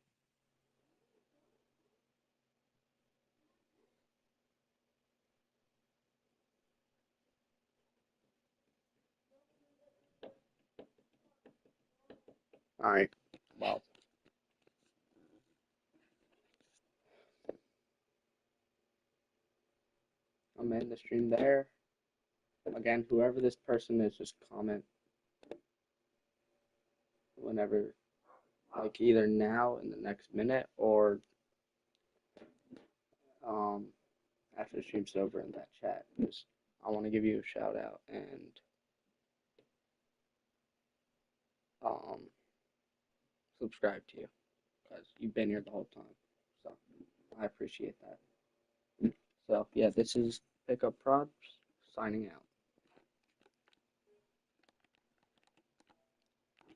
All right. Well, I'm in the stream there. Again, whoever this person is, just comment whenever, like either now in the next minute or after the stream's over in that chat. Just, I want to give you a shout out and subscribe to you because you've been here the whole time. So I appreciate that. So yeah, this is Pickup Props signing out.